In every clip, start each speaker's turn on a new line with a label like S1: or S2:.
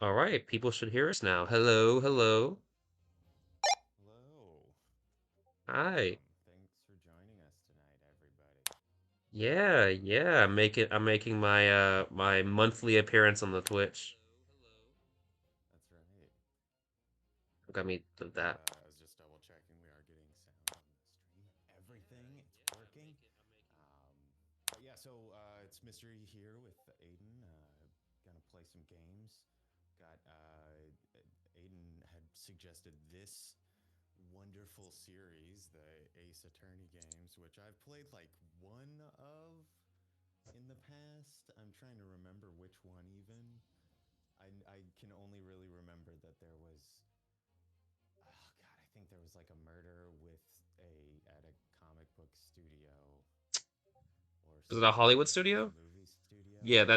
S1: All right, people should hear us now. Hello, hello.
S2: Hello.
S1: Hi.
S2: Thanks for joining us tonight, everybody.
S1: Yeah. I'm making my monthly appearance on the Twitch.
S2: That's right.
S1: Got me that.
S2: I was just double checking we are getting sound on the stream. Everything, it's working. Um, but yeah, it's MrE here with Aidan. Gonna play some games. Got Aidan had suggested this wonderful series, the Ace Attorney games, which I've played like one of in the past. I'm trying to remember which one even. I can only really remember that there was oh god, I think there was like a murder with a at a comic book studio or
S1: Is it a
S2: something,
S1: Hollywood
S2: or maybe
S1: studio?
S2: a movie studio.
S1: Yeah,
S2: It's a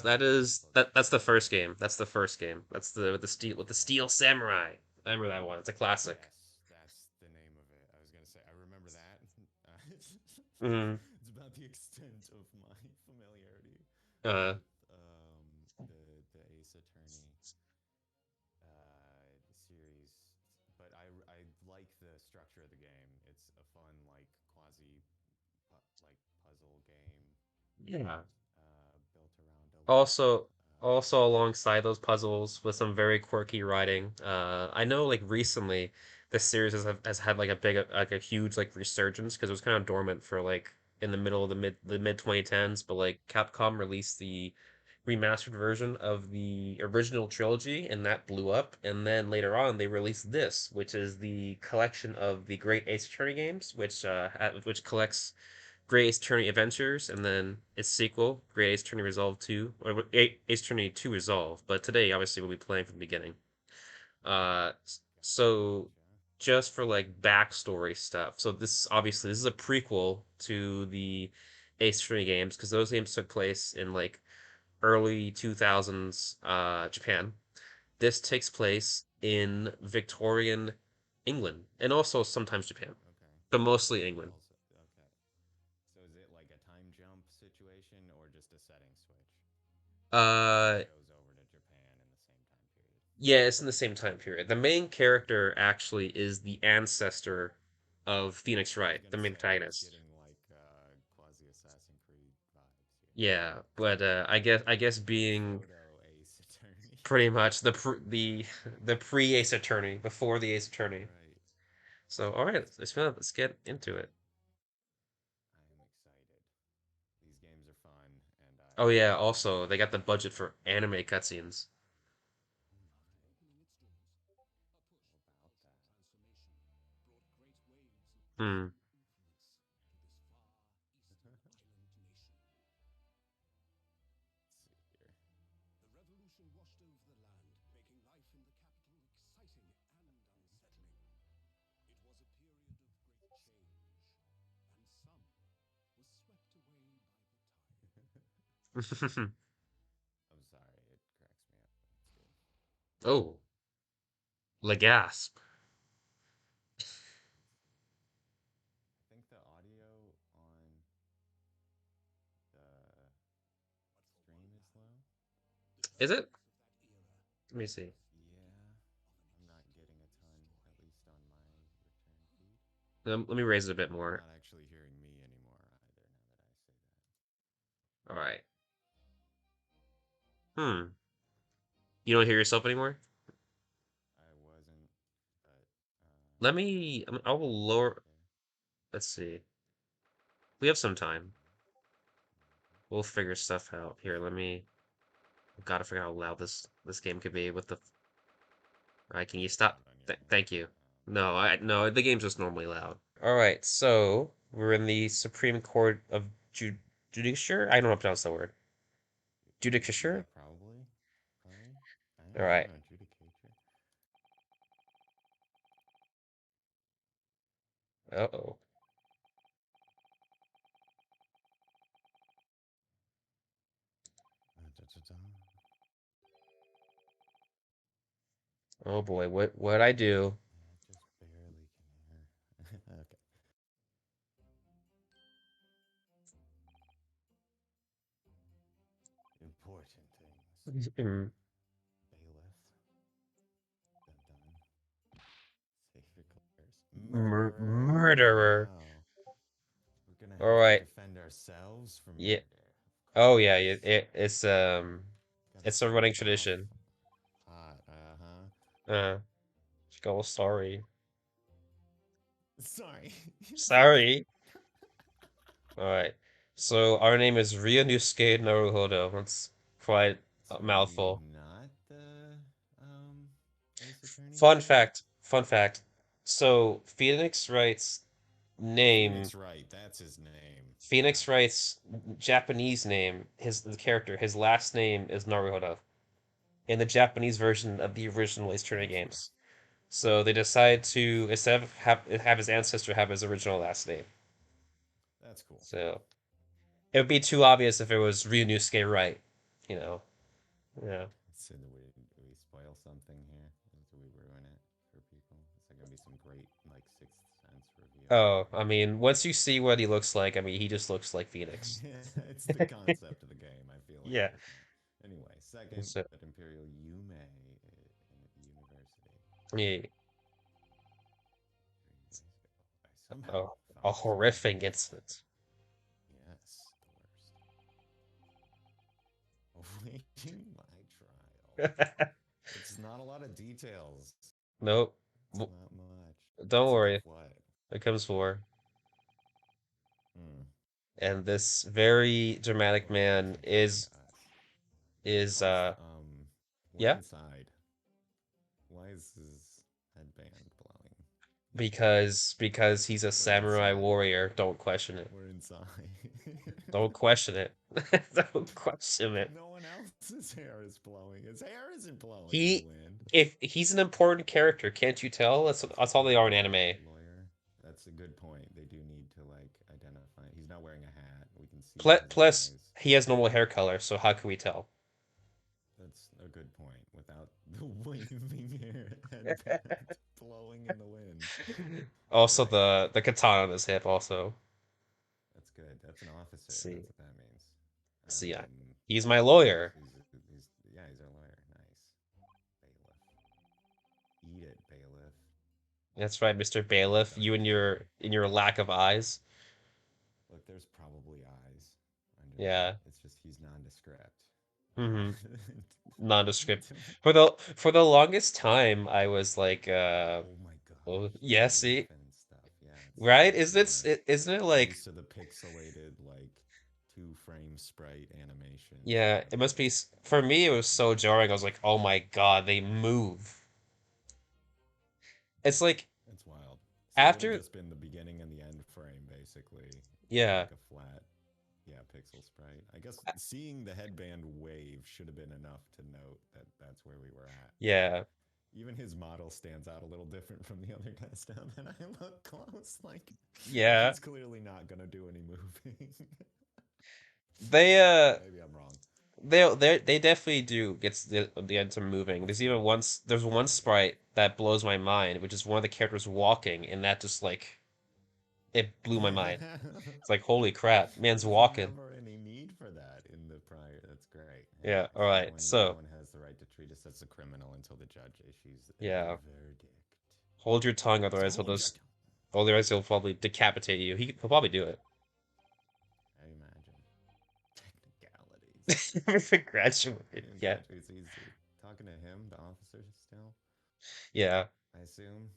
S1: that
S2: comic
S1: is
S2: book
S1: that's the
S2: studio.
S1: first game. That's the first game. That's the with the
S2: Okay.
S1: steel samurai. I remember that one. It's a classic.
S2: Yes, that's the name of it. I was gonna say I remember that.
S1: Mm.
S2: It's about the extent of my familiarity
S1: Uh,
S2: with the Ace Attorney series, but I like the structure of the game. It's a fun like quasi like puzzle game
S1: yeah.
S2: built around a loop.
S1: Also, also alongside those puzzles with some very quirky writing. I know like recently this series has had like a huge like resurgence because it was kind of dormant for like in the middle of the mid 2010s, but like Capcom released the remastered version of the original trilogy and that blew up. And then later on they released this, which is the collection of the Great Ace Attorney games, which collects Great Ace Attorney Adventures, and then its sequel, Great Ace Attorney Resolve 2, or Ace Attorney 2 Resolve. But today, obviously, we'll be playing from the beginning. So
S2: Gotcha.
S1: just for like backstory stuff. So this is a prequel to the Ace Attorney games because those games took place in like early 2000s Japan. This takes place in Victorian England and also sometimes Japan,
S2: Okay.
S1: but mostly England.
S2: Also, okay. So is it like a time jump situation or just a setting switch? Like
S1: Uh,
S2: it goes over to Japan in the same time period.
S1: Yeah, it's in the same time period. The main character actually is the ancestor of Phoenix
S2: I was
S1: Wright, the
S2: gonna
S1: main
S2: say I was
S1: protagonist.
S2: getting like quasi Assassin's Creed vibes here.
S1: Yeah, but I guess
S2: The
S1: being
S2: proto Ace Attorney.
S1: pretty much the pre Ace Attorney, before the Ace Attorney.
S2: Right.
S1: So all right, let's get into it.
S2: I am excited. These games are fun, and
S1: Oh
S2: I
S1: yeah,
S2: love
S1: also they got the budget for anime cutscenes.
S2: oh my, all about that.
S1: Hmm.
S2: Let's see here. I'm sorry, it cracks me up. It's good.
S1: Oh, Legasp.
S2: I think the audio on the stream is low.
S1: Is it? Let me see.
S2: Yeah, I'm not getting a ton, at least on my return feed.
S1: Let me raise it a bit
S2: I'm
S1: more.
S2: not actually hearing me anymore either, now that I say that.
S1: All right. Hmm. You don't hear yourself anymore?
S2: I wasn't, but
S1: I will lower.
S2: okay.
S1: Let's see. We have some time.
S2: Maybe. Maybe.
S1: We'll figure stuff out. Here, let me. Gotta figure out how loud this game could be with the. All right, can
S2: Is
S1: you
S2: it
S1: stop?
S2: loud on your end?
S1: Thank you. No, the game's just normally loud. All right, so we're in the Supreme Court of Judicature. I don't know how to pronounce that word.
S2: Yeah,
S1: Judicature.
S2: probably. Probably.
S1: All
S2: I don't
S1: right.
S2: know, Judicature.
S1: Uh-oh.
S2: Da-da-da.
S1: Oh boy, what I do?
S2: I just barely can hear. Okay. Important things.
S1: Hmm.
S2: Murderer.
S1: Murderer.
S2: Wow. We're gonna
S1: All
S2: have to
S1: right.
S2: defend ourselves from
S1: Yeah.
S2: murder. Of
S1: Oh yeah.
S2: course. Gotta
S1: It's a
S2: keep
S1: running
S2: it off
S1: tradition.
S2: pot. Uh huh.
S1: Uh. Oh, sorry.
S2: Sorry.
S1: Sorry. All right. So our name is Ryunosuke Naruhodo. That's quite a
S2: So are you
S1: mouthful.
S2: not the ace attorney
S1: Fun
S2: here?
S1: fact. Fun fact. So Phoenix Wright's name.
S2: Phoenix Wright. That's his name.
S1: Phoenix
S2: Gotcha.
S1: Wright's Japanese name. The character. His last name is Naruhodo in the Japanese version of the original Ace Attorney
S2: Gotcha.
S1: games. So they decided to instead of have his ancestor have his original last name.
S2: That's cool.
S1: So it would be too obvious if it was Ryunosuke Wright. You know. Yeah.
S2: So do we spoil something here? Do we ruin it for people? Is there gonna be some great like Sixth Sense reveal
S1: Oh, I
S2: here?
S1: mean, once you see what he looks like, I mean, he just looks like Phoenix.
S2: It's the concept of the game. I feel like
S1: Yeah.
S2: we're fine. Anyway, second
S1: So,
S2: at Imperial Yume University.
S1: yeah.
S2: I somehow
S1: Oh,
S2: found
S1: a
S2: this file.
S1: horrific incident.
S2: Yes, the worst. Awaiting my trial. It's not a lot of details.
S1: Nope.
S2: It's not much.
S1: Don't
S2: Sick of
S1: worry.
S2: what?
S1: It comes for.
S2: Hmm.
S1: And this very dramatic
S2: What are they
S1: man
S2: comparing to us?
S1: is
S2: Oh, we're
S1: yeah,
S2: inside. Why is his headband blowing?
S1: because he's a
S2: We're
S1: samurai
S2: inside.
S1: warrior. Don't question it.
S2: We're inside.
S1: Don't question it. Don't question it.
S2: No one else's hair is blowing. His hair isn't blowing in the
S1: He
S2: wind.
S1: if he's an important character, can't you tell? That's all they are in anime.
S2: Lawyer. That's a good point. They do need to like identify. He's not wearing a hat. We can see his
S1: Plus,
S2: eyes.
S1: he has normal hair color, so how can we tell?
S2: That's a good point. Without the waving hair headband blowing in the wind. You're
S1: Also,
S2: right.
S1: the katana on his hip. Also,
S2: That's good. That's an officer.
S1: let's
S2: That's
S1: see,
S2: what that means.
S1: let's see. Yeah,
S2: Um,
S1: he's my lawyer.
S2: he's yeah, he's our lawyer. Nice. Bailiff. Eat it, bailiff.
S1: That's right, Mr.
S2: Look,
S1: Bailiff. You and your lack of eyes.
S2: look. There's probably eyes under that.
S1: Yeah.
S2: It's just he's nondescript.
S1: Mm-hmm. Nondescript.
S2: Don't.
S1: For the longest time, I was like,
S2: Oh my
S1: oh,
S2: gosh, the
S1: yeah,
S2: relief
S1: see,
S2: and stuff. Yeah,
S1: right?
S2: it's
S1: Isn't it
S2: we're
S1: like,
S2: used to the pixelated like 2 frame sprite animations,
S1: yeah,
S2: but
S1: it must be, for me, it was so
S2: yeah,
S1: jarring. I was like, oh my God, they move. It's like,
S2: it's wild. So it would have
S1: after,
S2: just been the beginning and the end frame basically,
S1: yeah,
S2: like a flat, yeah, pixel sprite. I guess seeing the headband wave should have been enough to note that that's where we were at. But
S1: yeah,
S2: even his model stands out a little different from the other guys down. Then I look close, like
S1: yeah.
S2: he's clearly not gonna do any moving.
S1: They,
S2: But maybe I'm wrong.
S1: they definitely do gets the end to moving. There's one sprite that blows my mind, which is one of the characters walking, and that just like, it blew my mind. It's like, holy crap, man's
S2: There's
S1: walking.
S2: never any need for that in the prior. That's great. Yeah,
S1: Yeah, all
S2: because
S1: right.
S2: no
S1: So,
S2: one has the right to treat us as a criminal until the judge issues their
S1: yeah,
S2: verdict.
S1: hold your tongue,
S2: So
S1: otherwise
S2: hold your tongue.
S1: he'll probably decapitate you. He'll probably do it.
S2: I imagine technicalities.
S1: Graduate. Yeah,
S2: Gotcha. He's talking to him, the officer, still.
S1: yeah.
S2: I assume.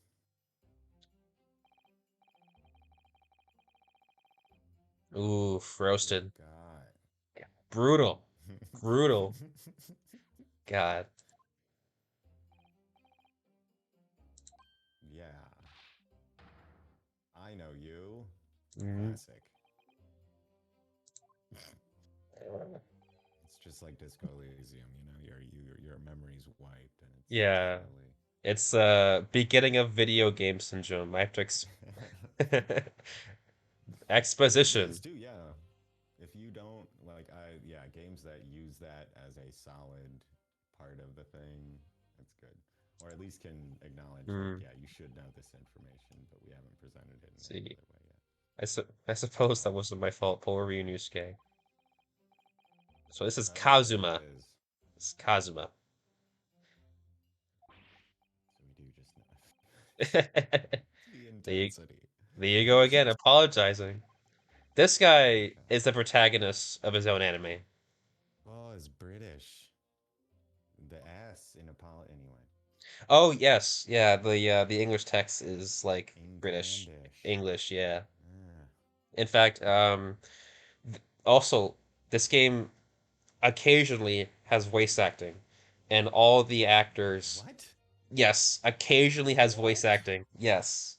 S1: Oof,
S2: Good
S1: roasted.
S2: God.
S1: Brutal. Brutal. God.
S2: Yeah, I know you.
S1: Mhm.
S2: Classic. It's just like Disco Elysium, you know, your memory's wiped, and it's
S1: Yeah.
S2: slowly.
S1: It's beginning of video game syndrome. I have to
S2: It is
S1: exposition.
S2: too, yeah. If you don't like, yeah, games that use that as a solid part of the thing, it's good, or at least can acknowledge like,
S1: Hmm.
S2: yeah, you should know this information, but we haven't presented it in any
S1: See,
S2: other way yet.
S1: I suppose that wasn't my fault. Poor Ryunosuke. So this is
S2: But it
S1: Kazuma.
S2: is.
S1: This is Kazuma.
S2: So we do just know.
S1: There you,
S2: intensity.
S1: there you go again, apologizing. This guy
S2: Okay.
S1: is the protagonist of his own anime.
S2: Oh, it's British. The S in Apollo, anyway.
S1: Oh yes, yeah. The English text is like British
S2: Englandish.
S1: English. Yeah.
S2: Ah.
S1: In fact, also this game occasionally has voice acting, and all the actors,
S2: What?
S1: yes, occasionally has voice
S2: What?
S1: acting. Yes,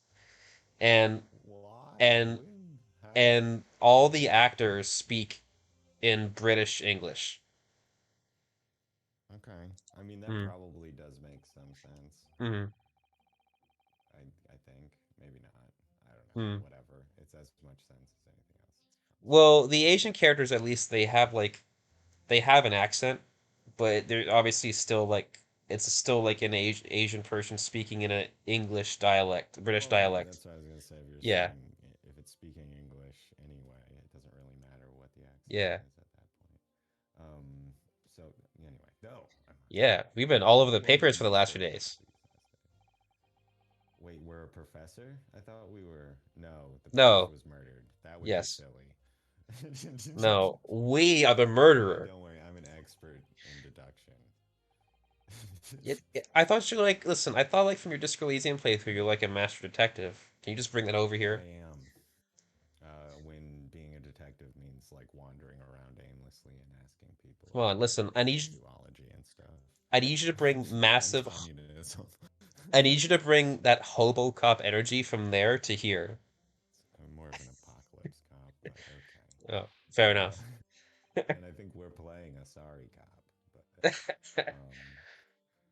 S1: and
S2: Why?
S1: and
S2: When? How?
S1: and all the actors speak in British English.
S2: Okay. I mean, that
S1: Mm,
S2: probably does make some sense.
S1: mm,
S2: I think. Maybe not. I don't know.
S1: mm.
S2: Whatever. It's as much sense as anything else.
S1: Well, the Asian characters at least they have an accent, but they're obviously still like it's still like an Asian person speaking in an English dialect, British
S2: Well, yeah,
S1: dialect.
S2: that's what I was gonna say. If you're
S1: Yeah,
S2: saying if it's speaking English anyway, it doesn't really matter what the accent
S1: yeah,
S2: is at that point. So anyway, no, I'm not
S1: yeah.
S2: saying
S1: We've been all over the
S2: what
S1: papers
S2: is
S1: for the
S2: the
S1: last few
S2: social
S1: days.
S2: these last days. Wait, we're a professor? I thought we were. No, the professor
S1: No,
S2: was murdered. That would be
S1: yes,
S2: silly.
S1: no. We are the murderer.
S2: Don't worry, I'm an expert in deduction.
S1: I thought you like listen. I thought like from your Disco Elysium playthrough, you're like a master detective. Can you just bring that over
S2: I
S1: here?
S2: am. When being a detective means like wandering around aimlessly and asking people
S1: Come on,
S2: about
S1: listen.
S2: their zoology and stuff
S1: I need you to bring
S2: and
S1: massive.
S2: communism.
S1: I need you to bring that Hobo Cop energy from there to here.
S2: I'm more of an apocalypse cop, but okay.
S1: Oh, fair enough.
S2: Uh, and I think we're playing a sorry cop, but um,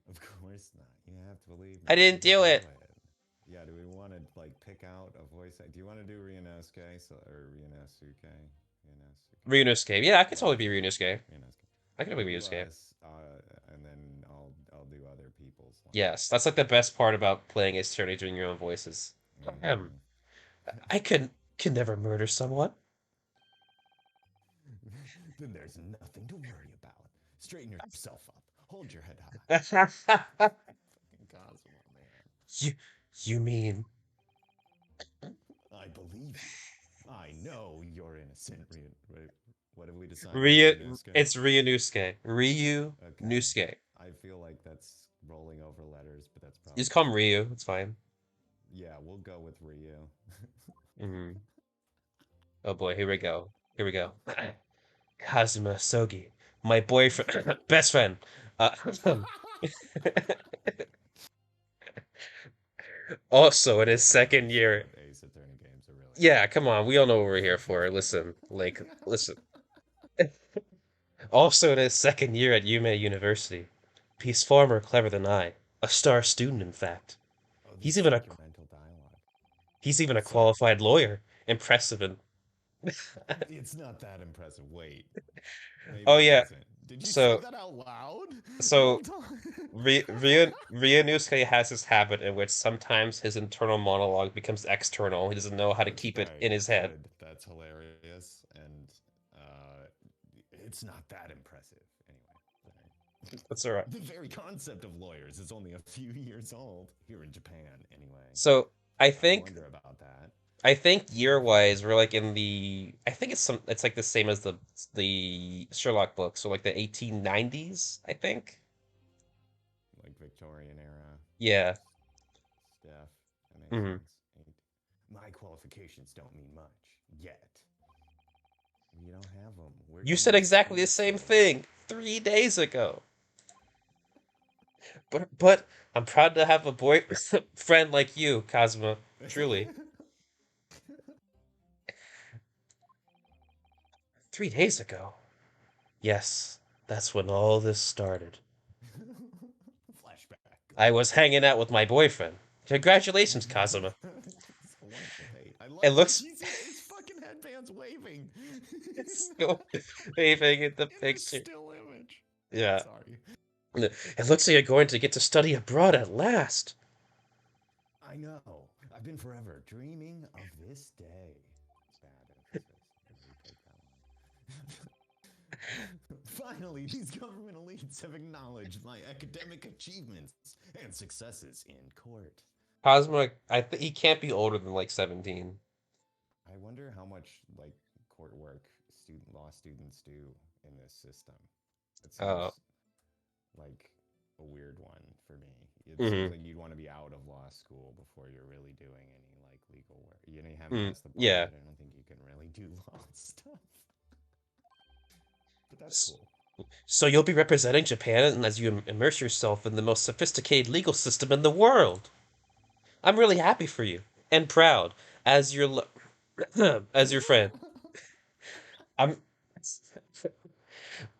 S2: of course not. You have to believe me.
S1: I
S2: We
S1: didn't
S2: can
S1: do
S2: do
S1: it.
S2: it. Yeah, do we want to like pick out a voice? Do you want to do Ryunosuke or Ryunosuke? Ryunosuke?
S1: Ryunosuke. Yeah, I could totally
S2: Whatever.
S1: be Ryunosuke.
S2: Ryunosuke.
S1: I could
S2: You
S1: be
S2: do
S1: Ryunosuke.
S2: us, and then I'll do other people's
S1: Yes,
S2: lines.
S1: that's like the best part about playing a attorney doing your own voices. Ahem.
S2: Mm-hmm.
S1: I can never murder someone.
S2: Then there's nothing to worry about. Straighten yourself up. Hold your head high. Fucking Kazuma, man.
S1: you you mean
S2: I believe you. I know you're innocent. What have we decided?
S1: Ryu?
S2: Ryunosuke?
S1: It's Ryunosuke. Ryu
S2: Okay.
S1: Nosuke.
S2: I feel like that's rolling over letters, but that's
S1: You just
S2: probably
S1: call him
S2: fine.
S1: Ryu. It's fine.
S2: Yeah, we'll go with Ryu.
S1: Mm. Oh boy, here we go. Here we go. Kazuma Sogi, my boyfriend, best friend. Uh, also in his
S2: This guy
S1: second
S2: knows
S1: year.
S2: what Ace Attorney games are really
S1: Yeah,
S2: about.
S1: come on. We all know what we're here for. Listen. Also in his second year at Yume University. He's far more clever than I. A star student, in fact.
S2: Oh,
S1: He's
S2: this is
S1: even a
S2: like your mental dialogue.
S1: he's even a
S2: So
S1: qualified lawyer. Impressive and
S2: it's not that impressive. Wait,
S1: oh
S2: maybe it
S1: yeah.
S2: isn't. Did you say
S1: So
S2: that out loud the whole
S1: so
S2: time?
S1: Ryunosuke has this habit in which sometimes his internal monologue becomes external. He doesn't know how to keep it
S2: Okay,
S1: in his head.
S2: good. That's hilarious, and uh, it's not that impressive anyway. Sorry.
S1: That's all right.
S2: The very concept of lawyers is only a few years old here in Japan, anyway.
S1: So I
S2: I
S1: think
S2: wonder about that.
S1: I think year wise we're like in the I think it's like the same as the Sherlock book, so like the 1890s, I think.
S2: Like Victorian era
S1: Yeah.
S2: stuff. That makes
S1: Hmm.
S2: sense. My qualifications don't mean much yet. You don't have them. We're
S1: You
S2: in
S1: said
S2: the
S1: exactly the
S2: speed
S1: same
S2: stage.
S1: thing 3 days ago. But I'm proud to have a boy friend like you, Kazuma. Truly. 3 days ago. Yes, that's when all this started.
S2: Flashback.
S1: I was hanging out with my boyfriend. Congratulations, Kazuma.
S2: It's a wonderful date. I
S1: It
S2: love that.
S1: looks
S2: You see his fucking headbands waving
S1: it's still waving in the
S2: in this
S1: picture.
S2: still image.
S1: Yeah.
S2: Sorry.
S1: It looks like you're going to get to study abroad at last.
S2: I know. I've been forever dreaming of this day. Bad emphasis. Maybe retake that one. Finally, these government elites have acknowledged my academic achievements and successes in court.
S1: Kazuma, I think he can't be older than like 17.
S2: I wonder how much like court work student law students do in this system. It
S1: Uh,
S2: seems like a weird one for me. It seems
S1: mm,
S2: like you'd want to be out of law school before you're really doing any like legal work. You know, you haven't
S1: mm,
S2: passed the bar
S1: yeah.
S2: yet. I don't think you can really do law stuff. But that's
S1: S-
S2: cool.
S1: So you'll be representing Japan as you immerse yourself in the most sophisticated legal system in the world. I'm really happy for you and proud as as your friend. I'm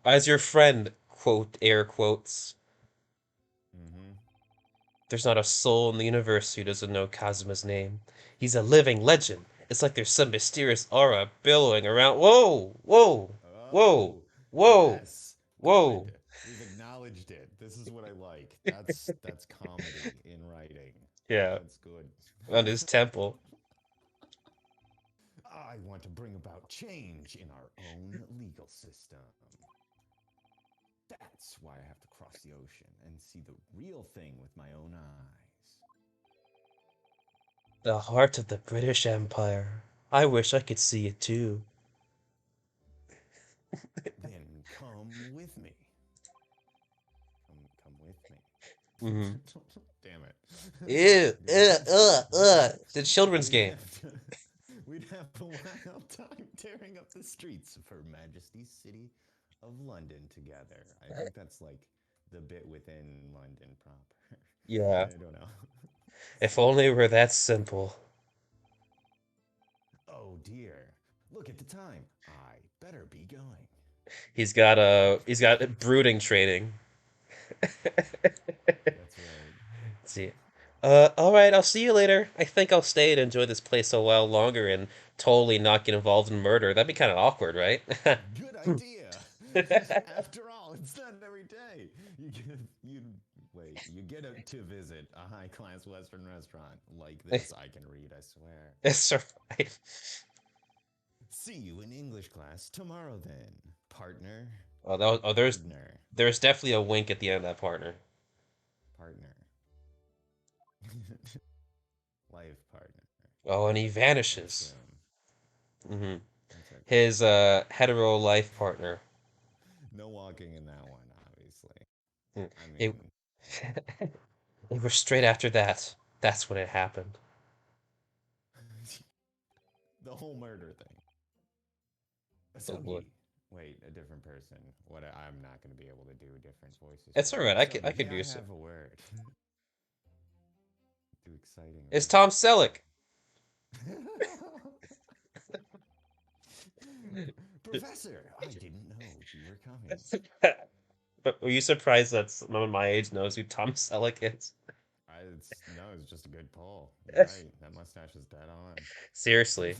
S1: as your friend, quote air quotes.
S2: Mm-hmm.
S1: There's not a soul in the universe who doesn't know Kazuma's name. He's a living legend. It's like there's some mysterious aura billowing around. Whoa, whoa, whoa,
S2: Oh,
S1: whoa,
S2: yes.
S1: whoa.
S2: Good. We've acknowledged it. This is what I like. That's comedy in writing.
S1: Yeah,
S2: That's good.
S1: on his temple.
S2: I want to bring about change in our own legal system. That's why I have to cross the ocean and see the real thing with my own eyes.
S1: The heart of the British Empire. I wish I could see it too.
S2: Then come with me. Come with me.
S1: Mm-hmm.
S2: Damn it.
S1: Ew,
S2: we'd have
S1: It's a children's
S2: we'd
S1: game.
S2: have to, we'd have a wild time tearing up the streets of Her Majesty's City of London together. I think that's like the bit within London proper.
S1: Yeah,
S2: I don't know.
S1: if only it were that simple.
S2: Oh dear. Look at the time. I better be going.
S1: He's got brooding training.
S2: That's right.
S1: Let's see. All right, I'll see you later. I think I'll stay and enjoy this place a while longer and totally not get involved in murder. That'd be kind of awkward, right?
S2: Good idea. After all, it's not every day. You wait. You get to visit a high class Western restaurant like this. I can read. I swear.
S1: It's alright.
S2: See you in English class tomorrow, then, partner.
S1: Oh,
S2: Partner.
S1: there's definitely a wink at the end of that partner.
S2: Partner. Life partner.
S1: Oh, and he
S2: I
S1: vanishes.
S2: assume.
S1: Hmm
S2: That's okay.
S1: His hetero life partner.
S2: No walking in that one, obviously.
S1: Mm.
S2: I
S1: It,
S2: mean,
S1: it was straight after that. That's when it happened.
S2: the whole murder thing.
S1: Oh boy.
S2: Asogi. Wait, a different person. What? I'm not going to be able to do different voices
S1: It's
S2: for you.
S1: alright. I
S2: Asogi,
S1: could
S2: may
S1: do
S2: I
S1: so.
S2: have a word? Too exciting
S1: It's
S2: already.
S1: Tom Selleck.
S2: Professor, I didn't know you were coming.
S1: But were you surprised that someone my age knows who Tom Selleck is?
S2: No, it's just a good pull. You're right. That mustache is dead on.
S1: Seriously.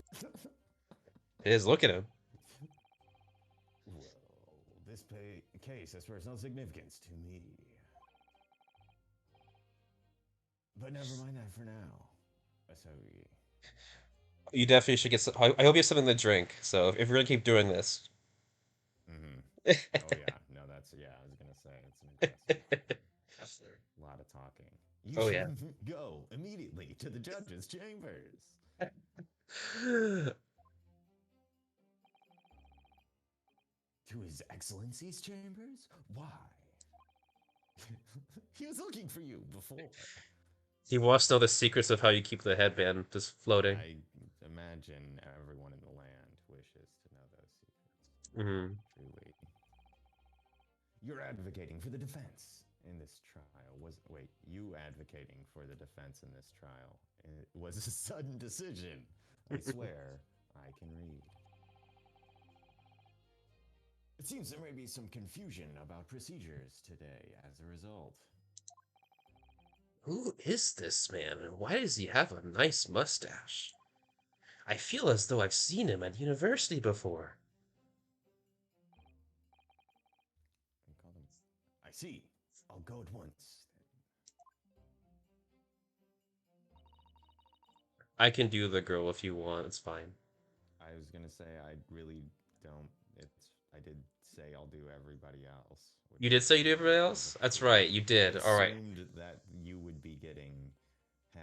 S1: It is. Look at him.
S2: Well, this case has personal significance to me. But never mind that for now. Asogi.
S1: You definitely should get some. I hope you have something to drink. So if you're gonna keep doing this.
S2: Mm-hmm. Oh yeah, no, yeah. I was gonna say it's an impressive. A lot of talking. You
S1: Oh yeah.
S2: should go immediately to the judge's chambers. To His Excellency's chambers? Why? He was looking for you before.
S1: He wants to know the secrets of how you keep the headband just floating.
S2: I imagine everyone in the land wishes to know those secrets.
S1: Hmm
S2: Truly. You're advocating for the defense in this trial. Wait, you advocating for the defense in this trial. It was a sudden decision. I swear, I can read. It seems there may be some confusion about procedures today as a result.
S1: Who is this man, and why does he have a nice mustache? I feel as though I've seen him at university before.
S2: I call them. I see. I'll go at once.
S1: I can do the girl if you want. It's fine.
S2: I was gonna say I really don't. It's. I did say I'll do everybody else, which
S1: You did say you do everybody
S2: is a
S1: else? That's
S2: fluke.
S1: right. You
S2: I
S1: did. All right.
S2: assumed that you would be getting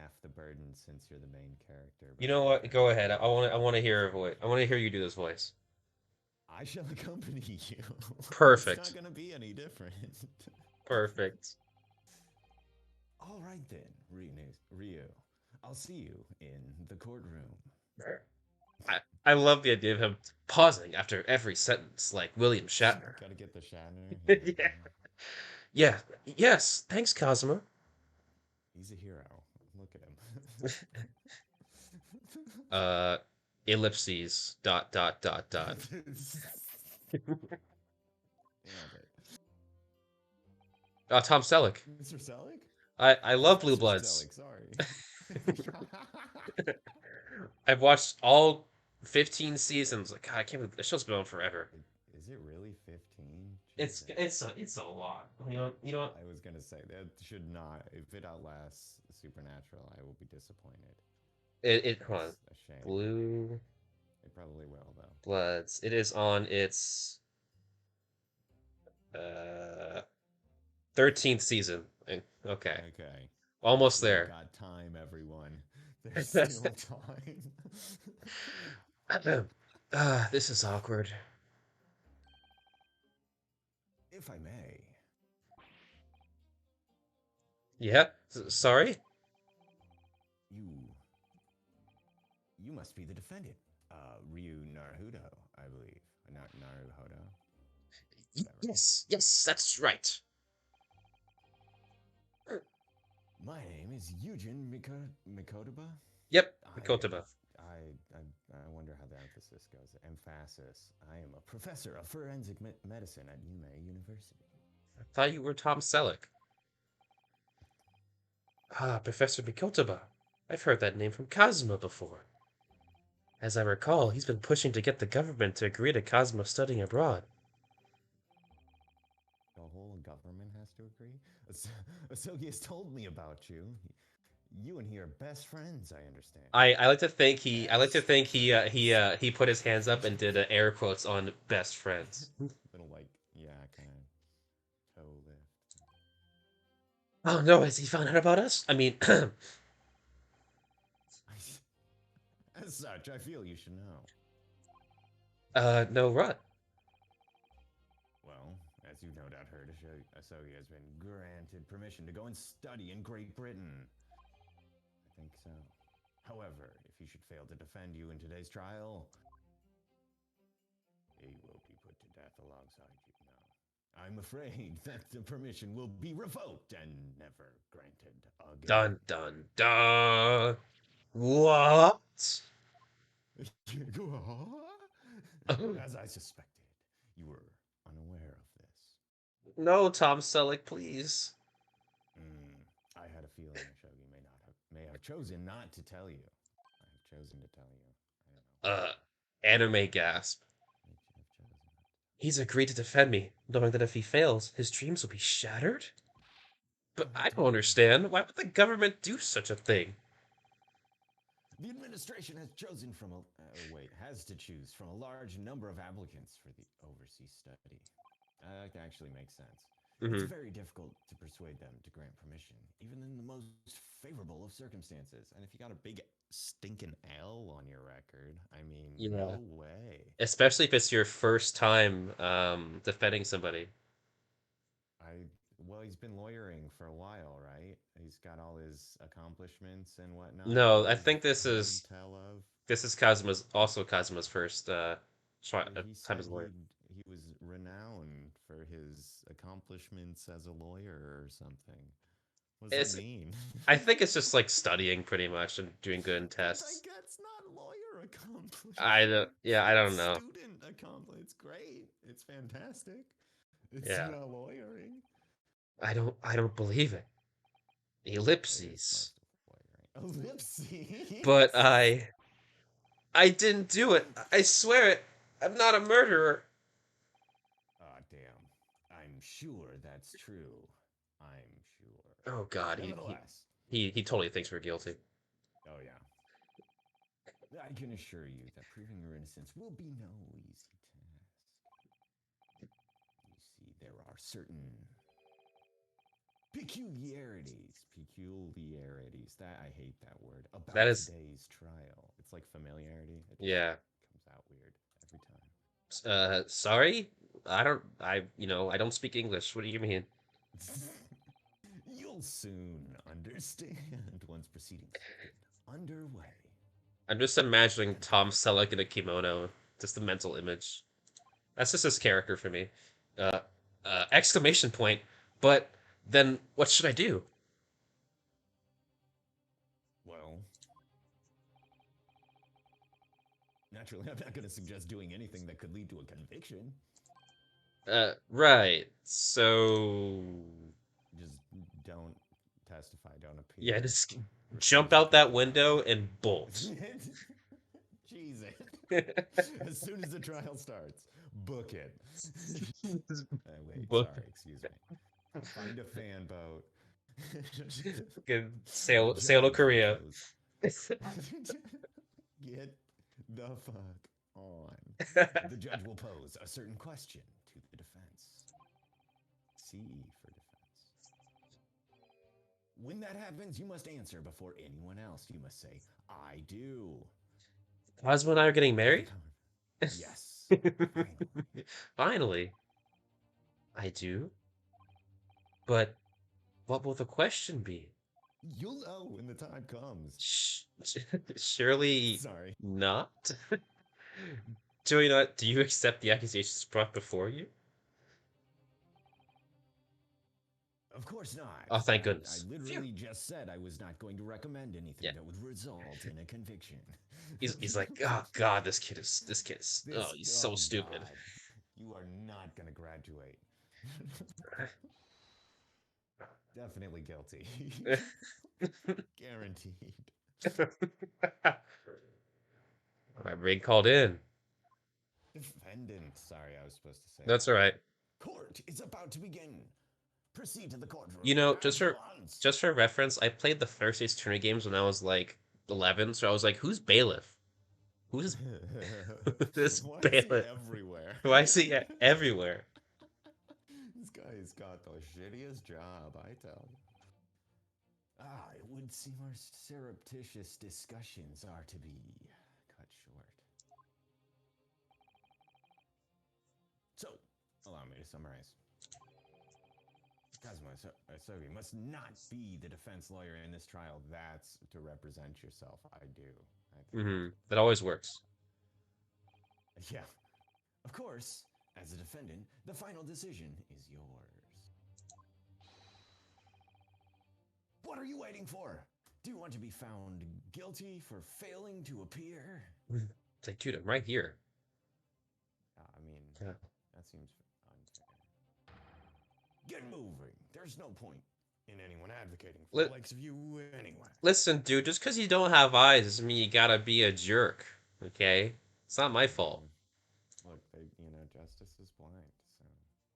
S2: half the burden since you're the main character,
S1: You
S2: but
S1: know what? Go ahead.
S2: fair enough.
S1: I want to hear a
S2: Fair
S1: voice. I
S2: enough.
S1: want to hear you do this voice.
S2: I shall accompany you. It's not
S1: Perfect.
S2: going to be any different.
S1: Perfect.
S2: All right then, Ryu. I'll see you in the courtroom.
S1: I love the idea of him pausing after every sentence, like William Shatner.
S2: Gotta get the Shatner. Yeah,
S1: Yeah.
S2: yeah.
S1: Yeah. Yes. Thanks, Kazuma.
S2: He's a hero. Look at him.
S1: Uh, ellipses. Dot dot dot dot.
S2: Nailed it.
S1: Tom Selleck.
S2: Mr. Selleck?
S1: I love Blue
S2: Professor
S1: Bloods.
S2: Selleck, sorry.
S1: I've watched all 15 seasons. Like God, I can't believe the show's been on forever.
S2: Is it really 15? Jesus.
S1: It's a lot. You know what?
S2: I was gonna say that should not. If it outlasts Supernatural, I will be disappointed.
S1: Hold on.
S2: That's a shame.
S1: Blue
S2: It probably will though.
S1: Bloods. It is on its uh 13th season. Okay.
S2: Okay,
S1: Almost
S2: we've
S1: there.
S2: got time, everyone. There's still time.
S1: This is awkward.
S2: If I may,
S1: Yeah. Sorry?
S2: you you must be the defendant, Ryu Naruhodo, I believe. Not Naruhodo. Whatever.
S1: Yes. Yes, that's right.
S2: My name is Eugen Mikotoba.
S1: Yep.
S2: I,
S1: Kotaba.
S2: I wonder how the emphasis goes. Emphasis. I am a professor of forensic medicine at Yume University.
S1: I thought you were Tom Selleck. Ah, Professor Mikotaba. I've heard that name from Kazuma before. As I recall, he's been pushing to get the government to agree to Kazuma studying abroad.
S2: The whole government has to agree. Asogi has told me about you. You and he are best friends, I understand.
S1: I like to think I like to
S2: Best
S1: think
S2: friends.
S1: he put his hands up and did air quotes on best friends.
S2: Little like, yeah, kind of toe lift.
S1: Oh no, has he found out about us? I mean,
S2: As such, I feel you should know.
S1: no rut.
S2: Well, as you've no doubt heard, Asogi has been granted permission to go and study in Great Britain. I think so. However, if he should fail to defend you in today's trial, he will be put to death alongside you. No. I'm afraid that the permission will be revoked and never granted again.
S1: Dun dun dun. What?
S2: As I suspected, you were unaware of this.
S1: No, Tom Selleck, please.
S2: I had a feeling Shogi may have chosen not to tell you. I have chosen to tell you. I don't know
S1: Uh,
S2: why.
S1: Anime gasp.
S2: May have chosen not to.
S1: He's agreed to defend me, knowing that if he fails, his dreams will be shattered? But
S2: Oh
S1: I don't
S2: damn!
S1: understand. Why would the government do such a thing?
S2: The administration has chosen from has to choose from a large number of applicants for the overseas study. That actually makes sense. It's
S1: Hmm.
S2: very difficult to persuade them to grant permission, even in the most favorable of circumstances. And if you got a big stinking L on your record, I mean,
S1: Yeah.
S2: no way.
S1: Especially if it's your first time defending somebody.
S2: I well, he's been lawyering for a while, right? He's got all his accomplishments and whatnot that
S1: No, I
S2: we
S1: think
S2: couldn't tell of.
S1: this is Kazuma's first
S2: He
S1: time
S2: said
S1: as a lawyer.
S2: he was renowned for his accomplishments as a lawyer or something. What does that
S1: It's
S2: mean?
S1: I think it's just like studying pretty much and doing good in tests.
S2: That's not lawyer
S1: I don't,
S2: accomplishments.
S1: yeah, I
S2: That's
S1: don't know.
S2: student accomplishment. It's great. It's fantastic. It's
S1: Yeah.
S2: not lawyering.
S1: I don't believe it.
S2: It is
S1: Ellipses.
S2: most of lawyering.
S1: But
S2: Ellipses.
S1: I didn't do it. I swear it. I'm not a murderer.
S2: Ah, damn. I'm sure that's true. I'm sure.
S1: Oh God,
S2: Nevertheless.
S1: he totally thinks we're guilty.
S2: Oh, yeah. I can assure you that proving your innocence will be no easy task. You see, there are certain Peculiarities. That I hate that word.
S1: That
S2: About
S1: is,
S2: today's trial. It's like familiarity. It just
S1: yeah.
S2: comes out weird every time.
S1: Sorry? I don't speak English. What do you mean?
S2: You'll soon understand once proceedings get underway.
S1: I'm just imagining
S2: Dun, dun.
S1: Tom Selleck in a kimono. Just a mental image. That's just his character for me. Uh, exclamation point. But then what should I do?
S2: Well, naturally, I'm not going to suggest doing anything that could lead to a conviction.
S1: Right. So,
S2: Just don't testify, don't
S1: yeah,
S2: appear.
S1: just jump
S2: Refuse to
S1: out that
S2: confess.
S1: window and bolt.
S2: Jesus. As soon as the trial starts, book it. Wait,
S1: Book.
S2: sorry, excuse me. Find a fan boat.
S1: Good
S2: The
S1: sail to
S2: judge will
S1: Korea.
S2: pose. Get the fuck on. The judge will pose a certain question to the defense. CE for defense. When that happens, you must answer before anyone else. You must say, I do.
S1: Kazuma and I are getting
S2: If the
S1: married?
S2: comment. Yes, finally.
S1: Finally, I do. But what will the question be?
S2: You'll know when the time comes.
S1: Sh- Surely
S2: Sorry.
S1: not? Do you not? Do you accept the accusations brought before you?
S2: Of course not.
S1: Oh, thank
S2: I
S1: goodness. Phew.
S2: literally just said I was not going to recommend anything
S1: Yeah.
S2: that would result in a conviction.
S1: He's like, oh God, this kid is oh, he's so
S2: Oh
S1: stupid.
S2: God, you are not going to graduate. Definitely guilty. Guaranteed.
S1: I'm being called in.
S2: Defendant. Sorry, I was supposed to say
S1: That's
S2: that.
S1: all right.
S2: Court is about to begin. Proceed to the
S1: You
S2: courtroom
S1: know,
S2: at once.
S1: just for reference, I played the first Ace Attorney games when I was like 11, so I was like, who's bailiff? Who's this
S2: Why is he
S1: bailiff?
S2: everywhere?
S1: Why is he everywhere?
S2: This guy's got the shittiest job, I tell you. It would seem our surreptitious discussions are to be cut short. So, allow me to summarize. Kazuma Sogi must not be the defense lawyer in this trial. That's to represent yourself. I do. I think
S1: That always works.
S2: yeah. Of course, as a defendant, the final decision is yours. What are you waiting for? Do you want to be found guilty for failing to appear?
S1: It's like, dude, I'm right here.
S2: I mean,
S1: Yeah.
S2: that seems unfair. Get moving. There's no point in anyone advocating for the likes of you anyway.
S1: Listen, dude, just because you don't have eyes doesn't mean you gotta be a jerk. Okay? It's not my fault.
S2: Look, justice is blind, so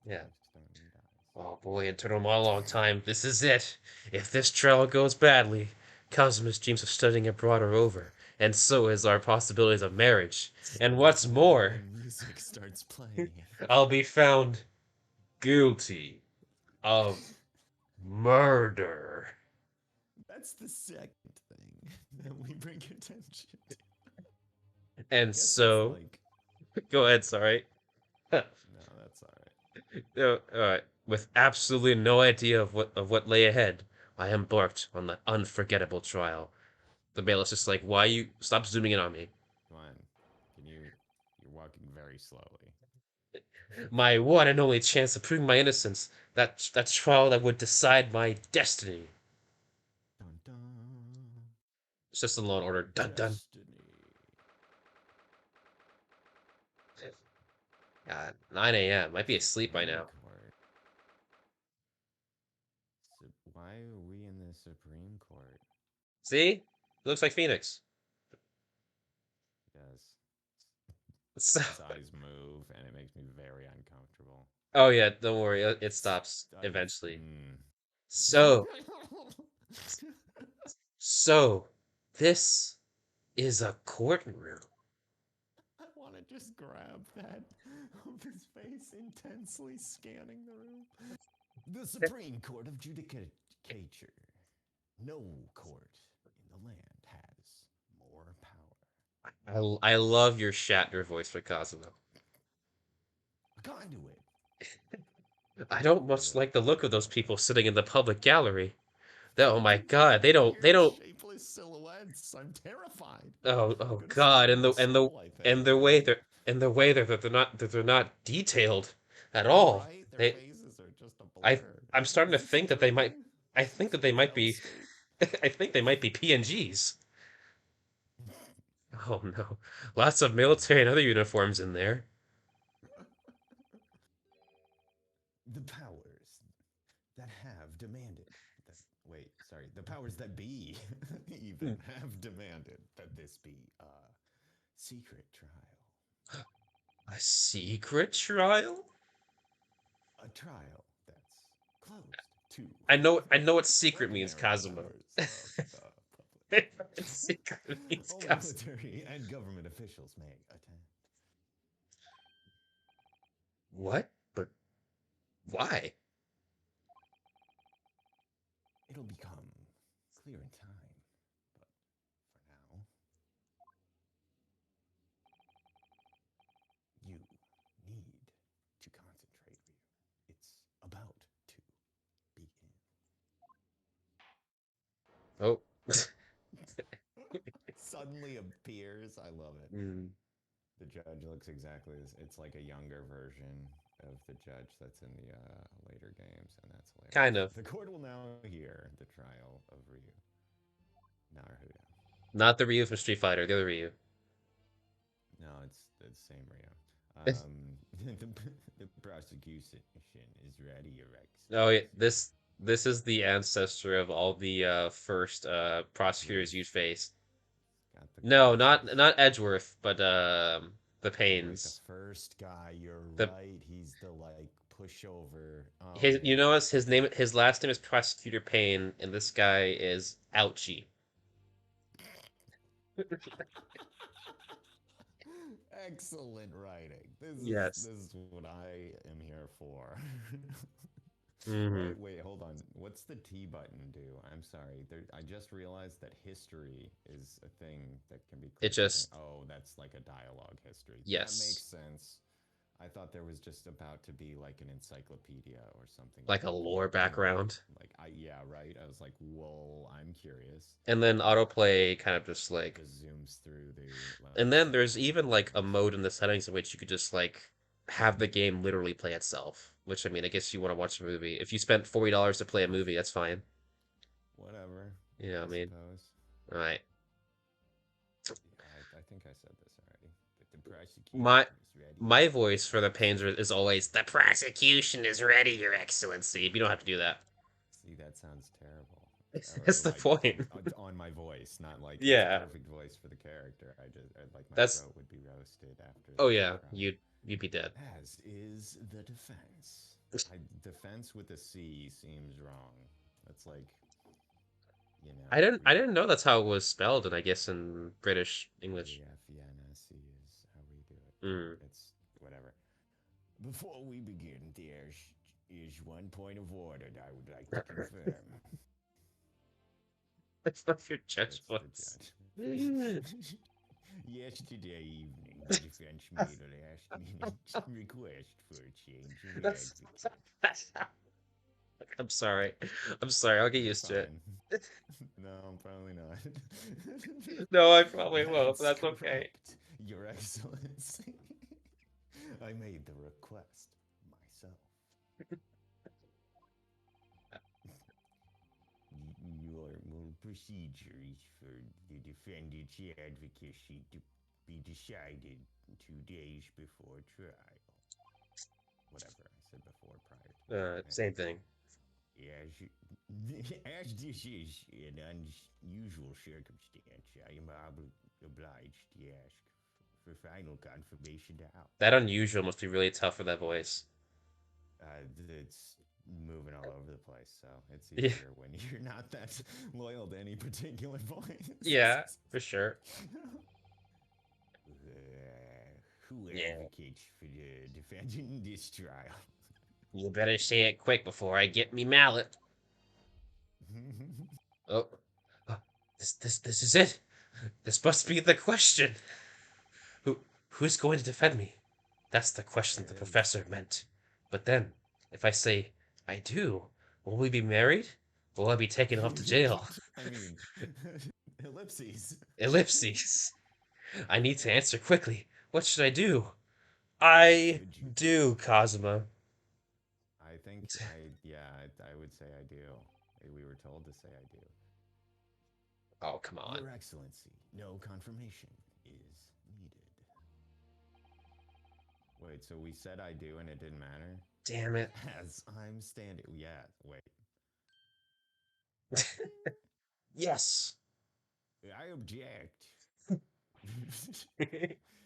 S1: Yeah.
S2: I just don't need eyes.
S1: Oh boy, it took him a long time. This is it. If this trial goes badly, Kazuma's dreams of studying abroad are over, and so is our possibilities of marriage. And what's more,
S2: The music starts playing.
S1: I'll be found guilty of murder.
S2: That's the second thing that we bring attention to. I
S1: And
S2: guess that's
S1: so,
S2: like.
S1: go ahead, sorry.
S2: No, that's alright.
S1: Alright. With absolutely no idea of what lay ahead, I embarked on the unforgettable trial. The bailiff's just like, why you stop zooming in on me?
S2: Come on. Can you. You're walking very slowly.
S1: My one and only chance of proving my innocence. That trial that would decide my destiny.
S2: Dun dun.
S1: It's just a Law and Order. Dun dun.
S2: Destiny.
S1: 9 a.m. Might be asleep by
S2: Supreme
S1: now.
S2: Court. Why are we in the Supreme Court?
S1: See? It looks like Phoenix.
S2: Yes.
S1: So,
S2: His eyes move, and it makes me very uncomfortable.
S1: oh yeah, don't worry. It stops eventually.
S2: Mm.
S1: So, so, this is a courtroom.
S2: I want to just grab that of his face intensely scanning the room. The Supreme Court of Judicature. No court in the land has more power.
S1: I love your Shatner voice for Kazuma.
S2: A conduit.
S1: I don't much
S2: Conduit
S1: like the look of those
S2: of
S1: people
S2: power.
S1: sitting in the public gallery. Oh my god, they
S2: Weird,
S1: don't.
S2: shapeless silhouettes. I'm terrified. I'm
S1: Oh
S2: gonna
S1: god,
S2: spill my soul, I
S1: and
S2: think,
S1: the way
S2: man.
S1: they're not detailed at
S2: You're
S1: all.
S2: right. Their
S1: They
S2: faces are just a
S1: I
S2: blur.
S1: I'm starting to
S2: Is it some
S1: think that they might.
S2: training?
S1: I think that they
S2: Some
S1: might
S2: fail
S1: be.
S2: state?
S1: I think they might be PNGs. Oh no, lots of military and other uniforms in there.
S2: The powers that have demanded that. Wait, sorry. The powers that be
S1: Hmm.
S2: even have demanded that this be a secret trial.
S1: A secret trial?
S2: A trial that's closed to
S1: I know what secret means,
S2: ordinary
S1: Kazuma.
S2: members of the public.
S1: Secret means
S2: Only
S1: Kazuma.
S2: military and government officials may attend.
S1: What? But why?
S2: It'll become clear in time, but for now, you need to concentrate, Ryu. It's about to begin.
S1: Oh.
S2: Suddenly appears. I love it.
S1: Hmm.
S2: The judge looks exactly as it's like a younger version of the judge that's in the later games, and that's
S1: Kind
S2: hilarious.
S1: of.
S2: The court will now hear the trial of Ryu Naruhodo.
S1: Not the Ryu from Street Fighter, the other Ryu.
S2: No, it's the same Ryu. The, the prosecution is ready, Your
S1: Oh yeah,
S2: Excellency.
S1: this is the ancestor of all the first prosecutors you
S2: Edgeworth
S1: face.
S2: got the
S1: No,
S2: glasses.
S1: not Edgeworth, but the
S2: Oh, wait, the
S1: Pains.
S2: first guy, you're
S1: The
S2: right. He's the like pushover. Oh
S1: his you
S2: man.
S1: know his last name is Prosecutor Payne, and this guy is Ouchie.
S2: Excellent writing.
S1: Yes.
S2: This is what I am here for.
S1: Hmm.
S2: Wait, hold on. What's the T button do? I'm sorry. I just realized that history is a thing that can be
S1: It
S2: clicked. I think.
S1: just
S2: Oh, that's like a dialogue history. That makes
S1: yes,
S2: sense. I thought there was just about to be like an encyclopedia or something
S1: like a
S2: like
S1: lore
S2: in there.
S1: background,
S2: Yeah, right. I was like, whoa, I'm curious.
S1: and then autoplay kind of just like,
S2: Just zooms through the
S1: and then there's even like a
S2: settings.
S1: mode in the settings in which you could just like have the game literally play itself. Which I mean, I guess you want to watch a movie. If you spent $40 to play a movie, that's fine.
S2: Whatever,
S1: You know what
S2: I
S1: I mean?
S2: suppose.
S1: All right.
S2: Yeah, I think I said this already. But the
S1: My
S2: prosecution is ready,
S1: my
S2: Your
S1: voice for the pains
S2: Excellency.
S1: is always the prosecution is ready, Your Excellency. You don't have to do that.
S2: See, that sounds terrible.
S1: That's the
S2: Like
S1: point.
S2: on my voice, not like it's a
S1: Yeah,
S2: perfect voice for the character. Like my
S1: that's.
S2: throat would be roasted after
S1: Oh
S2: this
S1: yeah,
S2: trial.
S1: you'd be dead.
S2: As is the defense. Defense with a C seems wrong. That's like,
S1: I
S2: we
S1: didn't know that's how it was spelled, and I guess in British English.
S2: DFENSE is how we do it, but
S1: Mm.
S2: it's whatever. Before we begin, there is one point of order that I would like to confirm.
S1: That's not your judge
S2: That's the
S1: voice.
S2: judge. Yesterday evening, the defense made a last minute request for a change of
S1: That's,
S2: advocate.
S1: I'm sorry. I'm sorry. I'll get
S2: You're
S1: used to it.
S2: fine. No, probably not.
S1: No, I probably won't, but
S2: That's
S1: that's okay.
S2: correct, Your Excellency. I made the request myself. Normal procedures for the defendant's advocacy to be decided 2 days before trial. Whatever I said before, prior to.
S1: Same thing.
S2: As, as this is an unusual circumstance, I am obliged to ask for final confirmation now.
S1: That unusual must be really tough for that voice.
S2: It's moving all over the place, so it's
S1: Yeah,
S2: easier when you're not that loyal to any particular voice.
S1: yeah, for sure.
S2: Who
S1: Yeah.
S2: advocates for the defendant in this trial?
S1: You better say it quick before I get me mallet. Oh, uh, this is it. This must be the question. Who who's going to defend me? That's the question
S2: It
S1: the
S2: is.
S1: professor meant. But then, if I say I do, will we be married? Will I be taken off to jail?
S2: I mean, ellipses.
S1: Ellipses. I need to answer quickly. What should I do? I
S2: Should you?
S1: do, Kazuma.
S2: I think yeah, I would say I do. We were told to say I do.
S1: Oh, come on.
S2: Your Excellency, no confirmation is needed. Wait, so we said I do and it didn't matter?
S1: Damn it.
S2: As I'm standing. Yeah, wait.
S1: Yes.
S2: I object.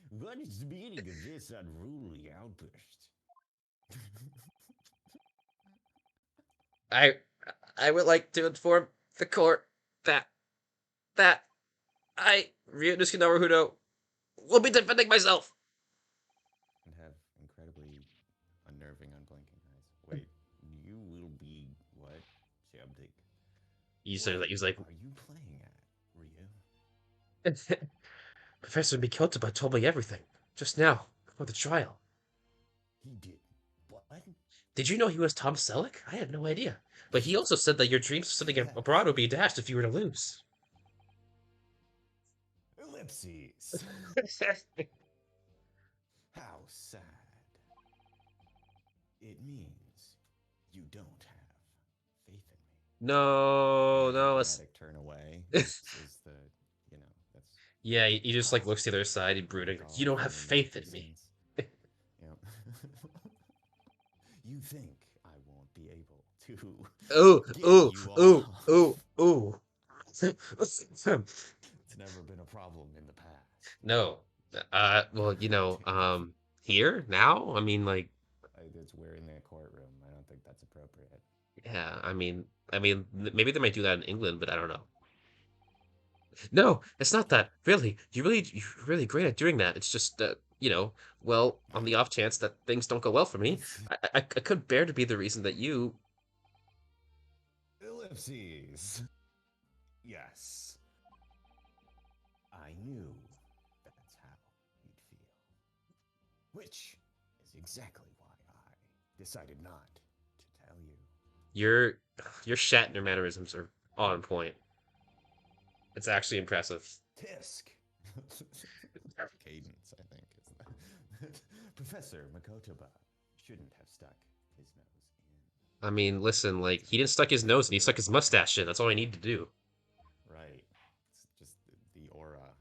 S2: What is the meaning of this unruly outburst?
S1: I I would like to inform the court that that I, Ryunosuke Naruhodo, will be defending myself.
S2: And have incredibly unnerving, unblinking eyes. Wait, you will be what? Subject.
S1: You said
S2: What
S1: that he was like,
S2: are you playing at, Ryu?
S1: Professor Mikotoba told me everything just now before the trial.
S2: He did what?
S1: Did you know he was Tom Selleck? I had no idea. But he also said that your dreams of sitting
S2: Yes.
S1: abroad would be dashed if you were to lose.
S2: Ellipses. How sad. It means you don't have faith in me.
S1: No,
S2: Very
S1: no, it's
S2: dramatic turn away is the, you know, that's
S1: yeah. He just like
S2: ah,
S1: looks to the other side, he brooding. You
S2: recall
S1: don't have
S2: family
S1: faith in me.
S2: magnificence. Yep. You think I won't be able to
S1: Ooh,
S2: get
S1: ooh,
S2: you
S1: ooh,
S2: off?
S1: ooh, ooh.
S2: It's never been a problem in the past.
S1: No. Well,
S2: Damn it.
S1: here now. I mean, like,
S2: We're in the courtroom. I don't think that's appropriate.
S1: yeah. Maybe they might do that in England, but I don't know. No, it's not that. Really, you're really great at doing that. It's just that, well, on the off chance that things don't go well for me, I could bear to be the reason that you.
S2: Ellipses. Yes. I knew that's how you'd feel. Which is exactly why I decided not to tell you.
S1: Your your Shatner mannerisms are on point. It's actually impressive.
S2: Tisk. Cadence, I think, is that. Professor Makotoba shouldn't have stuck his nose in.
S1: I mean, listen, like he didn't
S2: It's
S1: stuck his
S2: very
S1: nose and he stuck
S2: clear.
S1: his mustache in. That's all I need to do.
S2: Right. It's just the aura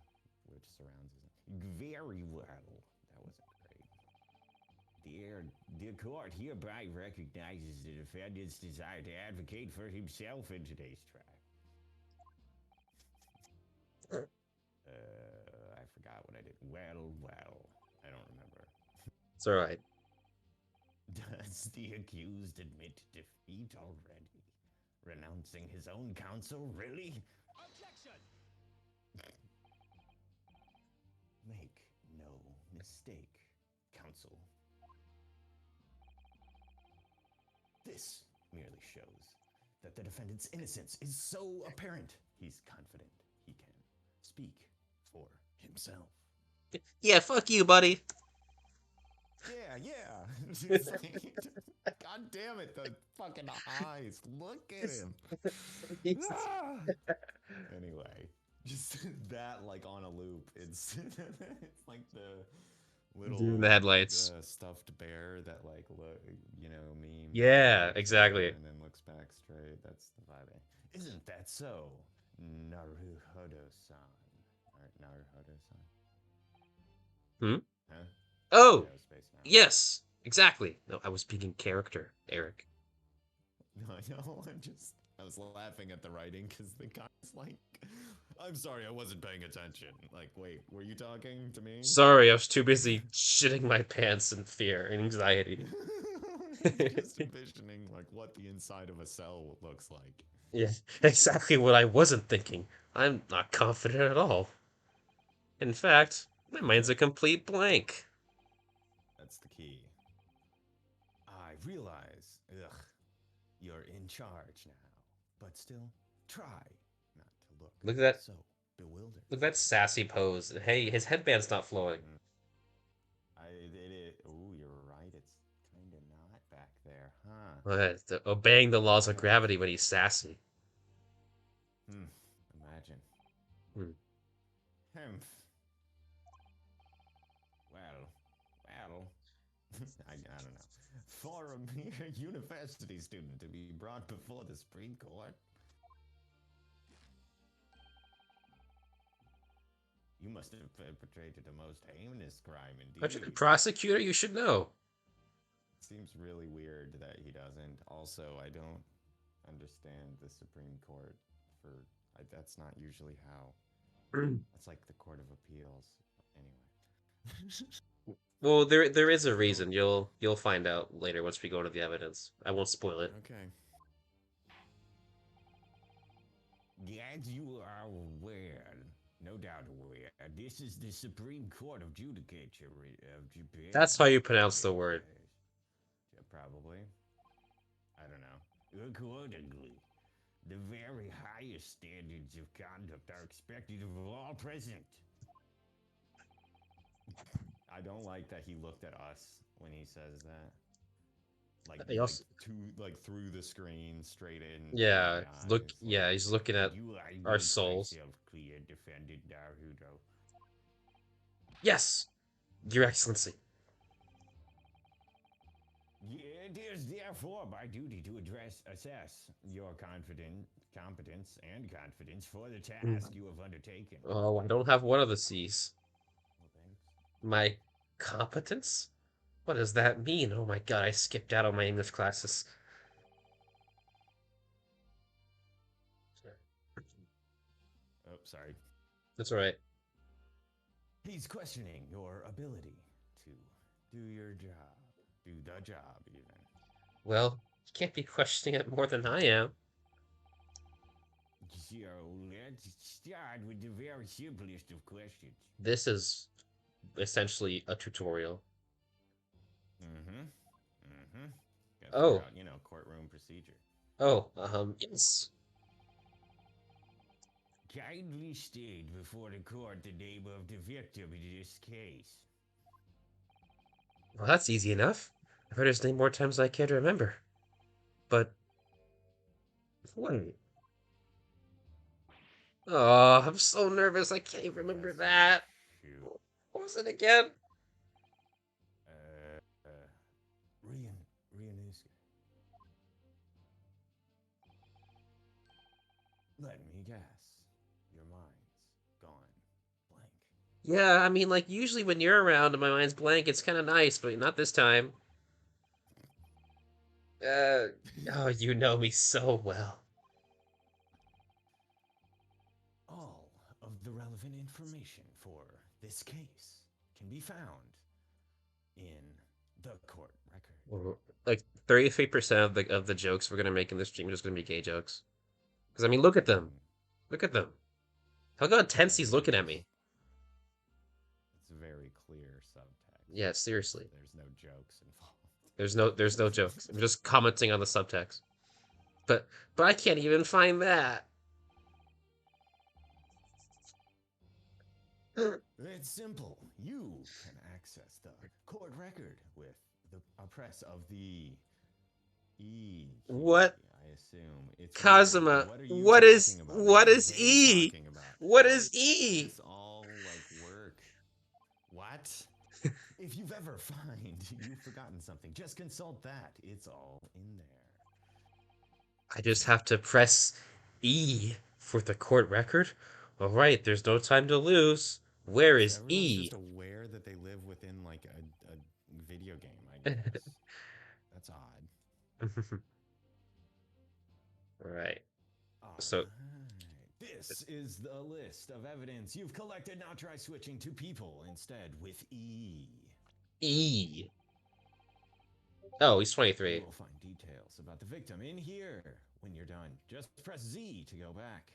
S2: which surrounds it. Very well. That wasn't great. The court hereby recognizes the defendant's desire to advocate for himself in today's trial. I forgot what I did. Well. I don't remember.
S1: It's all right.
S2: Does the accused admit defeat already? Renouncing his own counsel? Really? Objection! Make no mistake, counsel. This merely shows that the defendant's innocence is so apparent. He's confident he can speak for himself.
S1: Yeah, fuck you, buddy.
S2: Yeah. God damn it, the fucking eyes. Look at him. Ah! Anyway, just that like on a loop. It's it's like the
S1: Doing
S2: little
S1: the headlights.
S2: stuffed bear that like look, meme that
S1: Yeah,
S2: looks down
S1: exactly.
S2: and then looks back straight. That's the vibe. Isn't that so, Naruhodo-san? Naruhodo-san?
S1: Hmm?
S2: Huh?
S1: Oh,
S2: Aerospace now.
S1: yes, exactly. No, I was speaking character, Eric.
S2: No, I know. I was laughing at the writing because the guy's like, I'm sorry, I wasn't paying attention. Like, wait, were you talking to me?
S1: Sorry, I was too busy shitting my pants in fear and anxiety.
S2: Just envisioning like what the inside of a cell looks like.
S1: Yeah, exactly what I wasn't thinking. I'm not confident at all. In fact, my mind's a complete blank.
S2: That's the key. I realize in charge now, but still try not to look
S1: Look at that.
S2: so bewildered.
S1: Look at that sassy pose. Hey, his headband's not flowing.
S2: Mm. Oh, you're right. It's kind of not back there, huh?
S1: What? Obeying the laws of
S2: Okay.
S1: gravity when he's sassy.
S2: Hmm. Imagine.
S1: Hmm.
S2: Hmm. Well. I don't know. For a mere university student to be brought before the Supreme Court, you must have perpetrated a most heinous crime
S1: Aren't you the
S2: indeed.
S1: prosecutor? You should know.
S2: Seems really weird that he doesn't. Also, I don't understand the Supreme Court for. That's not usually how. That's like the Court of Appeals. Anyway.
S1: Well, there is a
S2: So,
S1: reason. You'll find out later once we go into the evidence. I won't spoil it.
S2: okay. As you are aware, no doubt aware, this is the Supreme Court of Judicature of Japan.
S1: That's how you pronounce the word.
S2: Probably. I don't know. Accordingly, the very highest standards of conduct are expected of all present. I don't like that he looked at us when he says that.
S1: He also,
S2: Through the screen, straight into my
S1: yeah, look,
S2: eyes. Like,
S1: yeah, he's looking at
S2: you I
S1: our
S2: make
S1: souls.
S2: myself clear, defendant Naruto.
S1: Yes, Your Excellency.
S2: It is therefore my duty to assess your competence and confidence for the
S1: Mm.
S2: task you have undertaken.
S1: Oh, I don't have one of the C's.
S2: Well, thanks.
S1: My competence? What does that mean? Oh my god, I skipped out on my English classes.
S2: Oh, sorry.
S1: That's all right.
S2: He's questioning your ability to do your job. Do the job, even.
S1: Well, you can't be questioning it more than I am.
S2: So, let's start with the very simplest of questions.
S1: This is essentially a tutorial.
S2: Mm-hmm. Mm-hmm. Gotta figure
S1: Oh,
S2: out, courtroom procedure.
S1: yes.
S2: Kindly state before the court the name of the victim in this case.
S1: Well, that's easy enough. I've heard his name more times than I care to remember. But, wait. Oh, I'm so nervous. I can't even remember
S2: That's
S1: that.
S2: shoot.
S1: What was it again?
S2: Uh, uh, Ryanusuke. Let me guess. Your mind's gone blank.
S1: Yeah, I mean, like, usually when you're around and my mind's blank, it's kind of nice, but not this time. Uh, oh, you know me so well.
S2: All of the relevant information for this case can be found in the court record.
S1: Like, 33% of the jokes we're gonna make in this stream are just gonna be gay jokes. Because, I mean, look at them.
S2: Mm,
S1: Look at them. Look how intense
S2: I
S1: he's
S2: mean,
S1: looking at me.
S2: it's very clear subtext.
S1: Yeah, seriously.
S2: There's no jokes involved.
S1: There's no jokes. I'm just commenting on the subtext. But I can't even find that.
S2: It's simple. You can access the court record with the press of the E key.
S1: What?
S2: I assume it's weird.
S1: Kazuma,
S2: What are you talking about?
S1: what
S2: What are
S1: is
S2: they
S1: E?
S2: talking about?
S1: What
S2: How
S1: is
S2: is
S1: E?
S2: this all like work? What? If you've ever find you've forgotten something, just consult that. It's all in there.
S1: I just have to press E for the court record? Alright, there's no time to lose. Where
S2: So
S1: is
S2: everyone's
S1: E?
S2: just aware that they live within like a video game, I guess. That's odd.
S1: Right.
S2: All
S1: So,
S2: right. This is the list of evidence you've collected. Now try switching to people instead with E.
S1: E. Oh, he's
S2: You
S1: 23.
S2: will find details about the victim in here when you're done. Just press Z to go back.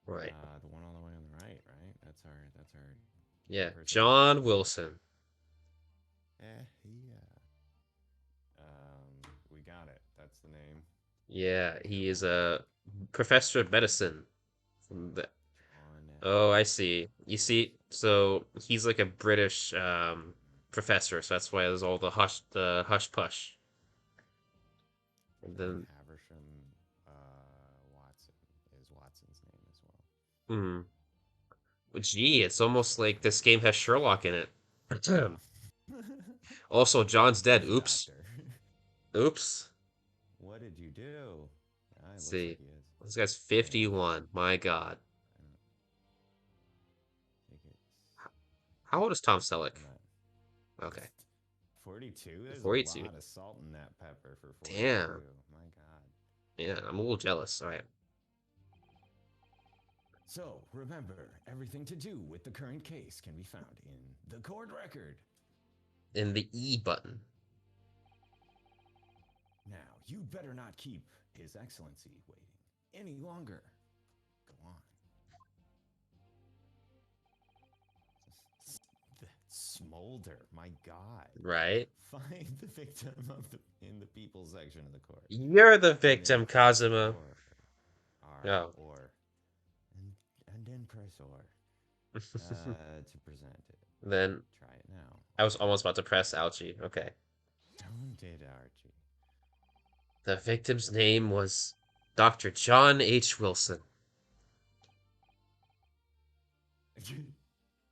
S1: Right.
S2: The one all the way on the right, right? That's our
S1: Yeah.
S2: person.
S1: John Wilson.
S2: Yeah. We got it. That's the name.
S1: Yeah, he is a professor of medicine. From the
S2: John
S1: Oh, I
S2: H.
S1: see. You see, so he's like a British professor, so that's why there's all the hush push. And
S2: And
S1: then,
S2: Haversham Watson is Watson's name as well.
S1: hmm, gee, it's almost
S2: Short
S1: like
S2: for
S1: this game has Sherlock in it. Also, John's dead.
S2: Who's the
S1: Oops.
S2: doctor?
S1: Oops.
S2: What did you do? Ah, it
S1: Let's
S2: looks like
S1: see.
S2: he is.
S1: This guy's
S2: Anyway,
S1: 51. My God.
S2: I don't think it's.
S1: How old is Tom Selleck?
S2: I'm not.
S1: Okay.
S2: 42? There's a
S1: 42.
S2: lot of salt in that pepper for 42.
S1: Damn.
S2: My God.
S1: Yeah, I'm a little jealous. All right.
S2: So, remember, everything to do with the current case can be found in the court record.
S1: In the E button.
S2: Now, you'd better not keep His Excellency waiting any longer. Go on. That smolder, my God.
S1: Right?
S2: Find the victim of the in the people section of the court,
S1: You're the
S2: and then
S1: victim,
S2: press
S1: Kazuma. Oh.
S2: or, and then press or to present it.
S1: Then
S2: Try it now.
S1: I was almost about to press ouchie. Okay.
S2: Don't it, Archie?
S1: The victim's name was Dr. John H. Wilson.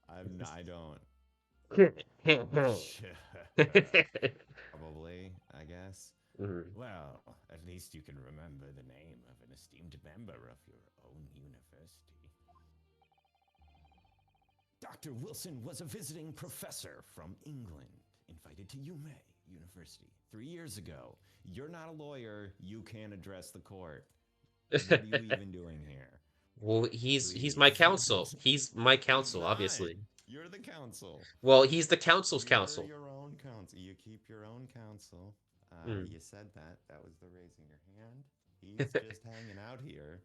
S2: I don't. Probably, I guess.
S1: Mhm.
S2: Well, at least you can remember the name of an esteemed member of your own university. Dr. Wilson was a visiting professor from England, invited to UMay University 3 years ago. You're not a lawyer. You can't address the court. What are you even doing here?
S1: Well, he's my
S2: Please.
S1: counsel. He's my
S2: He's
S1: counsel,
S2: not.
S1: obviously.
S2: You're the counsel.
S1: Well, he's the council's
S2: You're
S1: counsel.
S2: your own counsel. You keep your own counsel.
S1: Mm.
S2: You said that. That was the raising your hand. He's just hanging out here.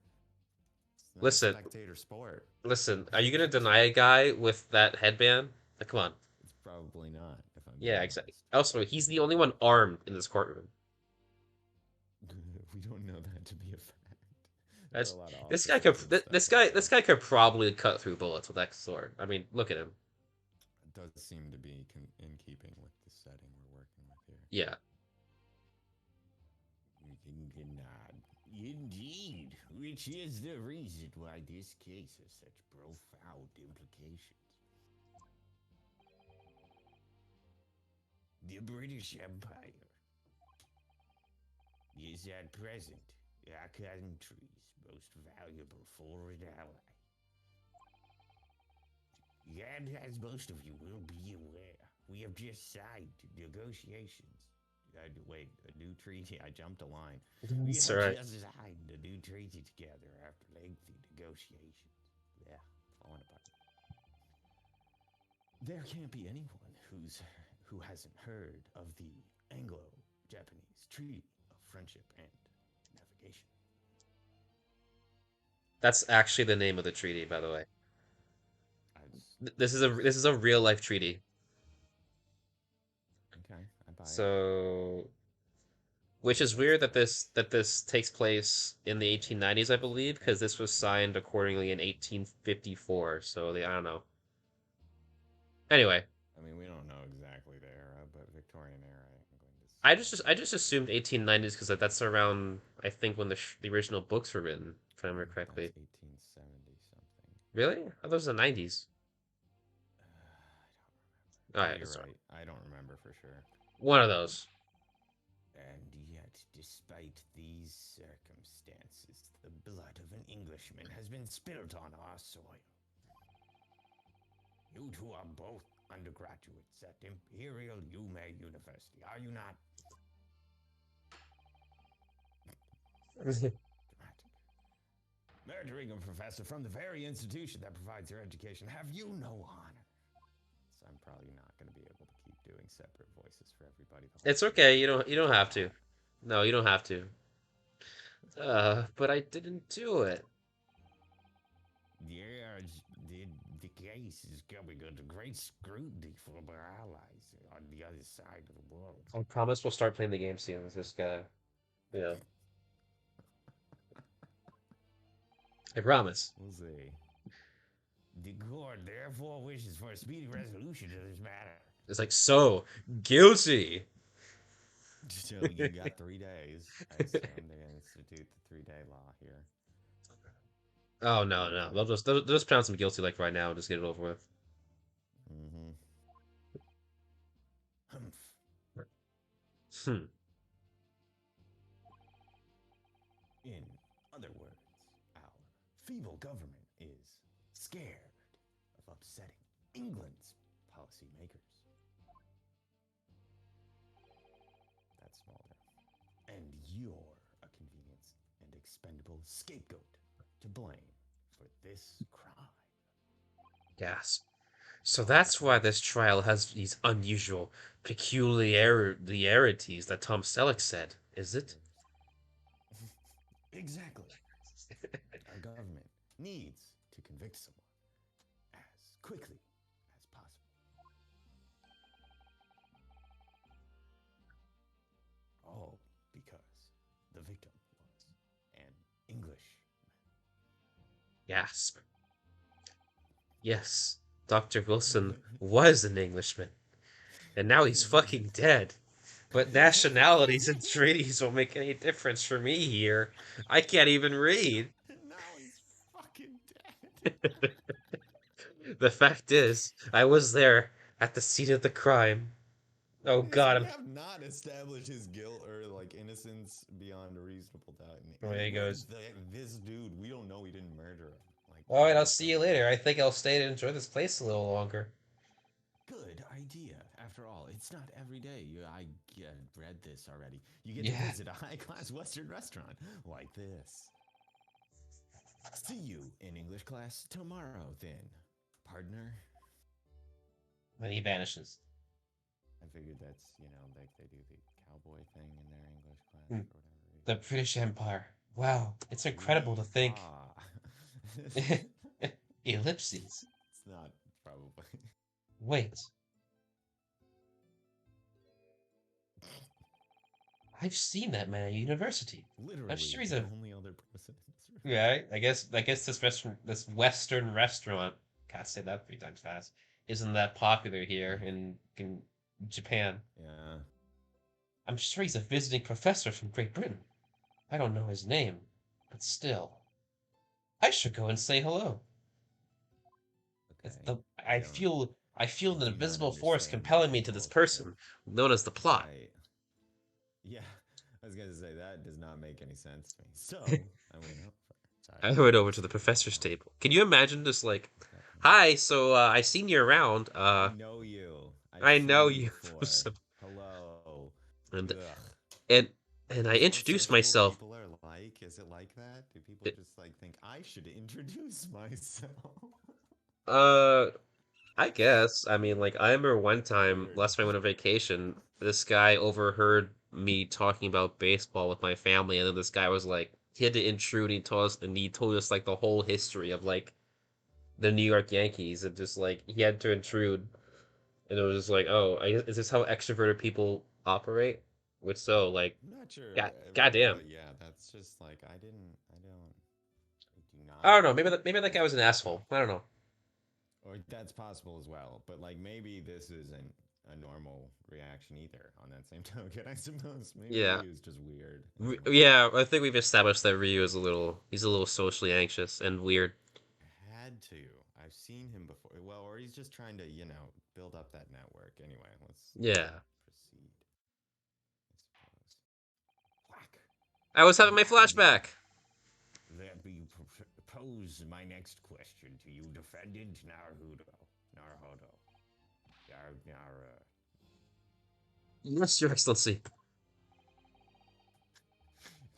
S2: It's not a
S1: Listen,
S2: spectator sport.
S1: listen. Are you gonna deny a guy with that headband? Come on.
S2: It's probably not, if I'm
S1: Yeah,
S2: being
S1: exactly.
S2: honest.
S1: Also, he's the only one armed in this courtroom.
S2: We don't know that to be a fact. There are a
S1: That's
S2: lot of
S1: this guy could
S2: officers and stuff
S1: this
S2: outside.
S1: guy could probably cut through bullets with that sword. I mean, look at him.
S2: It does seem to be in keeping with the setting we're working with here.
S1: Yeah.
S2: We can nod. Indeed, which is the reason why this case has such profound implications. The British Empire is at present our country's most valuable foreign ally. And as most of you will be aware, we have just signed negotiations. Wait, a new treaty? I jumped a line. We
S1: That's
S2: have
S1: right.
S2: just signed a new treaty together after lengthy negotiations. Yeah, falling apart. There can't be anyone who hasn't heard of the Anglo-Japanese Treaty of Friendship and Navigation.
S1: That's actually the name of the treaty, by the way.
S2: I just,
S1: This is a real life treaty.
S2: okay, I buy it.
S1: So, which is
S2: That's
S1: weird that
S2: cool.
S1: this takes place in the 1890s, I believe, because this was signed accordingly in 1854. So I don't know. Anyway,
S2: I mean, we don't know exactly the era, but Victorian era, I'm going to
S1: I
S2: say.
S1: just assumed 1890s because that's around I think when the original books were written, if I remember
S2: That's
S1: correctly.
S2: 1870 something.
S1: Really? I thought it was the 90s. All
S2: I don't remember.
S1: right,
S2: Yeah, you're
S1: sorry.
S2: right. I don't remember for sure.
S1: One of those.
S2: And yet, despite these circumstances, the blood of an Englishman has been spilled on our soil. You two are both undergraduates at Imperial Yume University, are you not? Dramatic. Murdering a professor from the very institution that provides your education. Have you no honor? So I'm probably not going to be able to keep doing separate voices for everybody the whole
S1: It's
S2: stream.
S1: okay.
S2: But
S1: You don't
S2: I
S1: have to.
S2: try.
S1: No, you don't have to. But I didn't do it.
S2: Yeah, the case is coming under great scrutiny from our allies on the other side of the world.
S1: I promise we'll start playing the game soon. It's just gotta, you know. I promise.
S2: We'll see. The court therefore wishes for a speedy resolution to this matter.
S1: It's like, so guilty.
S2: So you got 3 days. I assume they're gonna institute the 3-day law here.
S1: Oh no, no. They'll just pronounce him guilty like right now and just get it over with.
S2: Mm-hmm. Humph.
S1: Hmm.
S2: In other words, our feeble government is scared of upsetting England's policymakers. That's Smolder. And you're a convenience and expendable scapegoat to blame for this crime.
S1: Gasp. So that's why this trial has these unusual peculiarities that Tom Selleck said, is it?
S2: Exactly. Our government needs to convict someone as quickly as possible. All because the victim was an Englishman.
S1: Gasp. Yes, Dr. Wilson was an Englishman, and now he's fucking dead. But nationalities and treaties won't make any difference for me here. I can't even read.
S2: Now he's fucking dead.
S1: The fact is, I was there at the scene of the crime. Oh
S2: So
S1: god,
S2: we have not established his guilt or like innocence beyond a reasonable doubt.
S1: oh, there he
S2: Where's
S1: goes.
S2: this dude? We don't know he didn't murder him. Like,
S1: Alright, I'll
S2: where's
S1: see
S2: that
S1: you
S2: guy?
S1: later. I think I'll stay to enjoy this place a little longer.
S2: Good idea. After all, it's not every day. I read this already. You get to
S1: Yeah.
S2: visit a high-class Western restaurant like this. See you in English class tomorrow, then, partner.
S1: Then he vanishes.
S2: I figured that's, like they do the cowboy thing in their English class
S1: Hmm.
S2: for whatever
S1: The
S2: reason.
S1: British Empire. Wow, it's incredible to think.
S2: Yeehaw.
S1: Ellipses.
S2: It's not, probably.
S1: Wait, I've seen that man at university. I'm
S2: Literally
S1: sure he's
S2: the
S1: a
S2: only other person in this room.
S1: yeah. I guess this Western restaurant. Can't say that 3 times fast. Isn't that popular here in Japan?
S2: Yeah.
S1: I'm sure he's a visiting professor from Great Britain. I don't know his name, but still, I should go and say hello. It's
S2: Okay.
S1: the
S2: I don't.
S1: I
S2: I
S1: feel an
S2: do not
S1: invisible force
S2: understand the
S1: compelling me to this
S2: culture.
S1: person, known as the plot.
S2: Right. Yeah. I was gonna say that does not make any sense to me. So I went over. Sorry.
S1: I heard over to the
S2: Sorry.
S1: professor's table. Can you imagine just like,
S2: That
S1: hi, so I seen you around.
S2: I know you. I've
S1: I
S2: seen
S1: know
S2: you
S1: you from
S2: before.
S1: some,
S2: Hello.
S1: and
S2: Ugh.
S1: and and I
S2: Is that what
S1: introduced
S2: sociable
S1: myself.
S2: people are like? Is it like that? Do people
S1: It-
S2: just like think I should introduce myself?
S1: Uh, I guess. I mean, like, I remember one time,
S2: Weird.
S1: last time I went on vacation, this guy overheard me talking about baseball with my family, and then this guy was like, he had to intrude, and he told us like the whole history of like the New York Yankees, and just like he had to intrude, and it was just like, oh, is this how extroverted people operate? Which so like,
S2: I'm not sure,
S1: goddamn.
S2: but yeah, that's just like I do
S1: I
S2: not.
S1: don't know. Maybe that guy was an
S2: Well,
S1: asshole. I don't know.
S2: or that's possible as well. But like maybe this isn't a normal reaction either. On that same token, I suppose maybe
S1: Yeah.
S2: Ryu's just weird as an
S1: Yeah,
S2: individual.
S1: I think we've established that Ryu is he's a little socially anxious and weird.
S2: Had to. I've seen him before. Well, or he's just trying to build up that network. Anyway, let's
S1: Yeah.
S2: proceed. I suppose. Whack.
S1: I was having my
S2: Now then,
S1: flashback.
S2: let me pose my next question to you, defendant Naruhodo.
S1: Yes, Your Excellency.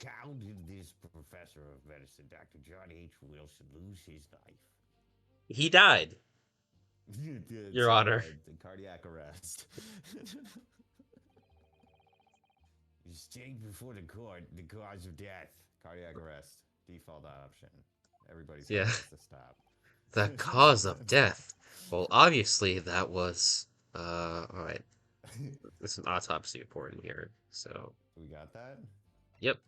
S2: How did this professor of medicine, Dr. John H. Wilson, lose his life?
S1: He died,
S2: It's
S1: Your Honor.
S2: the cardiac arrest. You state before the court the cause of death. Cardiac arrest. Default option. Everybody's heart
S1: Yeah.
S2: has to stop.
S1: The cause of death. Well, obviously that was all right. There's an autopsy report in here. So,
S2: We got that?
S1: yep.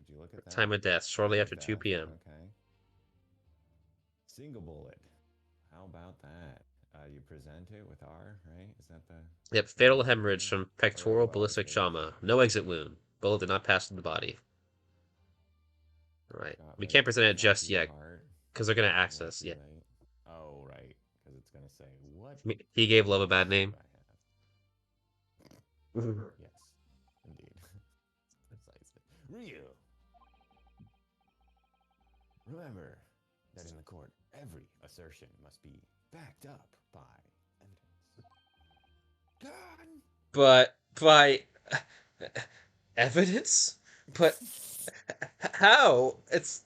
S2: Did you look at that?
S1: Time of death, shortly
S2: Time of
S1: after 2
S2: death.
S1: p.m.
S2: Okay. Single bullet. How about that? You present it with R, right? Is that the
S1: Yep,
S2: the
S1: fatal hemorrhage
S2: procedure?
S1: from
S2: Or
S1: pectoral
S2: well,
S1: ballistic
S2: fatal
S1: trauma. No exit wound. Bullet did not pass through the body. All right.
S2: shot
S1: We
S2: right
S1: can't present it
S2: shot
S1: just
S2: through the
S1: yet
S2: heart.
S1: because they're gonna
S2: Is that
S1: access.
S2: too
S1: Yeah,
S2: late? Oh, right, because it's gonna say what
S1: he gave love a bad
S2: evidence do
S1: name.
S2: I have?
S1: Mhm.
S2: Yes, indeed, precisely. Ryu, remember that in the court, every assertion must be backed up by evidence. God.
S1: But by evidence? But how? It's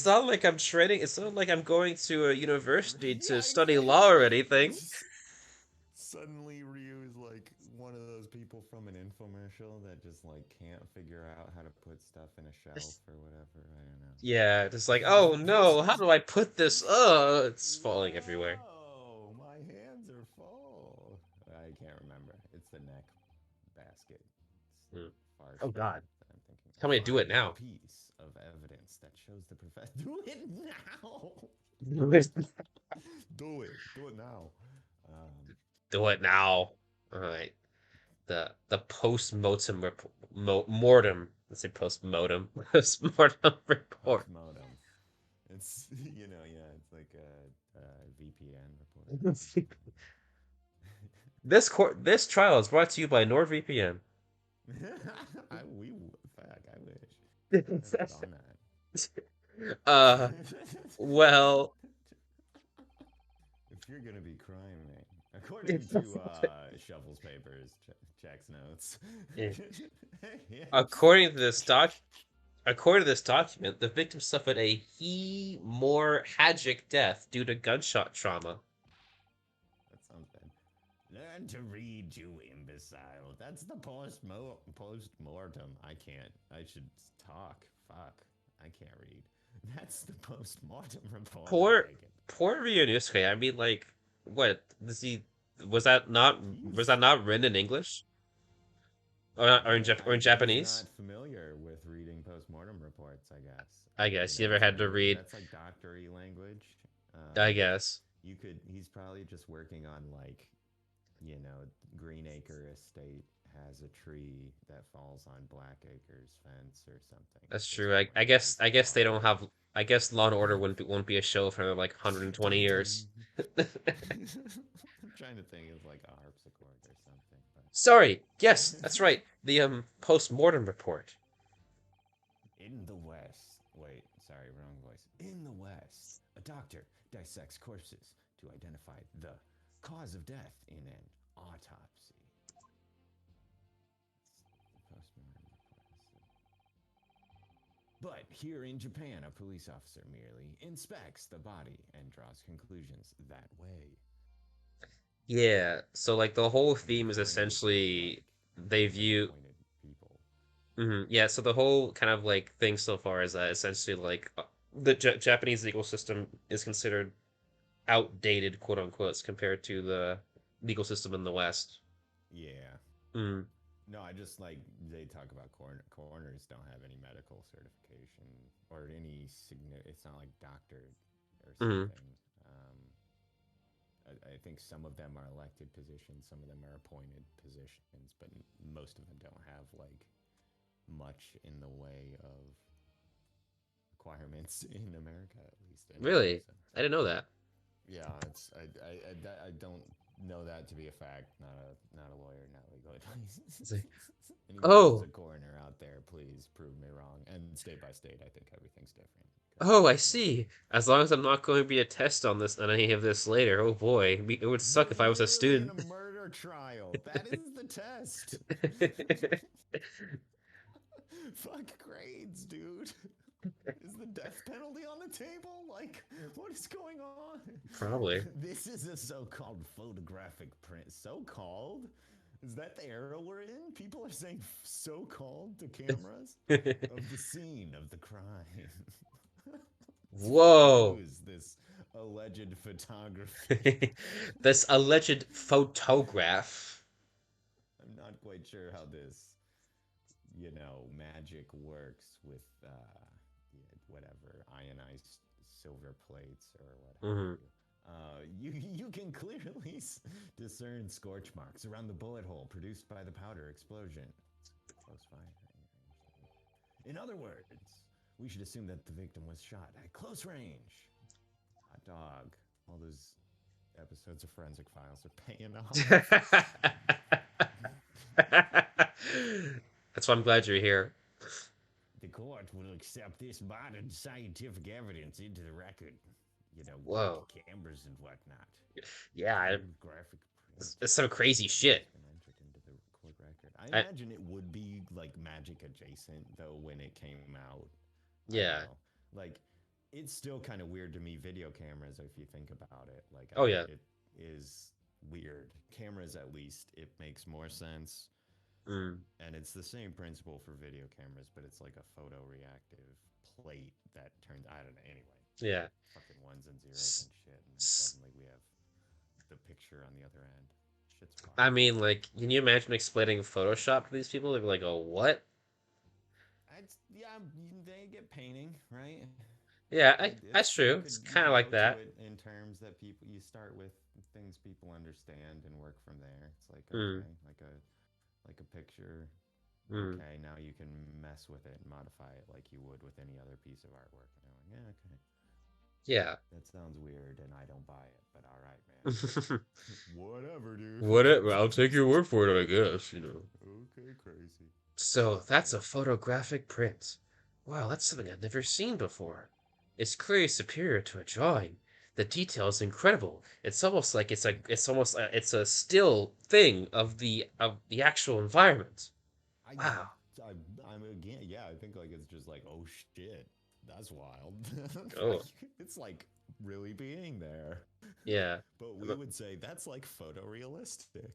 S1: not like I'm training. It's not like I'm going to a university to
S2: Yeah,
S1: study law or
S2: exactly.
S1: anything.
S2: Suddenly, Ryu is like one of those people from an infomercial that just like can't figure out how to put stuff in a shelf or whatever. I don't know.
S1: Yeah, just like, oh no, how do I put this? It's falling everywhere.
S2: No, my hands are full. I can't remember. It's the neck basket.
S1: Hmm.
S2: It's far
S1: Oh
S2: sheet
S1: God,
S2: that I'm thinking.
S1: tell me to do it
S2: Find a
S1: now.
S2: piece of evidence that shows the professor. Do it now. Do it. Do it now.
S1: Do it now. All right. The post mortem. Let's say post mortem. Post mortem report.
S2: Post mortem. It's yeah, it's like a VPN report.
S1: This trial is brought to you by NordVPN.
S2: We fuck. I wish I gotta get
S1: uh,
S2: on that.
S1: well,
S2: If you're gonna be crime, man, according to Shuffle's papers, checks notes. Yes.
S1: according to this doc, according to this document, the victim suffered a hemorrhagic death due to gunshot trauma.
S2: That sounds bad. Learn to read, you imbecile. That's the post-mortem. I can't. I should talk. Fuck. I can't read. That's the post-mortem report, I
S1: Poor,
S2: take it.
S1: poor Ryunosuke. I mean, like, what? Does he? Was that not? Was
S2: He's
S1: that not written in English or in
S2: he's
S1: Japanese?
S2: not familiar with reading post-mortem reports, I guess.
S1: I guess you ever
S2: That's
S1: had to
S2: language.
S1: read.
S2: That's like doctory language.
S1: I guess
S2: He's probably just working on like, Greenacre Estate has a tree that falls on Blackacre's fence or something
S1: that's
S2: at this
S1: true. I
S2: point.
S1: guess
S2: He's
S1: I guess they
S2: talking
S1: don't
S2: about.
S1: have. I guess Law and Order won't be a show for like 120
S2: Dun
S1: years.
S2: dun. I'm trying to think of like a harpsichord or something,
S1: Sorry. Yes, that's
S2: but
S1: right. The post mortem report.
S2: in the West, wait, sorry, wrong voice. In the West, a doctor dissects corpses to identify the cause of death in an autopsy. But here in Japan, a police officer merely inspects the body and draws conclusions that way.
S1: Yeah. So like the whole
S2: And
S1: theme is
S2: according to
S1: essentially they
S2: like
S1: view.
S2: appointed people.
S1: Yeah. So the whole kind of like thing so far is that essentially like the Japanese legal system is considered outdated, quote unquote, compared to the legal system in the West.
S2: Yeah.
S1: Mm.
S2: No, I just like they talk about coroners don't have any medical certification or any it's not like doctor or
S1: Mm.
S2: something. Um, I think some of them are elected positions, some of them are appointed positions, but most of them don't have like much in the way of requirements in America, at least anyway.
S1: Really?
S2: So
S1: I didn't know that.
S2: yeah, it's I don't know that to be a fact. Not a lawyer, not legal advice.
S1: It's like,
S2: Anyone who's a
S1: oh,
S2: coroner out there, please prove me wrong. And state by state, I think everything's different. Because
S1: oh, I see. As long as I'm not going to be a test on this on any of this later. Oh boy, it would suck
S2: you're
S1: if I was a
S2: literally in
S1: student.
S2: a murder trial. That is the test. Fuck grades, dude. Is the death penalty on the table? Like, what is going on?
S1: Probably.
S2: This is a so-called photographic print. So-called? Is that the era we're in? People are saying so-called to cameras of the scene of the crime. It's fake
S1: Whoa.
S2: news, this alleged photography.
S1: This alleged photograph.
S2: I'm not quite sure how this magic works with whatever ionized silver plates or what have
S1: Hmm.
S2: you. You can clearly discern scorch marks around the bullet hole produced by the powder explosion. Close fire. In other words, we should assume that the victim was shot at close range. Hot dog. All those episodes of Forensic Files are paying off.
S1: That's why I'm glad you're here.
S2: The court will accept this modern scientific evidence into the record.
S1: Whoa.
S2: Cameras and whatnot.
S1: Yeah,
S2: Photographic
S1: it's
S2: prints
S1: some
S2: of the
S1: crazy
S2: victim
S1: shit.
S2: have been entered into the court record. I
S1: I,
S2: imagine it would be like magic adjacent, though, when it came out. I don't
S1: yeah.
S2: know. Like, it's still kind of weird to me, video cameras, if you think about it. Like,
S1: Oh yeah.
S2: it is weird. Cameras, at least, it makes more sense.
S1: Mm,
S2: And it's the same principle for video cameras, but it's like a photoreactive plate that turns, I don't know, anyway.
S1: yeah.
S2: Fucking ones and zeros
S1: S-
S2: and shit. And then
S1: s-
S2: suddenly we have the picture on the other end. Shit's
S1: I
S2: wild.
S1: mean, like, can you imagine explaining Photoshop to these people? They'd be like, "Oh, what?"
S2: Yeah, they get painting, right?
S1: Yeah, that's
S2: It's
S1: true. It's
S2: you
S1: kind of
S2: could
S1: like
S2: go to
S1: that.
S2: it in terms that people you start with things people understand and work from there. It's like
S1: Mm,
S2: okay, like a picture.
S1: mm.
S2: Okay, now you can mess with it and modify it like you would with any other piece of artwork. And I'm like, yeah, okay,
S1: Yeah.
S2: that sounds weird, and I don't buy it, but all right, man. Whatever, dude.
S1: Whatever. I'll take your word for it, I guess.
S2: Okay, crazy.
S1: So that's a photographic print. Wow, that's something I've never seen before. It's clearly superior to a drawing. The detail is incredible. It's almost like it's a still thing of the actual environment.
S2: I,
S1: Wow.
S2: I, I'm again, yeah. I think like it's just like, oh shit, that's wild. Like
S1: Oh,
S2: it's like really being there.
S1: yeah.
S2: But we would say that's like photorealistic.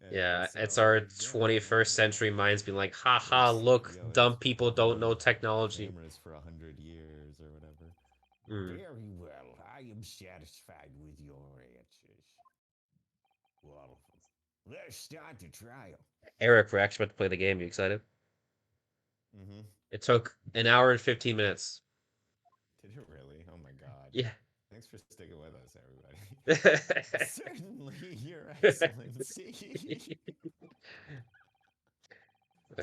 S2: And
S1: Yeah, it's
S2: so
S1: our
S2: yeah, I mean,
S1: 21st century minds being like, haha,
S2: it's
S1: look, dumb
S2: it's
S1: people don't
S2: been
S1: know technology.
S2: cameras for 100 years or whatever.
S1: Hmm.
S2: Very well. I am satisfied with your answers. Well, let's start the trial.
S1: Eric, we're actually about to play the game. You excited?
S2: Mm-hmm.
S1: It took an hour and 15 minutes.
S2: Did it really? Oh my god.
S1: Yeah.
S2: Thanks for sticking with us, everybody. Certainly, Your Excellency.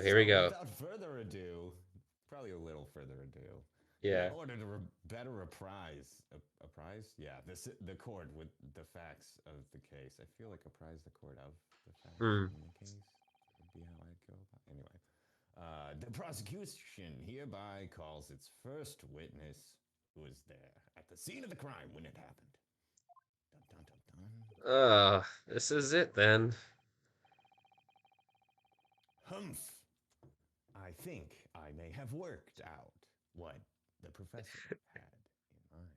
S1: Here we
S2: So,
S1: go.
S2: without further ado, probably a little further ado, in
S1: Yeah.
S2: order to better apprise, apprise? Yeah, the court with the facts of the case. I feel like apprise the court of the facts
S1: Hmm.
S2: in the case would be how I'd go about. Anyway, the prosecution hereby calls its first witness, who was there at the scene of the crime when it happened. Dun, dun, dun, dun.
S1: This is it then.
S2: Humph. I think I may have worked out what the professor had in mind.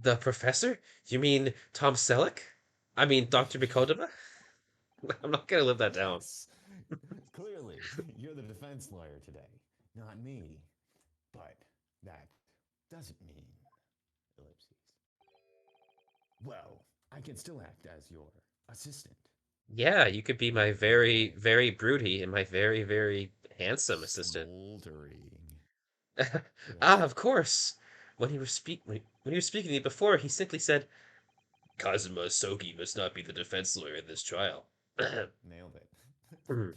S1: The professor? You mean Tom Selleck? I mean Dr. Mikodova? I'm not gonna live that down.
S2: Yes, clearly, you're the defense lawyer today, not me. But that doesn't mean ellipses. Well, I can still act as your assistant.
S1: Yeah, you could be my very,
S2: Okay.
S1: very broody and my very, very handsome assistant.
S2: Smoldering.
S1: Ah,
S2: Just
S1: of course. When he was speaking to me before, he simply said, Kazuma Sogi must not be the defense lawyer in this trial.
S2: nailed it.
S1: Hmm.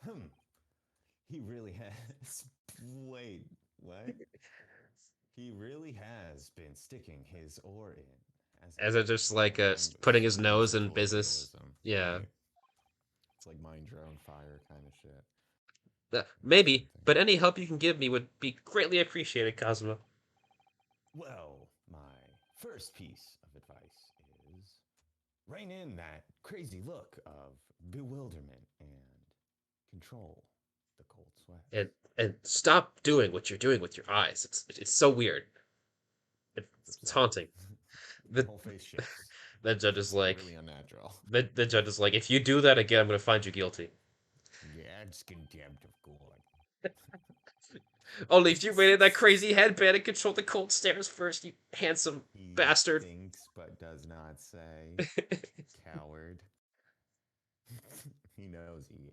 S2: Hmm. He really has. Wait, what? He really has been sticking his oar in, hasn't
S1: As a just
S2: he?
S1: like
S2: Mind
S1: putting his
S2: schemes
S1: nose
S2: of
S1: in business.
S2: colloquialism,
S1: Yeah.
S2: right? It's like mind your own fire kind of shit.
S1: Maybe,
S2: Something.
S1: but any help you can give me would be greatly appreciated, Kazuma.
S2: Well, my first piece of advice is rein in that crazy look of bewilderment and control the cold sweat.
S1: And stop doing what you're doing with your eyes. It's so weird.
S2: It's
S1: It's
S2: upsetting.
S1: haunting.
S2: Your
S1: The
S2: whole face shifts.
S1: the judge is
S2: It's
S1: like
S2: really unnatural.
S1: the judge is like, if you do that again, I'm gonna find you guilty.
S2: Yeah, it's contempt of court.
S1: Only if you waited that crazy headband and controlled the cold stares first, you handsome
S2: He
S1: bastard.
S2: thinks but does not say. Coward. He knows he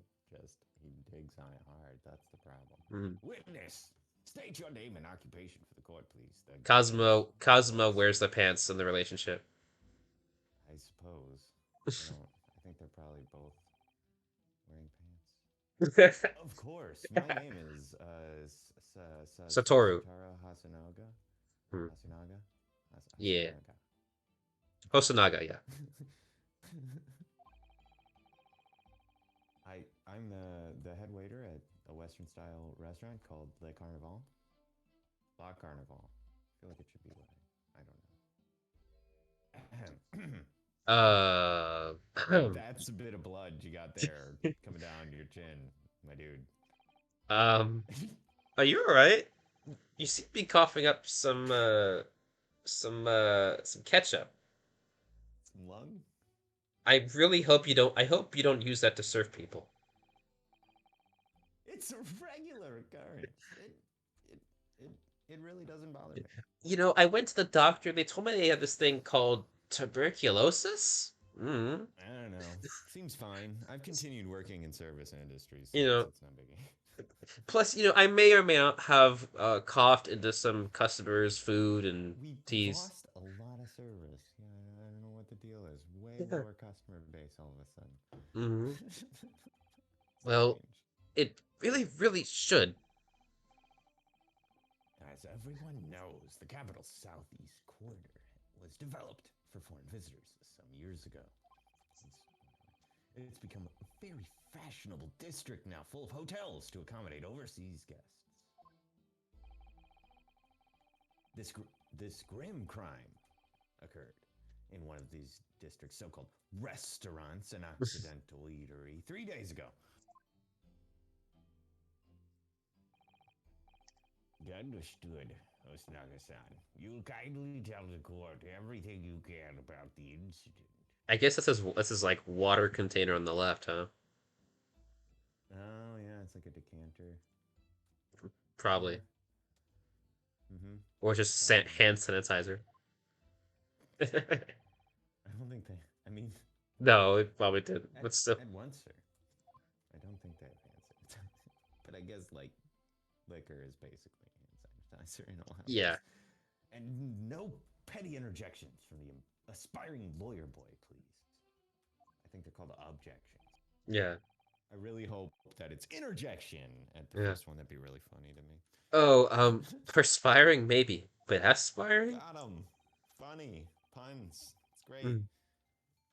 S2: He digs on it hard. That's the problem.
S1: Mm.
S2: Witness, state your name and occupation for the court, please. The guilty
S1: Cosmo
S2: parties.
S1: wears the pants in the relationship.
S2: I suppose. I don't. I think they're probably both wearing pants. Of course. My name is
S1: Satoru.
S2: Satara Hasanaga.
S1: Hmm.
S2: Hasanaga.
S1: Yeah.
S2: Hasanaga.
S1: Hosonaga, yeah.
S2: I'm the head waiter at a Western style restaurant called Le Carnival. La Carnival. I feel like it should be Le. I don't know.
S1: Uh,
S2: That's a bit of blood you got there coming down to your chin, my dude.
S1: um, are you alright? You seem to be coughing up some ketchup.
S2: Some lung?
S1: I really hope you don't. I hope you don't use that to serve people.
S2: It's a regular occurrence. It, it, it really doesn't bother me.
S1: I went to the doctor. They told me they had this thing called tuberculosis. Mm.
S2: I don't know. Seems fine. I've continued working in service industries, so
S1: You know,
S2: it's no biggie.
S1: Plus, I may or may not have coughed into some customers' food and
S2: We
S1: teas.
S2: lost a lot of service. Yeah, I don't know what the deal is. Way
S1: Yeah.
S2: lower customer base all of a sudden.
S1: Hmm. Well,
S2: Strange.
S1: it really, really should.
S2: As everyone knows, the capital's southeast corridor was developed for foreign visitors some years ago. It's become a very fashionable district now, full of hotels to accommodate overseas guests. This grim crime occurred in one of these district's so-called restaurants, an accidental eatery, 3 days ago. Understood, Osnaga-san. You'll kindly tell the court everything you can about the incident.
S1: I guess this is like water container on the left, huh?
S2: Oh, yeah, it's like a decanter
S1: Probably,
S2: there. Mm-hmm.
S1: or just
S2: Probably.
S1: hand sanitizer.
S2: I don't think they, I mean,
S1: No, it probably didn't.
S2: at,
S1: But still,
S2: at once, sir. I don't think they have hand sanitizer. But I guess, like, liquor is basically hand sanitizer in all
S1: yeah,
S2: houses. And no petty interjections from the aspiring lawyer boy, please. I think they're called objections.
S1: yeah,
S2: I really hope that it's interjection at the
S1: yeah.
S2: first one. That'd be really funny to
S1: Oh,
S2: me.
S1: perspiring maybe, but aspiring?
S2: Got him. Funny. Puns. It's great.
S1: Mm.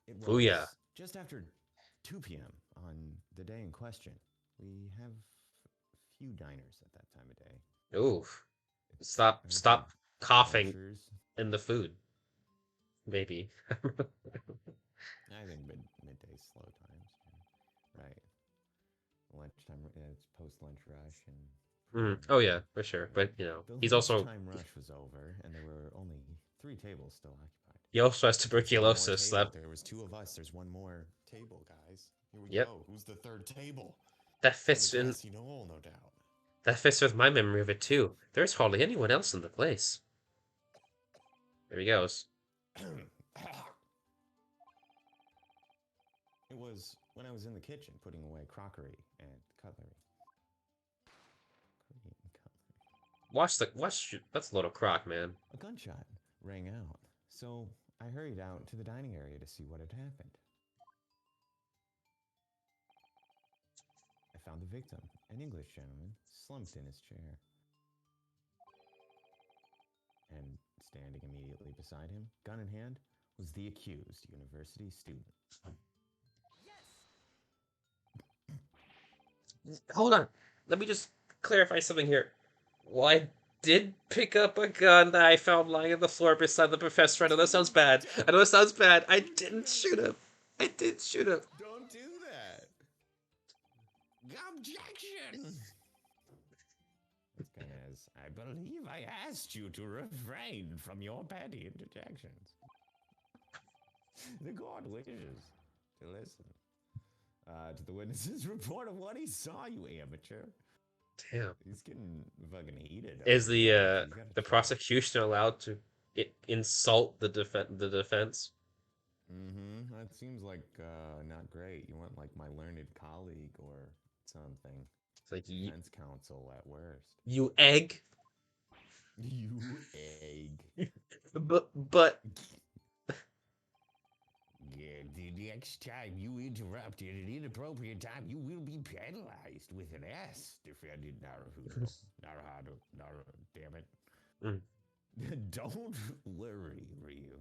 S2: It
S1: Booyah.
S2: was just after 2 p.m. on the day in question. We have few diners at that time of day.
S1: Oof.
S2: It's everything
S1: Stop coughing
S2: vultures.
S1: in the food. Maybe.
S2: I think midday slow times. Yeah. Right. Lunchtime. It's post lunch rush and
S1: Mm.
S2: pre-dinner
S1: Oh yeah,
S2: rush.
S1: for sure. But
S2: The
S1: he's also
S2: lunchtime rush was over, and there were only 3 tables still occupied.
S1: he also has
S2: There's one more
S1: tuberculosis.
S2: table. There was two of us. There's one more table, guys. Here we
S1: Yep.
S2: go. Who's the third table?
S1: That
S2: It's in
S1: fits
S2: the
S1: in
S2: casino hall, no doubt.
S1: that fits with my memory of it too. There's hardly anyone else in the place. There he goes.
S2: It was when I was in the kitchen putting away crockery and cutlery.
S1: That's a little crock, man.
S2: A gunshot rang out, so I hurried out to the dining area to see what had happened. I found the victim, an English gentleman, slumped in his chair. And standing immediately beside him, gun in hand, was the accused university student.
S1: Hold on. Let me just clarify something here. Well, I did pick up a gun that I found lying on the floor beside the professor. I know that sounds bad. I know that sounds bad. I didn't shoot him. I did shoot him.
S2: Don't do that. Objection! It's kind of as, I believe I asked you to refrain from your petty interjections. The court wishes to listen to the witness's report of what he saw, you amateur.
S1: Damn.
S2: He's getting fucking heated.
S1: Is
S2: You gotta
S1: the
S2: chill.
S1: prosecution allowed to insult the defense?
S2: Mm-hmm. That seems like not great. You want like my learned colleague or something.
S1: It's like
S2: Defense counsel at worst.
S1: you egg,
S2: You egg.
S1: but
S2: Yeah, the next time you interrupt at an inappropriate time, you will be penalized with an S. Defended Naruto. Naruto, damn it.
S1: mm,
S2: Don't worry, Ryu.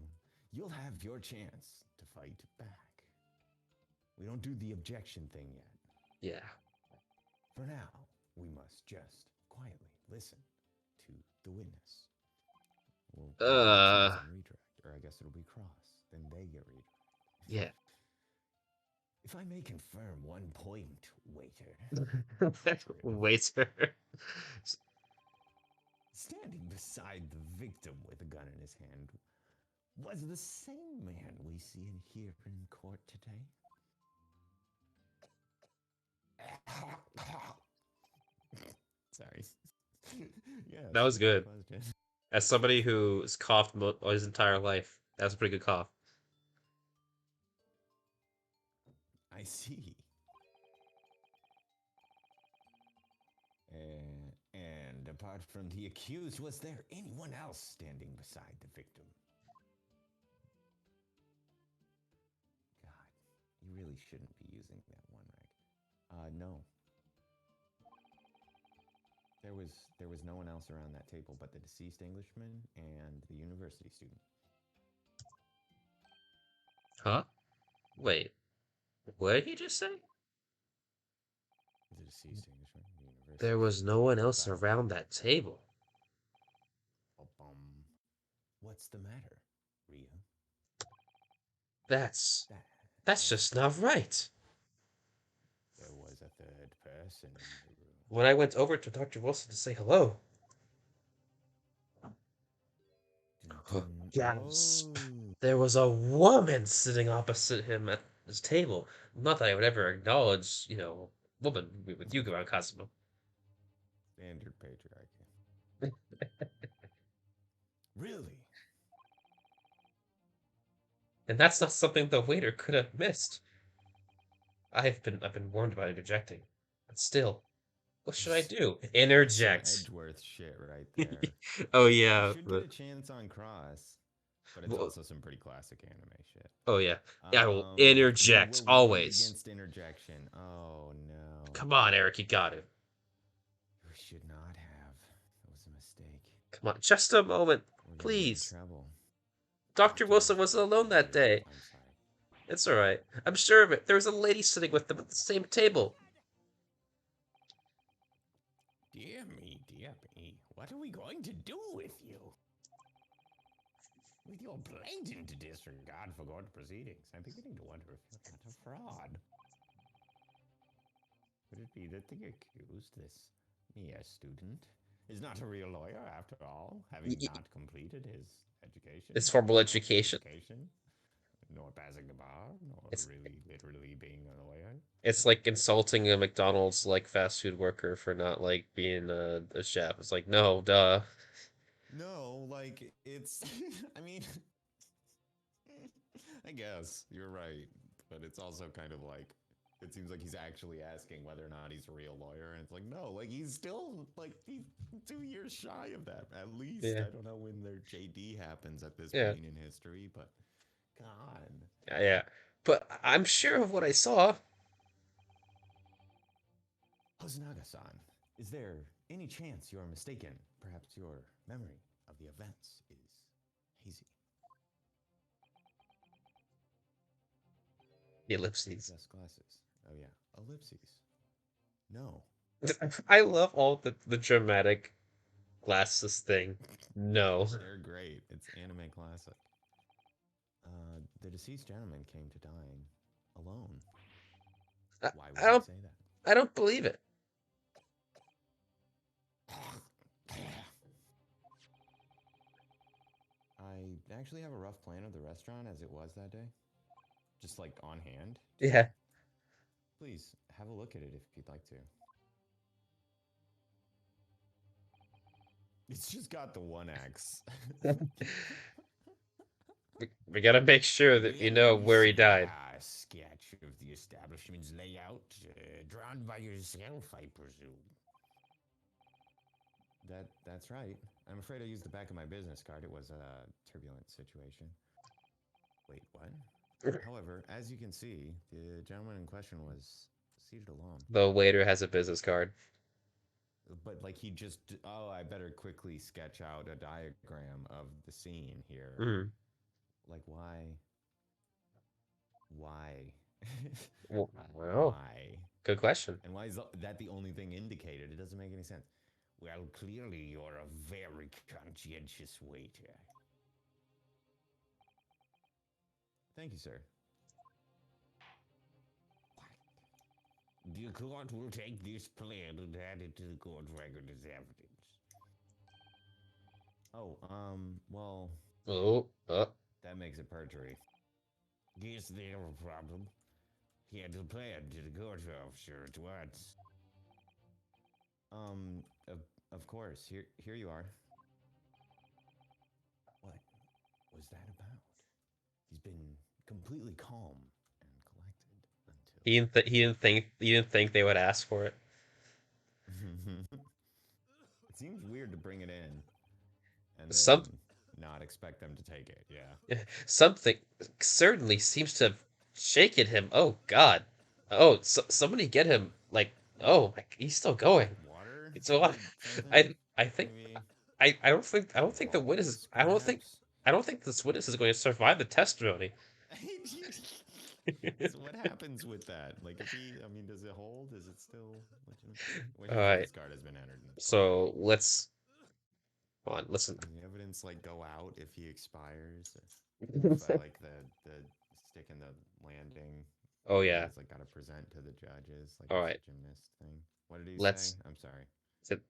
S2: You'll have your chance to fight back. We don't do the objection thing yet.
S1: yeah.
S2: For now, we must just quietly listen to the witness. We'll take a chance
S1: Uh,
S2: on redirect, or I guess it'll be cross. Then they get redirect.
S1: yeah.
S2: If I may confirm one point, waiter.
S1: Waiter.
S2: Standing beside the victim with a gun in his hand was the same man we see and hear in court today. Sorry. Yes,
S1: That was
S2: that's the
S1: good.
S2: question.
S1: As somebody who's coughed his entire life, that's a pretty good cough.
S2: I see. And apart from the accused, was there anyone else standing beside the victim? God, you really shouldn't be using that one, right? No. There was no one else around that table but the deceased Englishman and the university student.
S1: Huh? Wait, what did he just say?
S2: The deceased Englishman, the university
S1: There was
S2: student.
S1: no one else
S2: Besides
S1: around that table.
S2: What's the matter, Ryu?
S1: That's
S2: That
S1: that's just not right.
S2: there was a third person in the room.
S1: When I went over to Dr. Wilson to say hello, gasp,
S2: Oh,
S1: there was a woman sitting opposite him at his table. Not that I would ever acknowledge, woman with you around Kazuma.
S2: standard patriarchy. Really?
S1: And that's not something the waiter could have missed. I've been warned about interjecting. But still, what should I do?
S2: That's some
S1: Interject.
S2: Edgeworth shit right there.
S1: Oh
S2: You
S1: yeah.
S2: should get a chance on Cross, but it's
S1: Well,
S2: also some pretty classic anime shit.
S1: oh yeah. Yeah, I will interject
S2: We're warned
S1: always.
S2: against interjection. Oh no.
S1: Come on, Eric, you got it.
S2: We should not have. It was a mistake.
S1: Come on, just a moment,
S2: We're gonna get in
S1: please.
S2: trouble.
S1: Dr.
S2: Dr.
S1: Wilson
S2: Wilson,
S1: wasn't alone that
S2: dear,
S1: day.
S2: I'm sorry.
S1: It's all right. I'm sure of it. There was a lady sitting with them at the same table.
S2: Dear me, dear me. What are we going to do with you? With your blatant disregard for court proceedings, I'm beginning to wonder if you're not a fraud. Could it be that the accused, this mere student, is not a real lawyer after all, having not completed his education?
S1: It's formal education.
S2: Nor passing the bar, nor
S1: It's
S2: really literally being a lawyer?
S1: it's like insulting a McDonald's like fast food worker for not like being a chef. It's like no, duh.
S2: No, like, it's. I mean. I guess you're right, but it's also kind of like it seems like he's actually asking whether or not he's a real lawyer, and it's like no, like he's still like he's 2 years shy of that at least.
S1: Yeah.
S2: I don't know when their JD happens at this
S1: Yeah.
S2: point in history, but God,
S1: Yeah. But I'm sure of what I saw.
S2: Hosonaga-san, is there any chance you're mistaken? Perhaps your memory of the events is hazy.
S1: The ellipses.
S2: Just glasses. Oh yeah, ellipses. No.
S1: I love all the dramatic glasses thing. No.
S2: They're great. It's anime classic. The deceased gentleman came to dine alone.
S1: I,
S2: Why
S1: I
S2: would he
S1: don't
S2: say that?
S1: I don't believe it.
S2: I actually have a rough plan of the restaurant as it was that day. Just like on hand.
S1: Yeah.
S2: Please have a look at it if you'd like to. It's just got the one X.
S1: We gotta make sure that you know where he died.
S2: a sketch of the establishment's layout, drawn by yourself, I presume. That's right. I'm afraid I used the back of my business card. It was a turbulent situation. Wait, what? However, as you can see, the gentleman in question was seated alone.
S1: The waiter has a business card.
S2: But like he just, oh, I better quickly sketch out a diagram of the scene here.
S1: Mm.
S2: Like, why? Why?
S1: Well,
S2: Why?
S1: good question.
S2: And why is that the only thing indicated? It doesn't make any sense. Well, clearly you're a very conscientious waiter. Thank you, sir. The court will take this plan and add it to the court record as evidence. Oh, well,
S1: Oh,
S2: that makes it perjury. Guess they have a problem. Hand the plan to the court officer at once. Of course. Here you are. What was that about? He's been completely calm and collected
S1: he didn't think they would ask for it.
S2: until. It seems weird to bring it in and
S1: Some
S2: then not expect them to take it. Yeah.
S1: something certainly seems to have shaken him. Oh God. Oh, somebody get him. Like, oh, he's still going.
S2: Water?
S1: It's a lot.
S2: Something?
S1: I think
S2: Maybe
S1: I don't think the witness.
S2: gauze, perhaps?
S1: I don't think this witness is going to survive the testimony.
S2: So what happens with that? Like, if he, I mean, does it hold? Is it still legitimate? Well,
S1: All
S2: his
S1: right.
S2: business card has been entered in the file.
S1: So let's hold on. Listen.
S2: Does the evidence like go out if he expires? If I like the stick in the landing,
S1: Oh
S2: you
S1: yeah.
S2: guys like got to present to the judges like
S1: All
S2: it's a
S1: right.
S2: gymnast thing. What did he say?
S1: Let's.
S2: I'm sorry.
S1: Sit.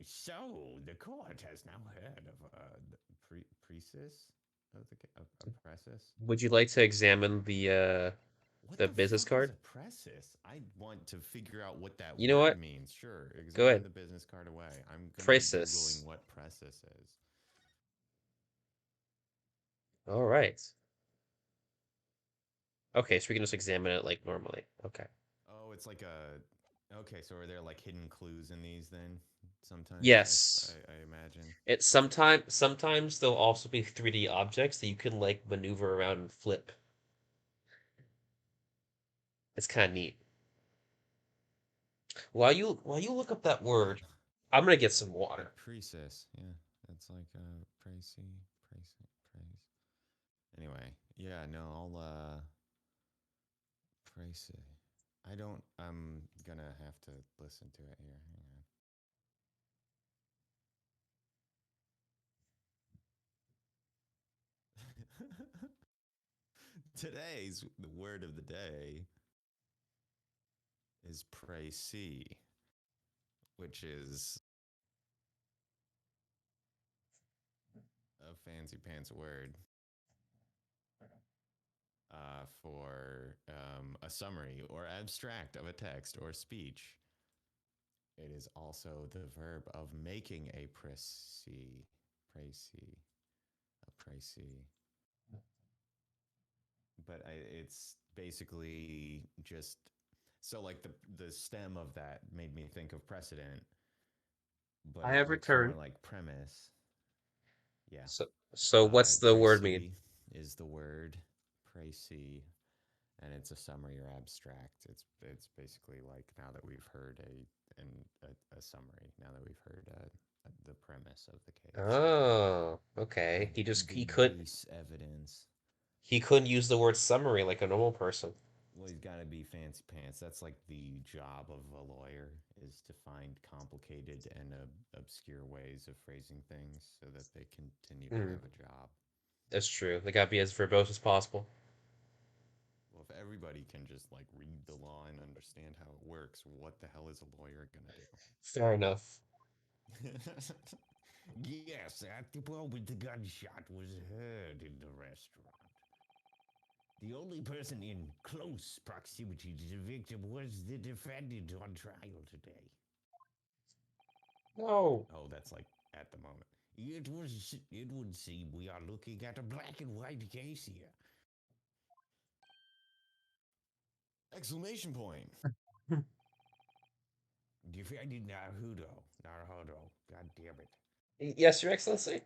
S2: So the court has now heard of the precis of a precis.
S1: Would you like to examine
S2: What
S1: the
S2: the
S1: business
S2: fuck is
S1: card?
S2: a precis? I want to figure out what that
S1: You know
S2: word
S1: what?
S2: means. Sure,
S1: Go
S2: examine
S1: ahead.
S2: the business card away. I'm gonna be googling
S1: Praesis.
S2: what precis is.
S1: All right. Okay, so we can just examine it like normally. Okay.
S2: Oh, it's like a. Okay, so are there like hidden clues in these then? Sometimes
S1: Yes.
S2: I imagine.
S1: It sometimes there'll also be 3D objects that you can like maneuver around and flip. It's kind of neat. While you look up that
S2: Huh.
S1: word, I'm gonna get some water.
S2: Precis. Yeah, it's like précis, précis, praise. Anyway, yeah, no, I'll précis. I don't. I'm gonna have to listen to it here. Hang on. Today's the word of the day is précis, which is a fancy pants word for a summary or abstract of a text or speech. It is also the verb of making a précis, précis, a précis. But it's basically just so like the stem of that made me think of precedent, but
S1: I
S2: it
S1: have
S2: looks more
S1: returned.
S2: like premise. Yeah.
S1: So what's the word mean?
S2: Précis is the word précis, and it's a summary or abstract. It's basically like now that we've heard a summary, now that we've heard the premise of the case,
S1: Oh, okay.
S2: the base evidence.
S1: He couldn't use the word summary like a normal person.
S2: Well, he's got to be fancy pants. That's like the job of a lawyer is to find complicated and obscure ways of phrasing things so that they continue to
S1: Hmm,
S2: have a job.
S1: that's true. They gotta be as verbose as possible.
S2: Well, if everybody can just like read the law and understand how it works, what the hell is a lawyer gonna
S1: Fair enough.
S2: do? Yes, at the moment the gunshot was heard in the restaurant. The only person in close proximity to the victim was the defendant on trial today.
S1: No.
S2: Oh, that's like at the moment. It would seem we are looking at a black and white case here. Exclamation point. Defended Naruto. Naruto. God damn it.
S1: Yes, Your Excellency.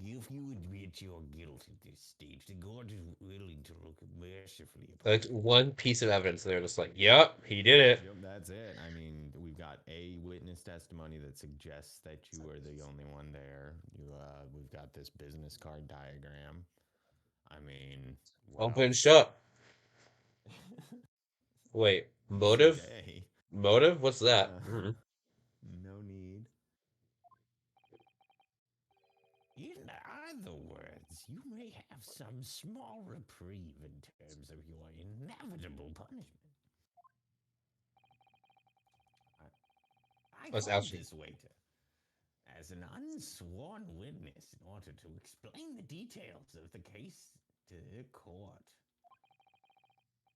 S2: If you admit your guilt at this stage, the court is willing to look mercifully upon
S1: Like
S2: you.
S1: one piece of evidence, they're just like, "Yep, he did it."
S2: Yep, that's it. I mean, we've got a witness testimony that suggests that you were the only one there. We've got this business card diagram. I mean, what
S1: Open
S2: else?
S1: shut. Wait,
S2: Easy
S1: motive?
S2: day.
S1: Motive? What's that?
S2: No need. In other words, you may have some small reprieve in terms of your inevitable punishment. I
S1: What's
S2: called
S1: ouchie?
S2: this waiter as an unsworn witness in order to explain the details of the case to the court.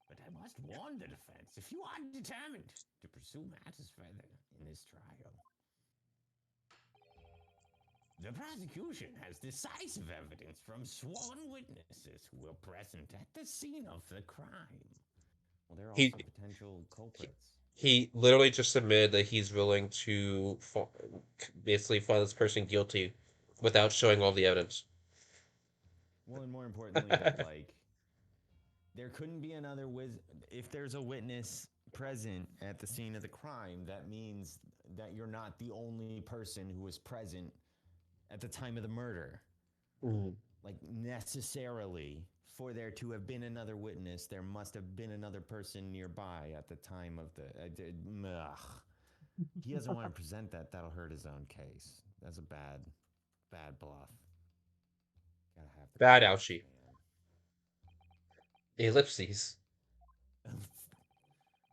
S2: But I must warn the defense if you are determined to pursue matters further in this trial, the prosecution has decisive evidence from sworn witnesses who were present at the scene of the crime. Well, they're
S1: He
S2: also potential
S1: he,
S2: culprits.
S1: he literally just admitted that he's willing to basically find this person guilty without showing all the evidence.
S2: Well, and more importantly, that there couldn't be another if there's a witness present at the scene of the crime, that means that you're not the only person who was present at the time of the murder.
S1: Mm.
S2: Like, necessarily, for there to have been another witness, there must have been another person nearby at the time of the. He doesn't want to present that. That'll hurt his own case. That's a bad bluff. Gotta have the
S1: Bad
S2: confidence,
S1: ouchie. Ellipses.
S2: man.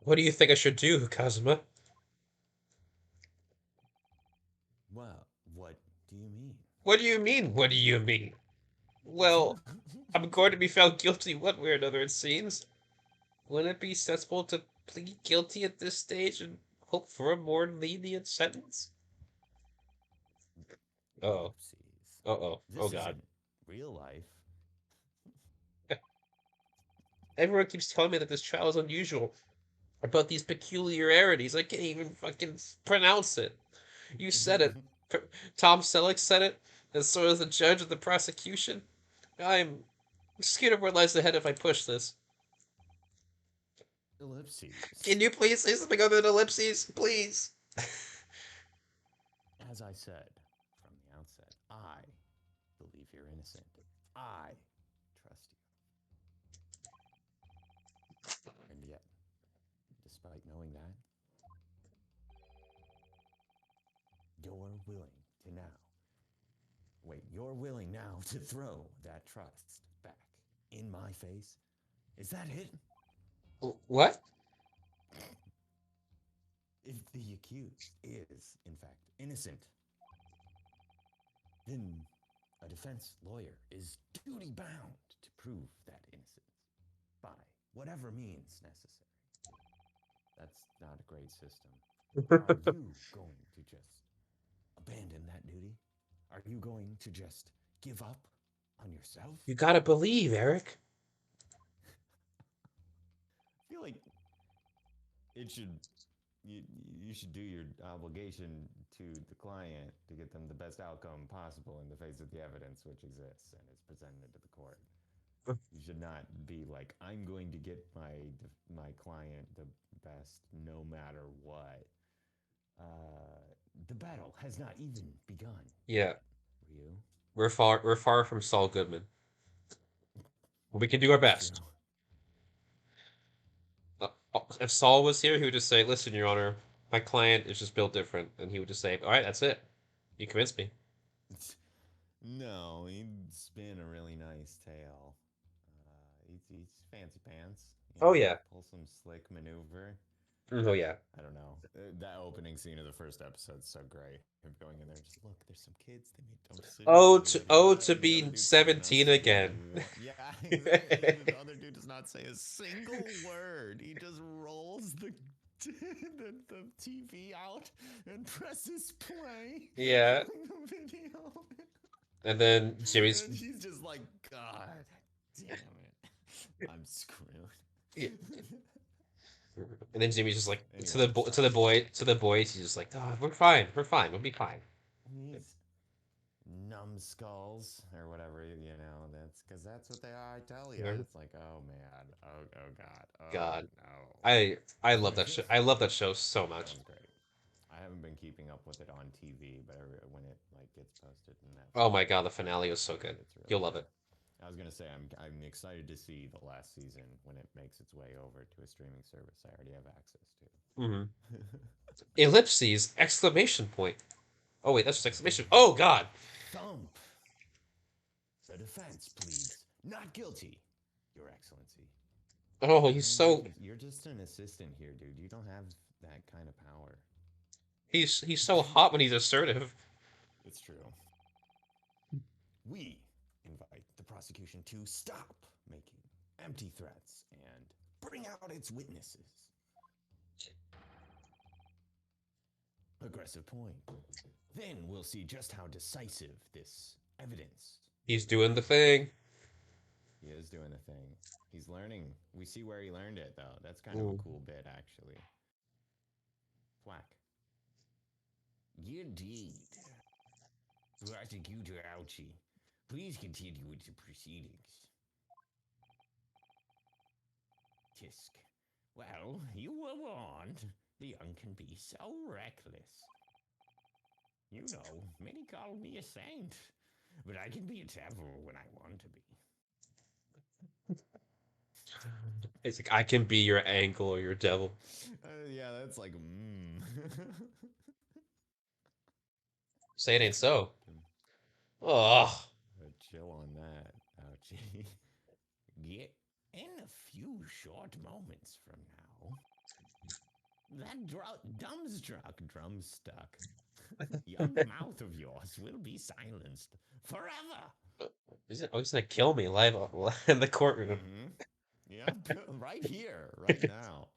S1: What do you think I should do, Kazuma?
S2: Well, what do you mean?
S1: What do you mean? What do you mean? Well, I'm going to be found guilty one way or another, it seems. Wouldn't it be sensible to plead guilty at this stage and hope for a more lenient sentence? Uh-oh.
S2: Ellipses.
S1: Uh-oh. Oh,
S2: This
S1: God.
S2: isn't real life.
S1: Everyone keeps telling me that this trial is unusual. About these peculiarities. I can't even fucking pronounce it. You said it. Tom Selleck said it, and so does the judge of the prosecution. I'm scared of where lies ahead if I push this.
S2: Ellipses.
S1: Can you please say something other than ellipses? Please.
S2: As I said from the outset, I believe you're innocent. I trust you. And yet, despite knowing that, you're willing to now. Wait, you're willing now to throw that trust back in my face? Is that it?
S1: What?
S2: If the accused is, in fact, innocent, then a defense lawyer is duty bound to prove that innocence by whatever means necessary. That's not a great system. Are you going to just abandon that duty? Are you going to just give up on yourself?
S1: You gotta believe, Eric.
S2: I feel like it should you you should do your obligation to the client to get them the best outcome possible in the face of the evidence which exists and is presented to the court. You should not be like, I'm going to get my client the best no matter what. The battle has not even begun
S1: Yeah,
S2: yet, Ryu.
S1: we're far from Saul Goodman. We can do our
S2: It's true.
S1: best. If Saul was here, he would just say, "Listen, Your Honor, my client is just built different," and he would just say, "All right, that's it. You convinced me."
S2: No, he'd spin a really nice tail. He's fancy pants,
S1: Oh yeah.
S2: pull some slick maneuver.
S1: Oh yeah.
S2: I don't know. That opening scene of the first episode is so great. Him going in there, just look, there's some kids. They made dumb decisions.
S1: Oh, to
S2: And the other
S1: be
S2: dude says not a
S1: 17
S2: single
S1: again.
S2: word. Yeah, exactly. The other dude does not say a single word. He just rolls the the TV out and presses play
S1: Yeah,
S2: on the video.
S1: and then Jimmy's.
S2: And he's just like, God damn it. I'm screwed.
S1: Yeah. And then Jimmy's just like
S2: Anyway,
S1: to the to the boys. He's just like, oh, we're fine, we'll be fine.
S2: these numbskulls or whatever, that's because that's what they are. I tell you.
S1: Yeah.
S2: It's like, oh man. Oh God. Oh
S1: God,
S2: no.
S1: I love that show. I love that show so
S2: That
S1: much.
S2: one's great. I haven't been keeping up with it on TV, but when it like gets posted to
S1: Oh
S2: Netflix,
S1: my God, the finale was so good.
S2: it's really
S1: You'll love
S2: good.
S1: it.
S2: I was gonna say I'm excited to see the last season when it makes its way over to a streaming service I already have access to.
S1: Hmm. Ellipses! Exclamation point. Oh wait, that's just exclamation. Oh God.
S2: Thump. The defense pleads not guilty, Your Excellency.
S1: Oh, he's
S2: Man,
S1: so
S2: you're just an assistant here, dude. You don't have that kind of power.
S1: he's so hot when he's assertive.
S2: It's true. We invite the prosecution to stop making empty threats and bring out its witnesses. Aggressive point. Then we'll see just how decisive this evidence
S1: He's doing the
S2: is.
S1: thing.
S2: He is doing the thing. He's learning. We see where he learned it, though. That's kind of a
S1: Ooh.
S2: cool bit, actually. Thwack. Indeed. Prosecutor Ouchie, please continue with the proceedings. Tisk. Well, you were warned. The young can be so reckless. You know, many call me a saint, but I can be a devil when I want to be.
S1: It's like I can be your ankle or your devil.
S2: Yeah, that's like,
S1: Say it ain't so. Oh,
S2: Chill on that, Ouchie. Get in a few short moments from now, that drum stuck. Young mouth of yours will be silenced forever.
S1: he's gonna kill me live in the courtroom.
S2: Mm-hmm. Yep, right here, right now.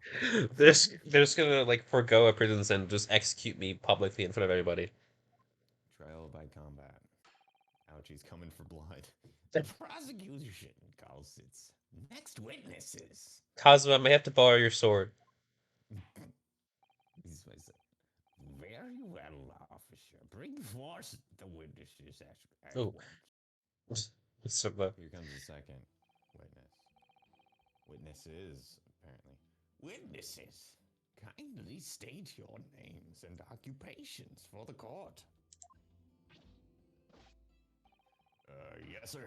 S1: They're just gonna like forego a prison sentence, just execute me publicly in front of everybody.
S2: Trial by combat. Ouchie's coming for blood. The prosecution calls its next witnesses.
S1: Kazuma, I may have to borrow your sword.
S2: Very well, officer. Bring forth the witnesses at
S1: Oh,
S2: once.
S1: so the
S2: Here comes the second witness. Witnesses, apparently. Witnesses, kindly state your names and occupations for the court. Yes, sir.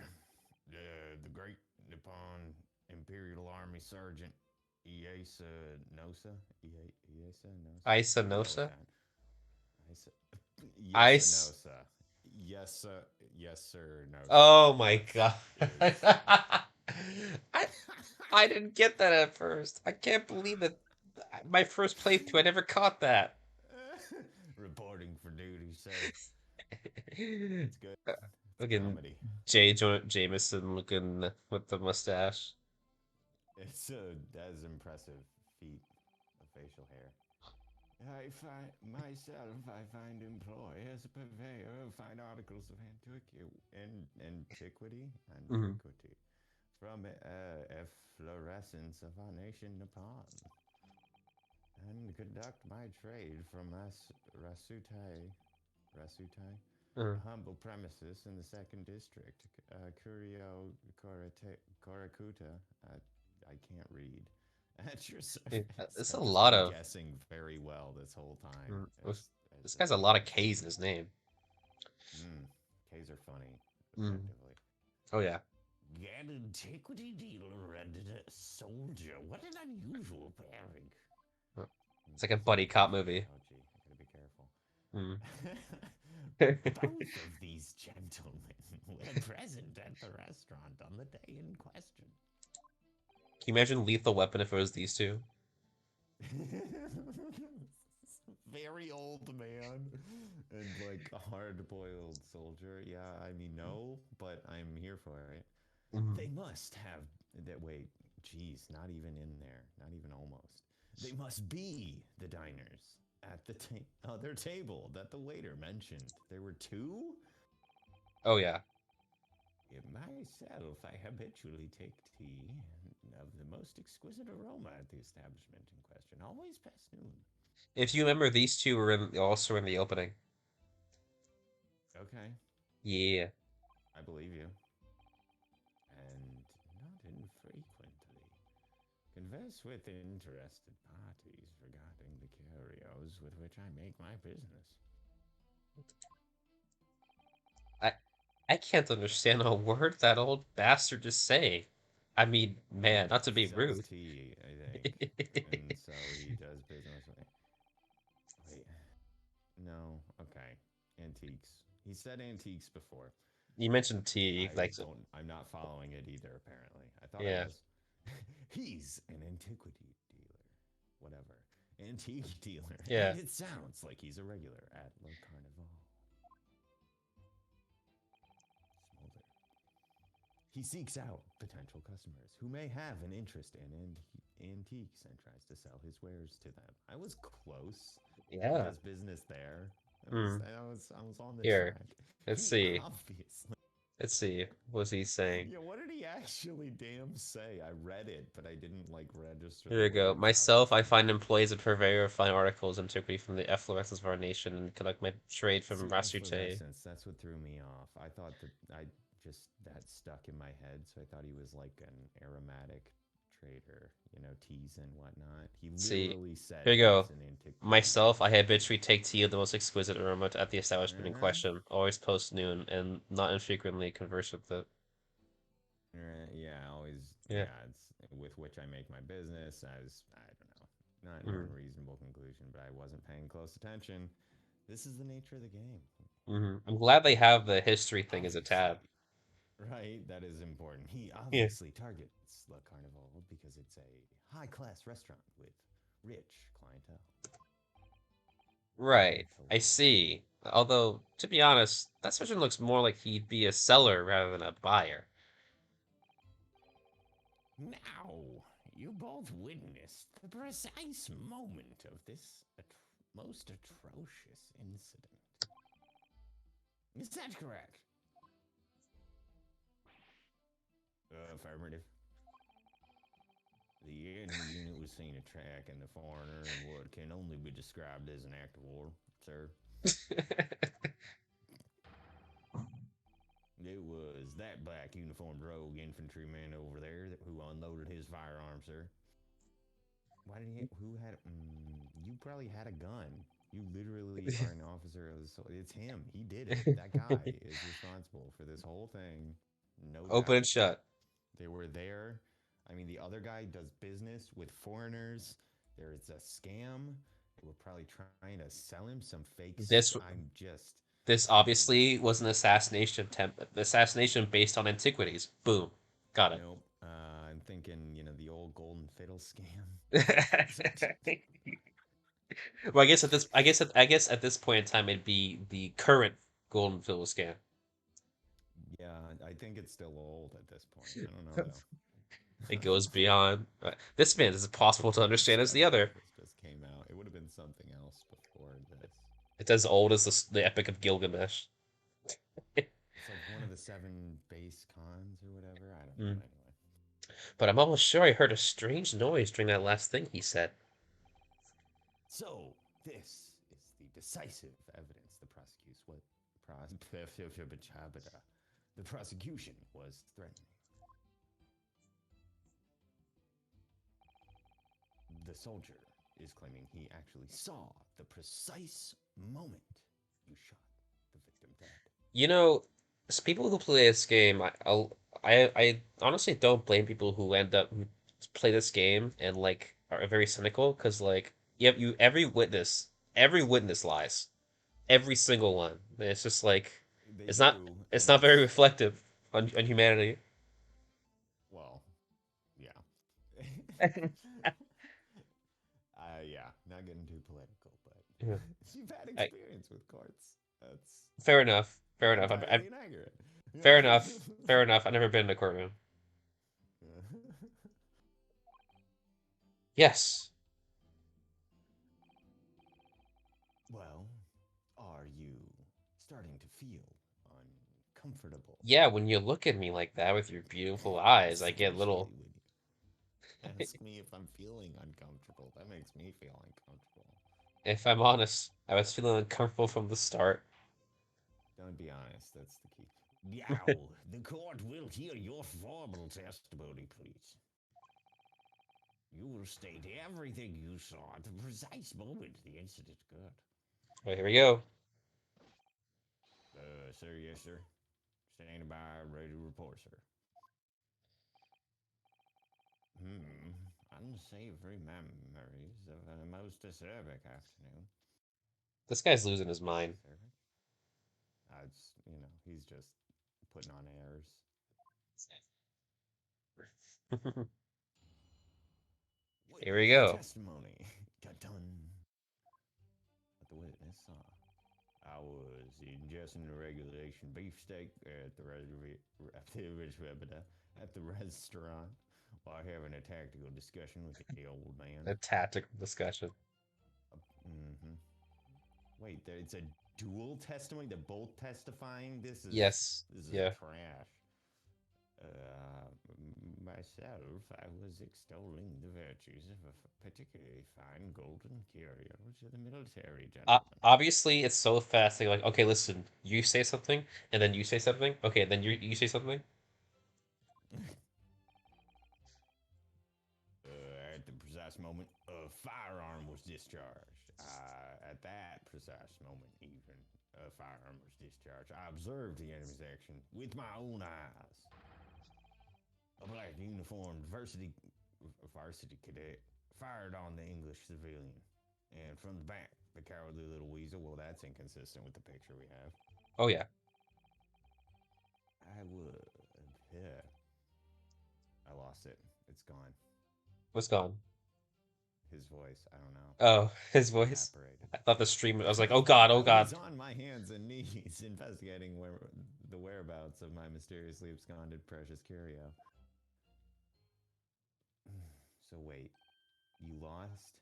S2: The Great Nippon Imperial Army Sergeant Iesa Nosa. Iesa Nosa?
S1: Isa
S2: We'll go with
S1: Nosa.
S2: that. Iesa. Yes, sir,
S1: Ice.
S2: Nosa. Yes, sir. Yes, sir, Nosa.
S1: Oh my God.
S2: Is.
S1: I I didn't get that at first. I can't believe that my first playthrough I never caught that.
S2: Reporting for duty, sir. It's good. It's
S1: Looking
S2: comedy.
S1: J. Jonah Jameson looking with the mustache.
S2: It's that is impressive feat of facial hair. I find myself, I find employ as a purveyor of fine articles of antiquity,
S1: Hmm.
S2: from efflorescence of our nation, Nepal, and conduct my trade from Rasutai,
S1: Uh,
S2: a humble premises in the second district, Curio Korakuta. I can't read. At your service.
S1: it's a
S2: I've just
S1: lot
S2: been
S1: of.
S2: guessing very well this whole time.
S1: This guy's a lot of K's in his name.
S2: K's are funny,
S1: Mm.
S2: effectively.
S1: Oh yeah.
S2: An antiquity dealer and a soldier. What an unusual pairing.
S1: It's like a buddy cop movie.
S2: Ouchie, I gotta be careful.
S1: Mm.
S2: Both of these gentlemen were present at the restaurant on the day in question.
S1: Can you imagine Lethal Weapon if it was these two?
S2: Very old man and like a hard-boiled soldier. Yeah, I mean, no, but I'm here for it.
S1: Mm.
S2: They must have that. Wait, geez, not even in there, not even almost. They must be the diners at the other table that the waiter mentioned. There were two?
S1: Oh yeah.
S2: Myself, I habitually take tea of the most exquisite aroma at the establishment in question, always past noon.
S1: If you remember, these two were also in the opening.
S2: Okay,
S1: Yeah.
S2: I believe you. And not infrequently. Converse with interested parties regarding the curios with which I make my business.
S1: I I can't understand a word that old bastard is saying. I mean, man, not to
S2: He
S1: be
S2: sells
S1: rude.
S2: tea, I think. And so he does business with. Wait, no, okay. Antiques. He said antiques before.
S1: You mentioned tea,
S2: I
S1: like,
S2: don't, I'm not following it either, apparently. I thought I
S1: yeah,
S2: was. He's an antiquity dealer. Whatever. Antique dealer.
S1: yeah.
S2: And it sounds like he's a regular at Le Carnival. Smolder. He seeks out potential customers who may have an interest in antiques and tries to sell his wares to them. I was close. He
S1: Yeah.
S2: does business there.
S1: Hmm.
S2: I was on the
S1: Here,
S2: track.
S1: let's
S2: He
S1: see.
S2: obviously.
S1: Let's see. What's he saying?
S2: Yeah, what did he actually damn say? I read it, but I didn't like register
S1: Here
S2: the
S1: we go.
S2: words,
S1: Myself, I
S2: obviously.
S1: find employees and purveyor of fine articles and antiquity from the efflorescence of our nation and conduct my trade from
S2: See,
S1: Rasute.
S2: efflorescence, that's what threw me off. I thought that that stuck in my head, so I thought he was like an aromatic trader, teas and whatnot. He
S1: See,
S2: literally said
S1: here you
S2: he's
S1: go.
S2: an antiquity
S1: Myself, I
S2: dealer.
S1: habitually take tea of the most exquisite aroma at the establishment in
S2: Uh-huh.
S1: question, always post noon, and not infrequently converse with the.
S2: Yeah, always,
S1: Yeah.
S2: yeah, it's with which I make my business. I don't know, not an
S1: Mm-hmm.
S2: unreasonable conclusion, but I wasn't paying close attention. This is the nature of the game.
S1: Mm-hmm. I'm glad they have the history thing as a tab.
S2: Obviously, right? That is important. He
S1: Yeah.
S2: obviously targets Le Carnival because it's a high class restaurant with rich clientele.
S1: Right. I
S2: Thankfully.
S1: see. Although, to be honest, that surgeon looks more like he'd be a seller rather than a buyer.
S2: Now, you both witnessed the precise moment of this most atrocious incident. Is that correct? Affirmative. The enemy unit was seen attacking the foreigner in what can only be described as an act of war, sir. It was that black uniformed rogue infantryman over there who unloaded his firearm, sir. Why did he? Who had? You probably had a gun. You literally are an officer of the. It's him. He did it. That guy is responsible for this whole thing, no
S1: Open and
S2: doubt.
S1: shut.
S2: They were there. I mean, the other guy does business with foreigners. There's a scam. They were probably trying to sell him some fake.
S1: This
S2: I'm just.
S1: this
S2: I'm.
S1: obviously was an assassination attempt. Assassination based on antiquities. Boom. Got it.
S2: Nope. I'm thinking, the old golden fiddle scam.
S1: Well, I guess at this point in time it'd be the current Golden Fiddle scan.
S2: Yeah, I think it's still old at this point. I don't know
S1: It
S2: though.
S1: goes beyond. This man is as possible to understand as the other.
S2: This just came out. It would have been something else before this.
S1: It's as old as the Epic of Gilgamesh.
S2: It's like one of the seven base cons or whatever. I don't know.
S1: Mm.
S2: Anyway.
S1: But I'm almost sure I heard a strange noise during that last thing he said.
S2: So this is the decisive evidence the prosecution what the prosecution was threatening. The soldier is claiming he actually saw the precise moment you shot the victim dead.
S1: You know, people who play this game, I honestly don't blame people who play this game and like are very cynical because like every witness lies, every single one. It's just like
S2: They
S1: it's not
S2: do,
S1: it's
S2: and
S1: not very
S2: it's
S1: reflective on humanity.
S2: well, yeah. Yeah, not getting too political, but
S1: Yeah.
S2: you've had
S1: I,
S2: experience with courts. That's
S1: fair enough. Fair
S2: not
S1: enough.
S2: entirely inaccurate.
S1: Fair enough. Fair enough. I've never been in a courtroom. Yes.
S2: Well, are you starting to feel uncomfortable?
S1: Yeah, when you look at me like that with your beautiful eyes, I get a
S2: Especially
S1: little.
S2: when you ask me if I'm feeling uncomfortable. That makes me feel uncomfortable.
S1: If I'm honest, I was feeling uncomfortable from the start.
S2: Don't be honest, that's the key. Now, the court will hear your formal testimony, please. You will state everything you saw at the precise moment the incident occurred.
S1: Oh, here we go.
S2: Sir, yes, sir. Standing by, ready to report, sir. Unsavory memories of a most acerbic afternoon.
S1: This guy's losing his mind.
S2: Acerbic? It's, he's just putting on airs.
S1: Here we
S2: Witness
S1: go.
S2: testimony. Dun dun. What the witness saw. I was ingesting a regulation beefsteak at the restaurant while having a tactical discussion with the old man.
S1: A tactical discussion.
S2: Mm-hmm. Wait, it's a dual testimony. They're both testifying. This is
S1: Yes.
S2: this is
S1: Yeah.
S2: trash. Myself, I was extolling the virtues of a particularly fine golden curio to the military gentleman.
S1: Obviously, it's so fast. They're like, okay, listen, you say something, and then you say something. Okay, then you say something.
S2: At the precise moment, a firearm was discharged. At that precise moment, even a firearm was discharged. I observed the enemy's action with my own eyes. A black uniformed varsity cadet fired on the English civilian. And from the back, the cowardly little weasel. Well, that's inconsistent with the picture we have.
S1: Oh yeah.
S2: I would. Yeah. I lost it. It's gone.
S1: What's gone?
S2: His voice. I don't know.
S1: Oh, his voice.
S2: Evaporated.
S1: I thought the stream. I was like, oh god, oh
S2: I was
S1: god.
S2: on my hands and knees investigating the whereabouts of my mysteriously absconded precious curio. So wait, you lost?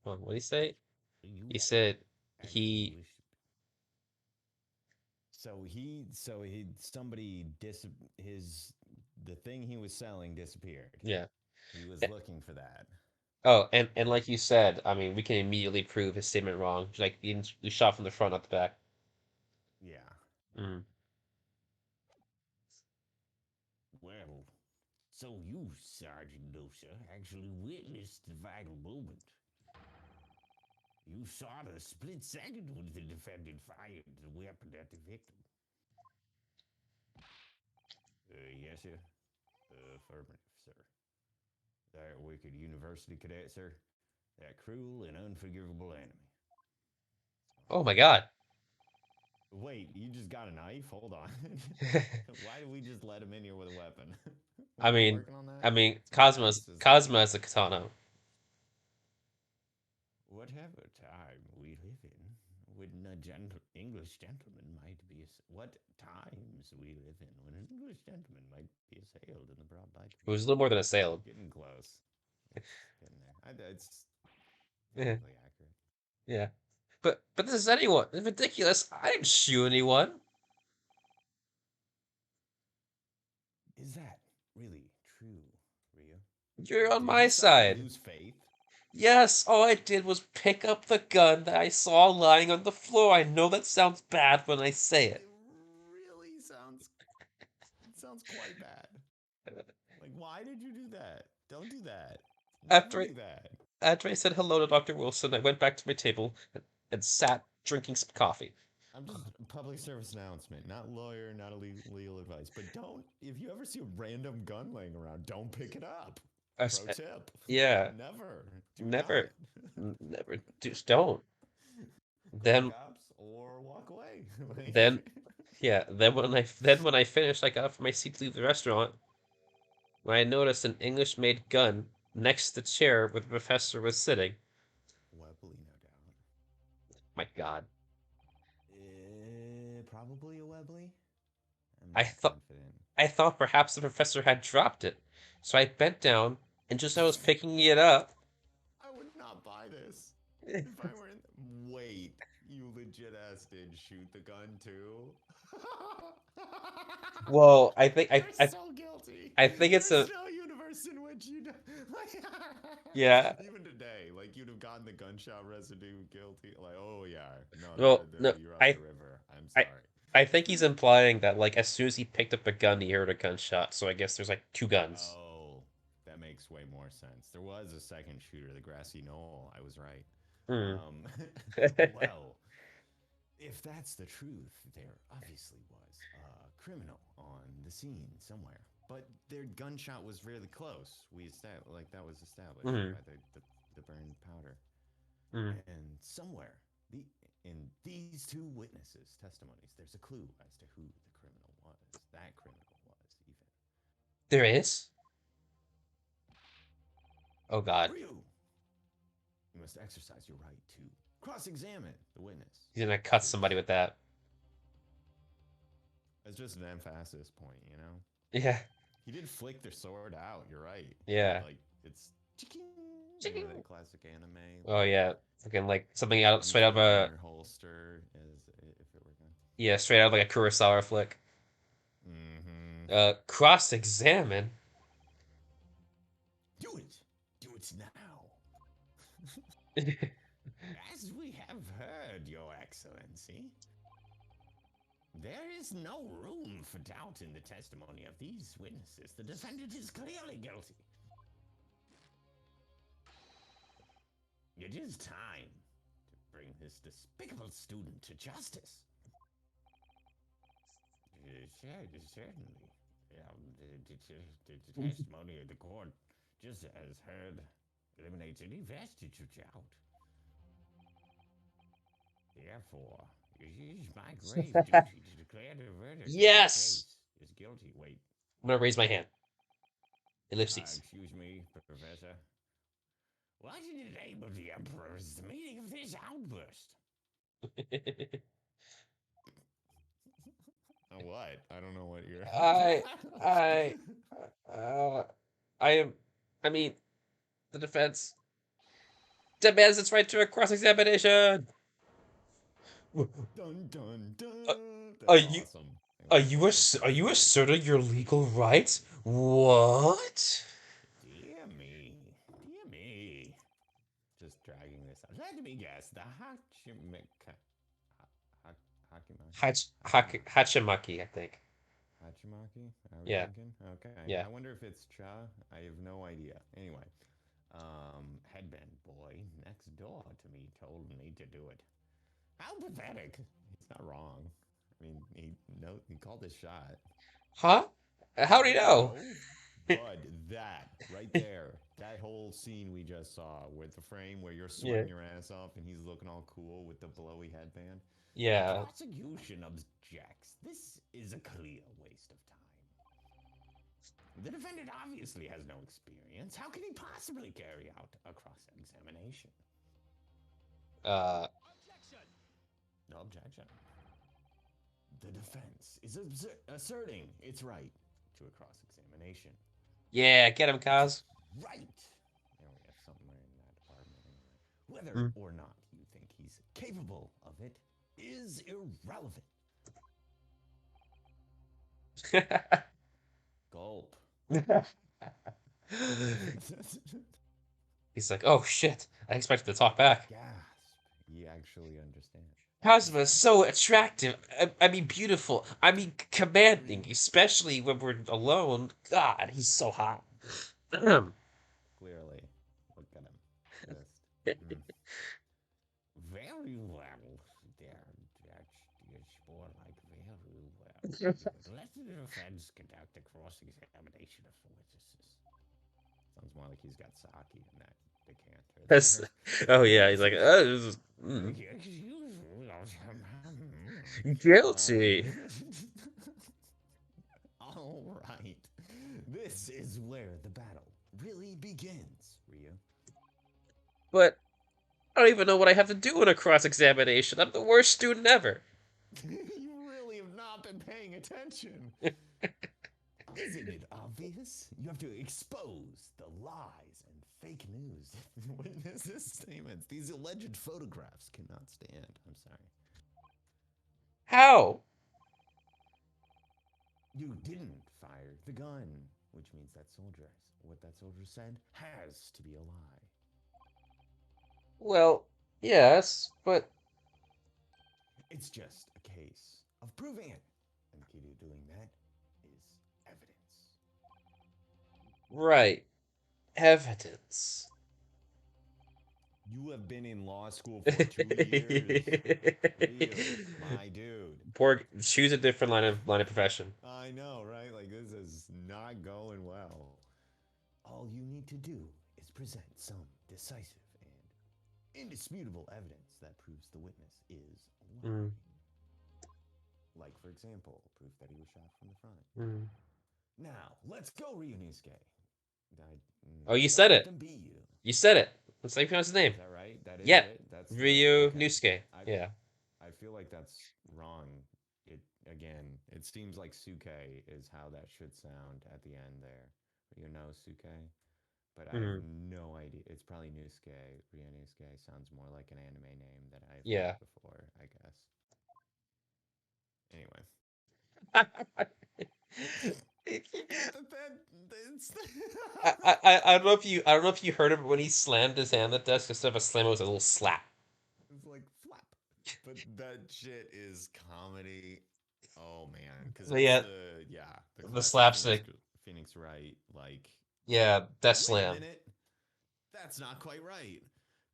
S1: Hold on, what did he say?
S2: You
S1: He said
S2: actually
S1: he.
S2: wish. So he somebody his the thing he was selling disappeared.
S1: Yeah.
S2: He was
S1: Eh,
S2: looking for that.
S1: Oh, and like you said, I mean, we can immediately prove his statement wrong. Like we shot from the front, not the back.
S2: Yeah.
S1: Mm.
S2: Well, so you, Sergeant Dosa, actually witnessed the vital moment. You saw the split second when the defendant fired the weapon at the victim. Yes, sir. Affirmative, sir. That wicked university cadet, sir. That cruel and unforgivable enemy.
S1: Oh my god.
S2: Wait, you just got a knife? Hold on. Why did we just let him in here with a weapon?
S1: I
S2: Weren't we
S1: mean,
S2: working on that?
S1: I mean,
S2: That's
S1: Cosmo's
S2: just
S1: Cosmo has a katana.
S2: whatever time we live in. When a English gentleman might be what times we live in when an English gentleman might be assailed in the broad light of
S1: It was a
S2: day.
S1: little more than a sailed.
S2: Getting close. It's getting there. It's
S1: Yeah,
S2: technically accurate.
S1: yeah. But this is anyone. It's ridiculous. I didn't shoot anyone.
S2: Is that really true, Rio?
S1: You're on
S2: Did you
S1: my
S2: suddenly
S1: side.
S2: lose faith?
S1: Yes, all I did was pick up the gun that I saw lying on the floor. I know that sounds bad when I say it.
S2: It really sounds quite bad. Like, why did you do that? Don't do that. Never
S1: After I,
S2: do that.
S1: after I said hello to Dr. Wilson, I went back to my table and sat drinking some coffee.
S2: I'm just public service announcement, not lawyer, not a legal advice. But don't, if you ever see a random gun laying around, don't pick it up. Pro tip:
S1: Yeah,
S2: never, do not.
S1: never, never, just don't.
S2: Call the
S1: Then,
S2: cops or walk away.
S1: then, yeah, then when I finished, I got up from my seat to leave the restaurant when I noticed an English-made gun next to the chair where the professor was sitting.
S2: Webley, no doubt.
S1: My God,
S2: Probably a Webley. I'm
S1: I
S2: not
S1: thought
S2: confident.
S1: I thought perhaps the professor had dropped it, so I bent down and just as I was picking it up,
S2: I would not buy this. If I were in. Wait, you legit ass did shoot the gun too?
S1: Well,
S2: You're so guilty.
S1: I think it's
S2: There's
S1: a
S2: no universe in which you'd.
S1: yeah.
S2: Even today, like you'd have gotten the gunshot residue guilty. Like, oh yeah, no,
S1: Well, no,
S2: you're up the river. I'm
S1: I
S2: sorry.
S1: I think he's implying that like as soon as he picked up the gun, he heard a gunshot. So I guess there's like two guns.
S2: Oh, that makes way more sense. There was a second shooter, the grassy knoll. I was right.
S1: Hmm.
S2: Um, well, if that's the truth, there obviously was a criminal on the scene somewhere. But their gunshot was really close. We established, like that was established
S1: Hmm.
S2: by the burned powder.
S1: Hmm.
S2: And somewhere in these two witnesses' testimonies, there's a clue as to who the criminal was. That criminal was even
S1: There is. Oh God,
S2: Ryu. You must exercise your right to cross-examine the witness.
S1: he's gonna cut
S2: This
S1: somebody
S2: is
S1: with that.
S2: That's just an emphasis point, you know.
S1: Yeah.
S2: He did flick the sword out. You're right.
S1: Yeah.
S2: Like it's you know
S1: Chicken.
S2: that classic anime
S1: Oh
S2: like
S1: yeah. Fucking like something out straight out of
S2: reaching in
S1: a
S2: your holster as if it were gun.
S1: yeah, straight out of like a Kurosawa flick.
S2: Mm-hmm.
S1: Cross-examine.
S2: Do it now. As we have heard, Your Excellency, there is no room for doubt in the testimony of these witnesses. The defendant is clearly guilty. It is time to bring this despicable student to justice. Certainly. The testimony of the court, just as heard, eliminates any vestige of doubt. Therefore, it is my grave duty to declare the verdict of the
S1: Yes.
S2: case is guilty. Wait,
S1: I'm gonna raise my hand. Ellipses.
S2: excuse me, Professor. What in the name of the Emperor is the meaning of this outburst? What? I don't know what you're.
S1: I I uh I am I mean the defense demands its right to a cross-examination.
S2: Dun dun
S1: Uh,
S2: dun.
S1: Are
S2: That's
S1: you
S2: awesome. I love that
S1: are you
S2: intensity.
S1: asserting your legal rights? What?
S2: Dear me. Dear me. Just dragging this out. Let me guess. The Hachimika. Hakimaki? Hachimaki.
S1: Hachimaki, I think.
S2: Hachimaki? Are we
S1: Yeah,
S2: thinking? Okay.
S1: yeah.
S2: I wonder if it's Cha. I have no idea. Anyway, headband boy next door to me told me to do it. How pathetic. He's not wrong. I mean, he called his shot.
S1: Huh? How do
S2: I
S1: you
S2: don't
S1: know?
S2: know. Bud, that right there, that whole scene we just saw with the frame where you're
S1: Yeah,
S2: sweating your ass off and he's looking all cool with the blowy headband. The
S1: yeah.
S2: prosecution objects. This is a clear waste of time. The defendant obviously has no experience. How can he possibly carry out a cross examination?
S1: Uh,
S2: No objection. The defense is asserting its right to a cross examination.
S1: yeah. Get him, Kaz.
S2: Right. Now we have something in that department anyway. Whether
S1: Mm.
S2: or not you think he's capable of it is irrelevant. Gulp.
S1: He's like, oh shit! I expected to talk back.
S2: Gasp. He actually understands.
S1: Kazuma is so attractive. I mean, beautiful. I mean, commanding, especially when we're alone. God, he's so hot.
S2: Clearly. Look at him. Just. Very well. There, Judge more like very well. Let the defense conduct a cross-examination of the witnesses. Sounds more like he's got sake in that decanter
S1: That's,
S2: there.
S1: oh yeah, he's like, this is,
S2: Um,
S1: guilty.
S2: all right. This is where the battle really begins, Ryu.
S1: But I don't even know what I have to do in a cross-examination. I'm the worst student ever.
S2: You really have not been paying attention. Isn't it obvious? You have to expose the lies and fake news. Witnesses statements. These alleged photographs cannot stand. I'm sorry.
S1: How?
S2: You didn't fire the gun, which means that soldier, what that soldier said, has to be a lie.
S1: Well, yes, but
S2: It's just a case of proving it. And the key to doing that is evidence.
S1: right. Evidence.
S2: You have been in law school for 2 years. Really, my dude.
S1: Poor, choose a different line of profession.
S2: I know, right? Like, this is not going well. All you need to do is present some decisive and indisputable evidence that proves the witness is lying.
S1: Mm,
S2: Like, for example, proof that he was shot from the front.
S1: mm.
S2: Now, let's go, Ryunosuke.
S1: Oh, you
S2: Don't
S1: said
S2: let
S1: it.
S2: them beat you.
S1: You said it. That's how you pronounce his name.
S2: Is that right? That is
S1: Yeah.
S2: it? That's the.
S1: Ryu
S2: Okay.
S1: Nusuke.
S2: I,
S1: Yeah.
S2: I feel like that's wrong. It again. It seems like Suke is how that should sound at the end there. You know Suke, but I have
S1: Mm,
S2: no idea. It's probably Nusuke. Ryunosuke sounds more like an anime name that I've heard
S1: yeah.
S2: before. I guess. Anyway, you got the that. It's
S1: I don't know if you heard of it when he slammed his hand at the desk. Instead of a slam, it was a little slap.
S2: it's like flap. But that shit is comedy. Oh man, because
S1: But
S2: it's
S1: yeah,
S2: the
S1: the
S2: classic
S1: slapstick.
S2: Phoenix Wright like.
S1: Yeah, death
S2: Wait a
S1: slam.
S2: minute, that's not quite right,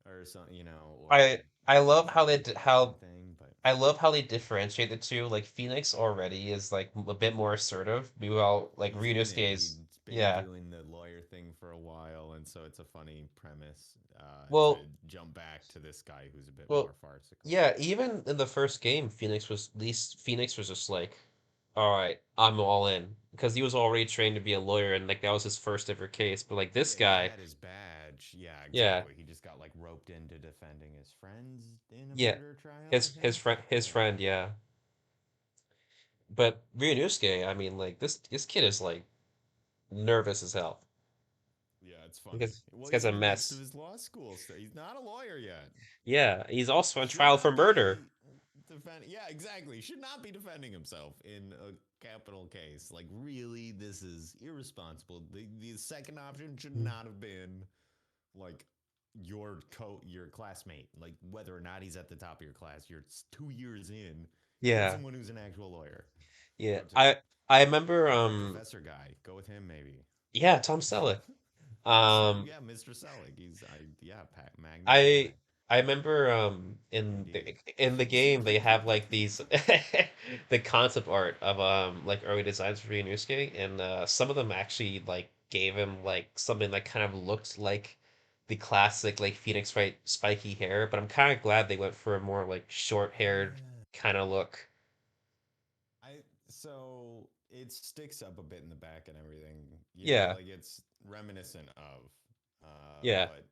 S2: or something, or
S1: I love
S2: it's
S1: how
S2: not
S1: they
S2: quite
S1: d-
S2: the same
S1: how
S2: thing, but
S1: I love how they differentiate the two. Like Phoenix already is like a bit more assertive. Meanwhile, like
S2: he's in it.
S1: Ryunosuke
S2: He's
S1: is
S2: been
S1: yeah.
S2: doing the lawyer thing for a while, and so it's a funny premise to
S1: Well,
S2: jump back to this guy who's a bit more
S1: well,
S2: farcical.
S1: yeah. Even in the first game, Phoenix was just like, all right, I'm all in because he was already trained to be a lawyer and like that was his first ever case. But like this
S2: Yeah, he
S1: guy,
S2: had his badge. Yeah,
S1: yeah,
S2: exactly. He just got like roped into defending his friends in a
S1: yeah,
S2: murder trial, I
S1: his
S2: think. Yeah.
S1: friend, yeah. But Ryunosuke, I mean, like this kid is like nervous as hell
S2: Yeah, it's funny.
S1: because this
S2: Well,
S1: guy's
S2: he's
S1: a
S2: in the midst of
S1: mess.
S2: his law school. He's not a lawyer yet.
S1: Yeah, he's also on
S2: Should
S1: trial for
S2: not
S1: murder.
S2: be defending. Yeah, exactly. Should not be defending himself in a capital case. Like, really, this is irresponsible. The second option should
S1: Mm.
S2: not have been like your classmate. Like, whether or not he's at the top of your class, you're 2 years in. Get
S1: Yeah,
S2: someone who's an actual lawyer.
S1: yeah.
S2: Pro tip.
S1: I remember
S2: Like that professor guy. Go with him, maybe.
S1: yeah, Tom Selleck. Um
S2: Yeah, Mr. Selig. Yeah, Magnum
S1: I
S2: PI.
S1: I remember
S2: Indeed.
S1: in the game they have like these the concept art of like early designs for Inosuke and some of them actually like gave him like something that kind of looked like the classic like Phoenix Wright spiky hair, but I'm kind of glad they went for a more like short-haired
S2: Yeah.
S1: kind of look.
S2: So it sticks up a bit in the back and everything.
S1: Yeah.
S2: Like it's reminiscent of,
S1: Yeah.
S2: but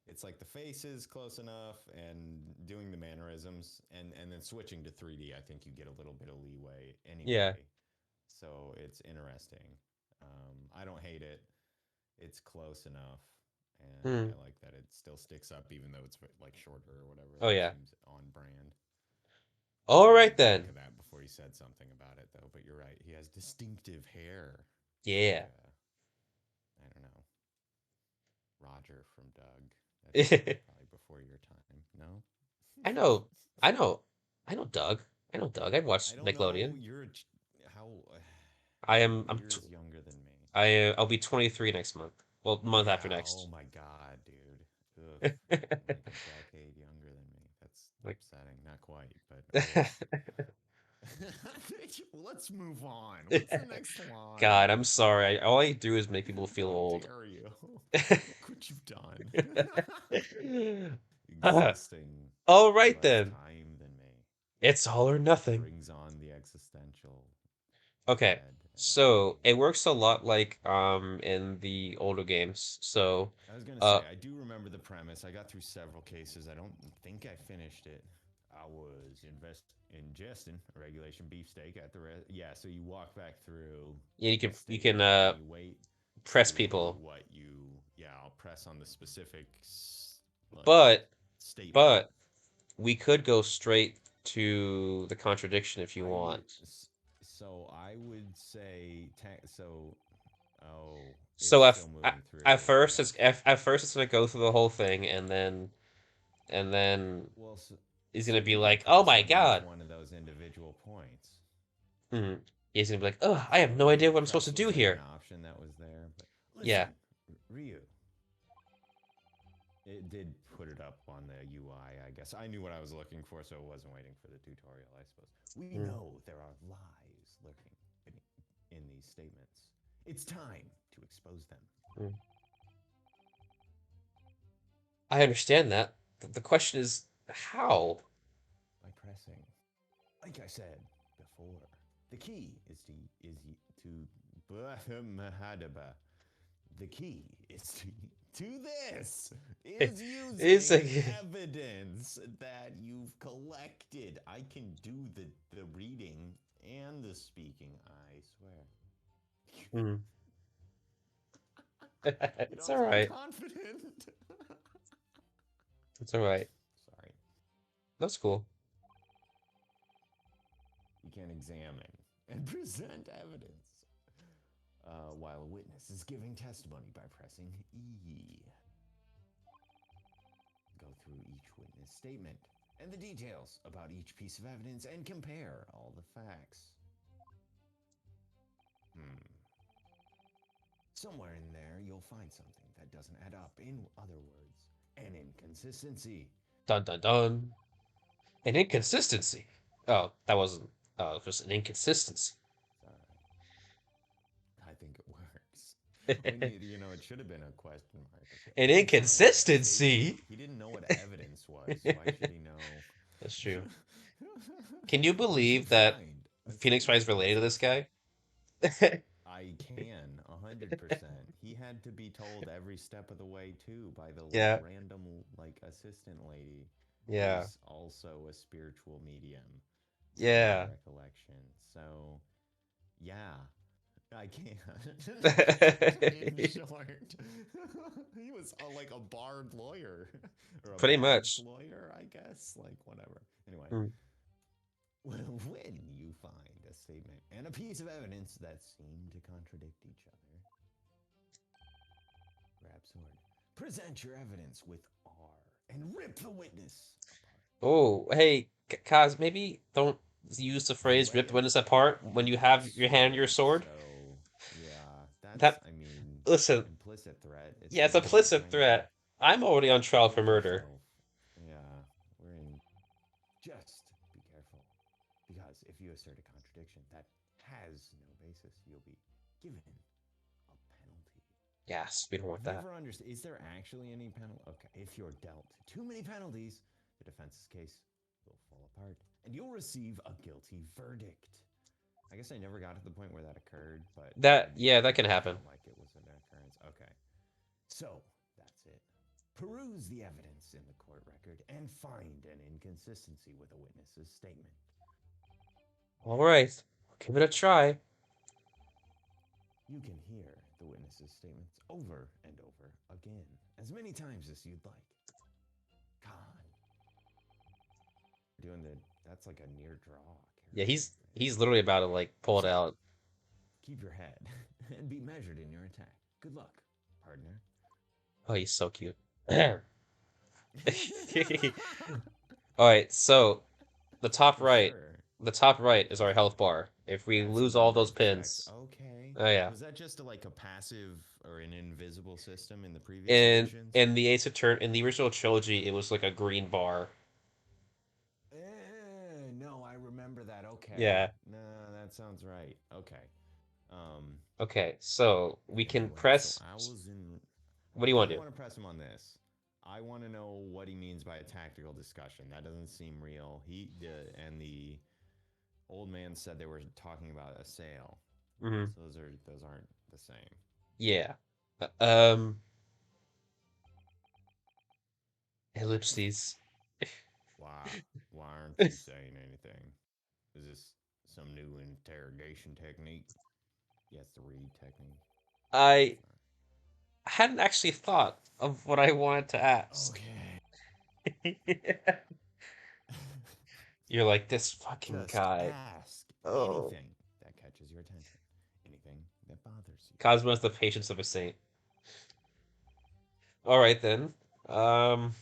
S2: it's like the face is close enough and doing the mannerisms and then switching to 3D. I think you get a little bit of leeway
S1: Yeah.
S2: anyway. So it's interesting. I don't hate it. It's close enough. And
S1: Hmm.
S2: I like that it still sticks up, even though it's like shorter or whatever.
S1: Oh
S2: That
S1: yeah.
S2: seems on brand.
S1: All
S2: I
S1: right
S2: didn't think
S1: then.
S2: of that before he said something about it, though. But you're right. He has distinctive hair, like
S1: Yeah.
S2: I don't know, Roger from Doug. That's probably before your time. No,
S1: I know, I know, I know Doug. I know Doug. I've
S2: I
S1: watched
S2: don't know.
S1: Nickelodeon.
S2: How
S1: I
S2: you're
S1: am.
S2: years younger than me.
S1: I'll be 23 next month. Well, month after
S2: Yeah. Oh
S1: next.
S2: my God, dude. Ugh. Like a decade younger than me. That's
S1: Like,
S2: upsetting. Not quite, but ugh. Let's move on. What's the next line?
S1: God, I'm sorry. All I do is make people feel
S2: How
S1: old.
S2: dare you? Look what you've done.
S1: Uh,
S2: Existing
S1: all right
S2: less
S1: then.
S2: time than me
S1: It's all or nothing.
S2: brings on the existential
S1: Okay.
S2: dread and
S1: So
S2: unease.
S1: it works a lot like in the older games. So
S2: I was gonna
S1: uh
S2: say I do remember the premise. I got through several cases. I don't think I finished it. I was ingesting a regulation beefsteak at the yeah. So you walk back through
S1: yeah,
S2: the
S1: you
S2: steak,
S1: can
S2: and you wait.
S1: press
S2: to
S1: people.
S2: what you, yeah, I'll press on the specific like
S1: But
S2: statement.
S1: but we could go straight to the contradiction if you
S2: I
S1: want.
S2: so I would say so. Oh, it's
S1: So
S2: still moving
S1: at
S2: through.
S1: first
S2: Yeah.
S1: at first it's gonna go through the whole thing, and then
S2: Well,
S1: he's
S2: so
S1: gonna be
S2: you can
S1: like, "Oh
S2: press
S1: my
S2: on each
S1: god."
S2: one of those individual points.
S1: Hmm. He's gonna be like, "Oh, I have
S2: So
S1: no idea
S2: maybe
S1: what I'm supposed to
S2: press
S1: do
S2: was like an
S1: here."
S2: option that was there, but
S1: Yeah.
S2: listen, Ryu, it did put it up on the UI, I guess. I knew what I was looking for, so it wasn't waiting for the tutorial, I suppose. We
S1: Mm,
S2: know there are lies lurking in these statements. It's time to expose them.
S1: mm. I understand that. The question is how.
S2: By pressing, like I said before, the key to Mahadaba. The key is to this is
S1: It's
S2: using
S1: like,
S2: evidence that you've collected. I can do the reading and the speaking, I swear.
S1: mm.
S2: You
S1: It's
S2: don't
S1: all
S2: sound
S1: right.
S2: confident.
S1: It's all right.
S2: Sorry.
S1: That's cool.
S2: You can examine and present evidence while a witness is giving testimony by pressing E. Go through each witness statement and the details about each piece of evidence and compare all the facts. Hmm. Somewhere in there, you'll find something that doesn't add up. In other words, an inconsistency.
S1: Dun dun dun. An inconsistency. Oh, that wasn't. Oh, it was an inconsistency.
S2: Sorry, I think it works. We need, it should have been a question mark.
S1: An
S2: And find a statement.
S1: inconsistency.
S2: He didn't know what evidence was. Why should he know?
S1: That's true. Can you believe that
S2: Find a
S1: Phoenix Wright is
S2: statement.
S1: related to this guy?
S2: I can 100%. He had to be told every step of the way too by the
S1: Yeah,
S2: random assistant lady who
S1: yeah,
S2: is also a spiritual medium from my
S1: yeah.
S2: recollection. So, yeah, I can. In short, he was like a barred lawyer or a
S1: Pretty
S2: bard's
S1: much.
S2: lawyer, I guess, like whatever. Anyway,
S1: Mm.
S2: when you find a statement and a piece of evidence that seem to contradict each other, grab sword. Present your evidence with R and rip the witness apart.
S1: Oh, hey, Kaz, maybe don't use the
S2: The
S1: phrase "rip
S2: way
S1: the
S2: of
S1: witness apart" when you
S2: the
S1: have your hand on your
S2: sword.
S1: sword.
S2: So, yeah, that's,
S1: That,
S2: I mean,
S1: listen,
S2: implicit threat. It's
S1: yeah, it's a
S2: literally
S1: implicit
S2: saying,
S1: threat. I'm already on trial for
S2: protect
S1: murder.
S2: yourself. Yeah, we're in. Just be careful. Because if you assert a contradiction that has no basis, you'll be given a penalty.
S1: Yes, we don't want
S2: Have you
S1: that.
S2: ever understood? Is there actually any penalty? Okay, if you're dealt too many penalties, the defense's case will fall apart and you'll receive a guilty verdict. I guess I never got to the point where that occurred, but
S1: That, yeah, that can
S2: it
S1: happen.
S2: felt like it was an occurrence. Okay, so that's it. Peruse the evidence in the court record and find an inconsistency with a witness's statement.
S1: All right, give it a try.
S2: You can hear the witness's statements over and over again, as many times as you'd like. God, doing the that's like a near draw
S1: Yeah,
S2: character there.
S1: he's literally about to like pull it
S2: So
S1: out.
S2: keep your head and be measured in your attack. Good luck, partner.
S1: Oh, he's so cute. All right, so the top
S2: For
S1: right,
S2: sure.
S1: the top right is our health bar. If we
S2: That's the
S1: lose all those
S2: numbers checks.
S1: pins,
S2: Okay.
S1: oh yeah.
S2: Was that just like a passive or an invisible system in the previous
S1: In
S2: editions?
S1: in the Ace Attorney in the original trilogy, it was like a green bar.
S2: No, I remember that. Okay.
S1: Yeah.
S2: No, that sounds right. Okay. Um,
S1: Okay, so we can
S2: anyway, so
S1: press.
S2: I was in.
S1: What do you
S2: I
S1: want
S2: don't
S1: to do?
S2: want to press him on this. I want to know what he means by a tactical discussion. That doesn't seem real. And the old man said they were talking about a sale.
S1: Hmm.
S2: So those aren't the same.
S1: Yeah. Um. Ellipses.
S2: Why aren't you saying anything? Is this some new interrogation technique? Yes, the read technique.
S1: I hadn't actually thought of what I wanted to ask.
S2: Okay.
S1: You're like, this fucking
S2: Just
S1: guy.
S2: ask
S1: Oh.
S2: anything that catches your attention, anything that bothers
S1: Cosmo has the patience of a saint. Alright then. Um,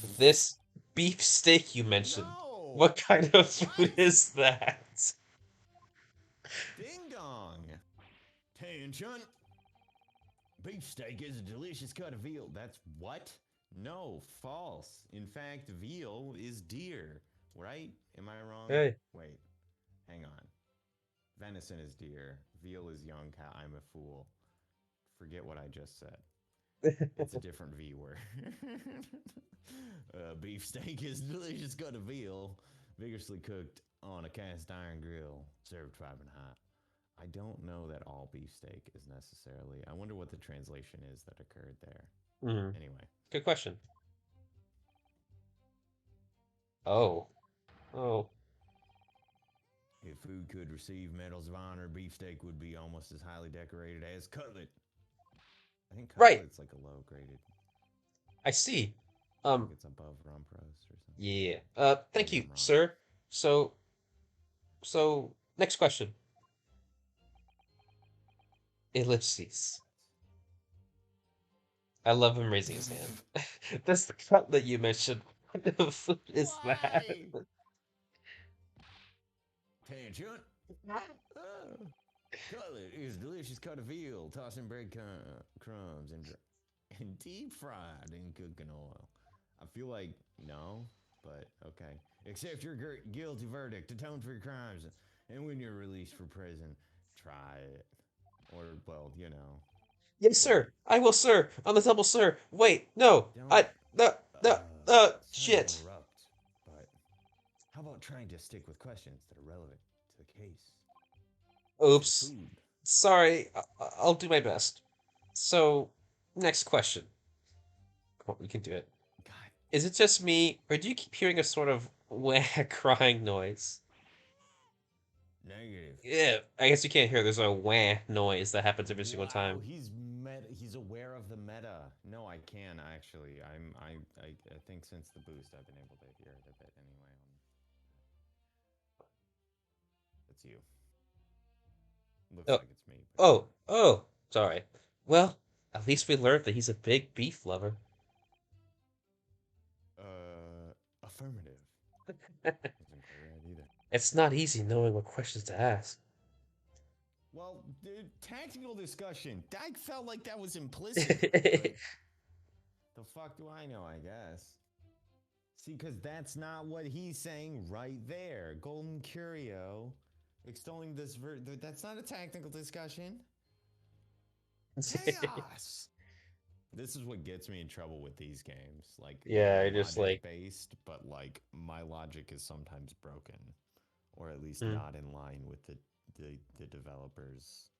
S2: you.
S1: this beef steak you mentioned.
S2: No!
S1: What kind of food
S2: What?
S1: is that?
S2: Ding dong! Tangent! Beefsteak is a delicious cut of veal. That's what? No, false. In fact, veal is deer, right? Am I wrong?
S1: Hey.
S2: Wait, hang on. Venison is deer. Veal is young cow. I'm a fool. Forget what I just said. It's a different V word. Beefsteak is a delicious cut of veal, vigorously cooked on a cast iron grill, served piping hot. I don't know that all beefsteak is necessarily. I wonder what the translation is that occurred there.
S1: Mm,
S2: Anyway,
S1: good question. Oh. Oh.
S2: if food could receive medals of honor, beefsteak would be almost as highly decorated as cutlet. I think
S1: Right.
S2: cutlet's like a low graded.
S1: I see.
S2: I think it's above rump roast or something.
S1: Yeah. Thank
S2: Maybe
S1: you,
S2: I'm wrong.
S1: sir. So, next question. Ellipses. I love him raising his hand. That's the cutlet you mentioned. What kind of food is that?
S2: Why? Tangent. Oh. Cutlet is delicious cut of veal, tossed in bread crumbs and deep fried in cooking oil. I feel like no, but okay. Accept your guilty verdict, atone for your crimes, and when you're released from prison, try it. Or, well, you know,
S1: Yes,
S2: wait.
S1: sir. I will, sir. On the double, sir. Wait, no.
S2: Don't,
S1: No, no,
S2: sorry to
S1: shit.
S2: interrupt, but how about trying to stick with questions that are relevant to the case? It's your
S1: Oops.
S2: food.
S1: Sorry. I'll do my best. So, next question. Come on, we can do it.
S2: God,
S1: Is it just me, or do you keep hearing a sort of wah crying noise?
S2: negative.
S1: Yeah, I guess you can't hear. There's a wah noise that happens every single
S2: Wow,
S1: time.
S2: he's aware of the meta. No, I can actually. I think since the boost I've been able to hear it a bit anyway. It's you. Looks
S1: Oh,
S2: like it's me, but yeah.
S1: oh, sorry. Well, at least we learned that he's a big beef lover.
S2: Affirmative. Wasn't quite right either.
S1: It's not easy knowing what questions to ask.
S2: Well, the tactical discussion. That felt like that was implicit, but the fuck do I know, I guess. See, because that's not what he's saying right there. Golden Curio extolling this that's not a technical discussion. Chaos. This is what gets me in trouble with these games. Like
S1: Yeah,
S2: they're
S1: I just
S2: logic
S1: like,
S2: based, but like my logic is sometimes broken, or at least
S1: mm,
S2: not in line with the developers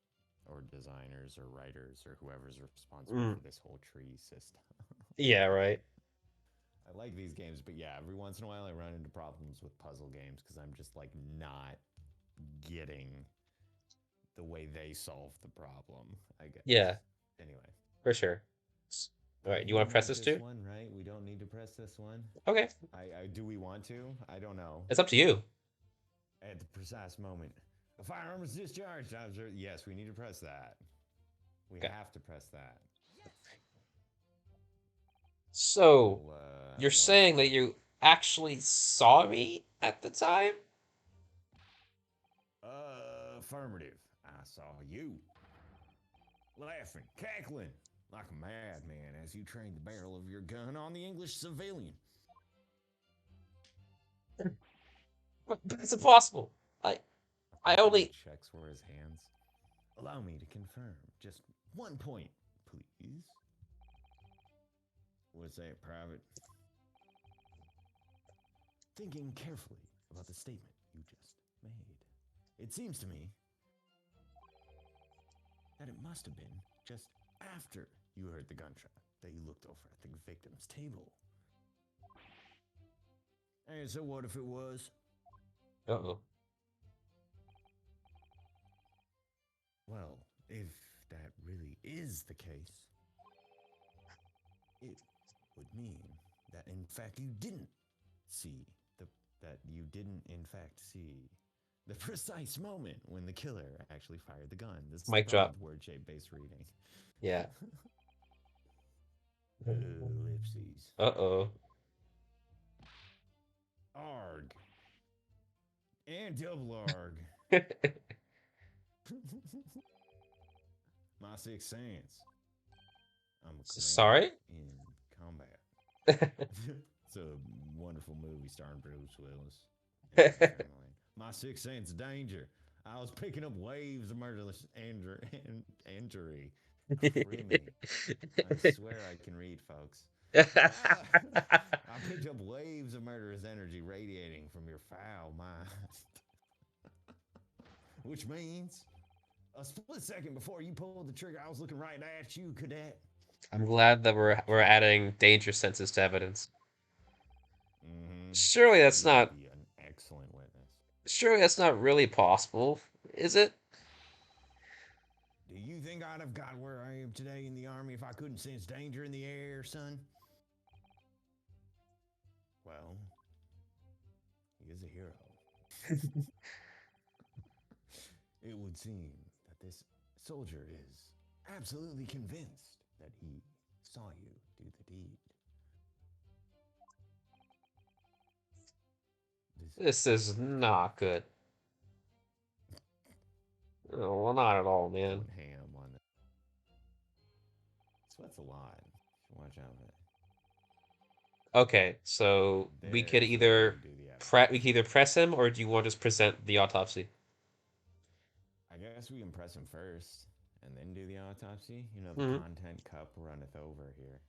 S2: or designers or writers or whoever's responsible
S1: mm,
S2: for this whole tree system.
S1: yeah, right.
S2: I like these games, but yeah, every once in a while I run into problems with puzzle games because I'm just like not getting the way they solve the problem, I guess.
S1: Yeah,
S2: Anyway,
S1: for sure. All
S2: I
S1: right,
S2: think
S1: you
S2: we
S1: want to press
S2: moved
S1: this
S2: this
S1: too?
S2: one, right? We don't need to press this one.
S1: Okay,
S2: I do we want to? I don't know.
S1: it's up to you.
S2: At the precise moment, a firearm is discharged. Yes, we need to press that. We
S1: Okay.
S2: have to press that.
S1: So,
S2: We'll,
S1: you're
S2: one
S1: saying that
S2: sec.
S1: you actually saw me at the time?
S2: Affirmative. I saw you. Laughing, cackling, like a madman as you trained the barrel of your gun on the English civilian.
S1: But it's impossible. I, I
S2: He
S1: only.
S2: checks for his hands. Allow me to confirm. Just 1 point, please. What's that, Private? Thinking carefully about the statement you just made, it seems to me that it must have been just after you heard the gunshot that you looked over at the victim's table. And so what if it was?
S1: Uh-oh.
S2: Well, If that really is the case, it would mean that in fact you didn't see the that you didn't in fact see the precise moment when the killer actually fired the gun. This is the
S1: Mic
S2: problem
S1: drop.
S2: with word shape based reading.
S1: Yeah.
S2: Ellipses.
S1: Uh-oh.
S2: Arg. And double arg. My sixth sense. I'm a commander
S1: Sorry?
S2: in combat. It's a wonderful movie starring Bruce Willis and Morgan Freeman. My sixth sense danger. I was picking up waves of murderous injury. Crimmy. I swear I can read, folks. Ah, I picked up waves of murderous energy radiating from your foul mind. Which means a split second before you pulled the trigger, I was looking right at you, cadet.
S1: I'm glad that we're adding danger senses to evidence.
S2: Mm-hmm.
S1: Surely that's
S2: You would
S1: not
S2: be an excellent witness.
S1: surely that's not really possible, is it?
S2: Do you think I'd have got where I am today in the Army if I couldn't sense danger in the air, son? Well, he is a hero. It would seem that this soldier is absolutely convinced that he saw you do the deed. This
S1: This is not good. Oh, well, not at all, man.
S2: going ham on it. Sweats a lot. Watch out for it.
S1: Okay, so
S2: There's the way you do the evidence.
S1: we could either press him or do you want to just present the autopsy?
S2: I guess we can press him first and then do the autopsy. You know, the
S1: Hmm.
S2: content cup runneth over here.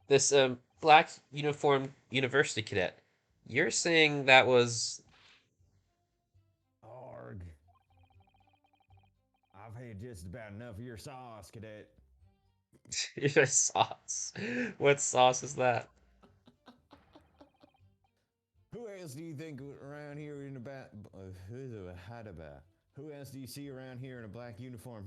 S1: This black uniformed university cadet. You're saying that was
S2: Arg. I've had just about enough of your sauce, cadet.
S1: your sauce. What sauce is that?
S2: Who else do you think around here in a who's a hadaba? Who else do you see around here in a black uniform?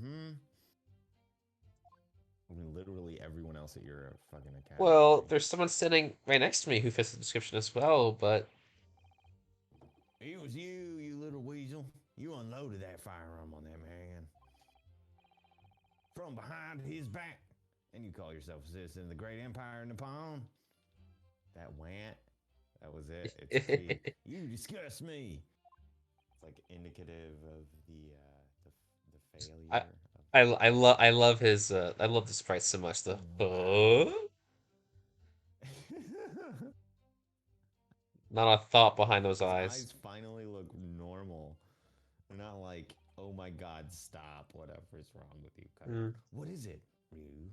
S2: I mean, literally everyone else at your fucking academy,
S1: Well,
S2: right?
S1: there's someone sitting right next to me who fits the description as well, but
S2: It was you, you little weasel. You unloaded that firearm on that man from behind his back, and you call yourself a citizen of the great empire of Nippon. That went. That was it. It's a feat. You disgust me. It's like indicative of the
S1: I
S2: failure of
S1: I love this price so much though.
S2: wow.
S1: Not a thought behind those
S2: His
S1: eyes.
S2: eyes finally look normal. They're not like, oh my god, stop, whatever's wrong with you.
S1: Hmm.
S2: What is it, Ryu?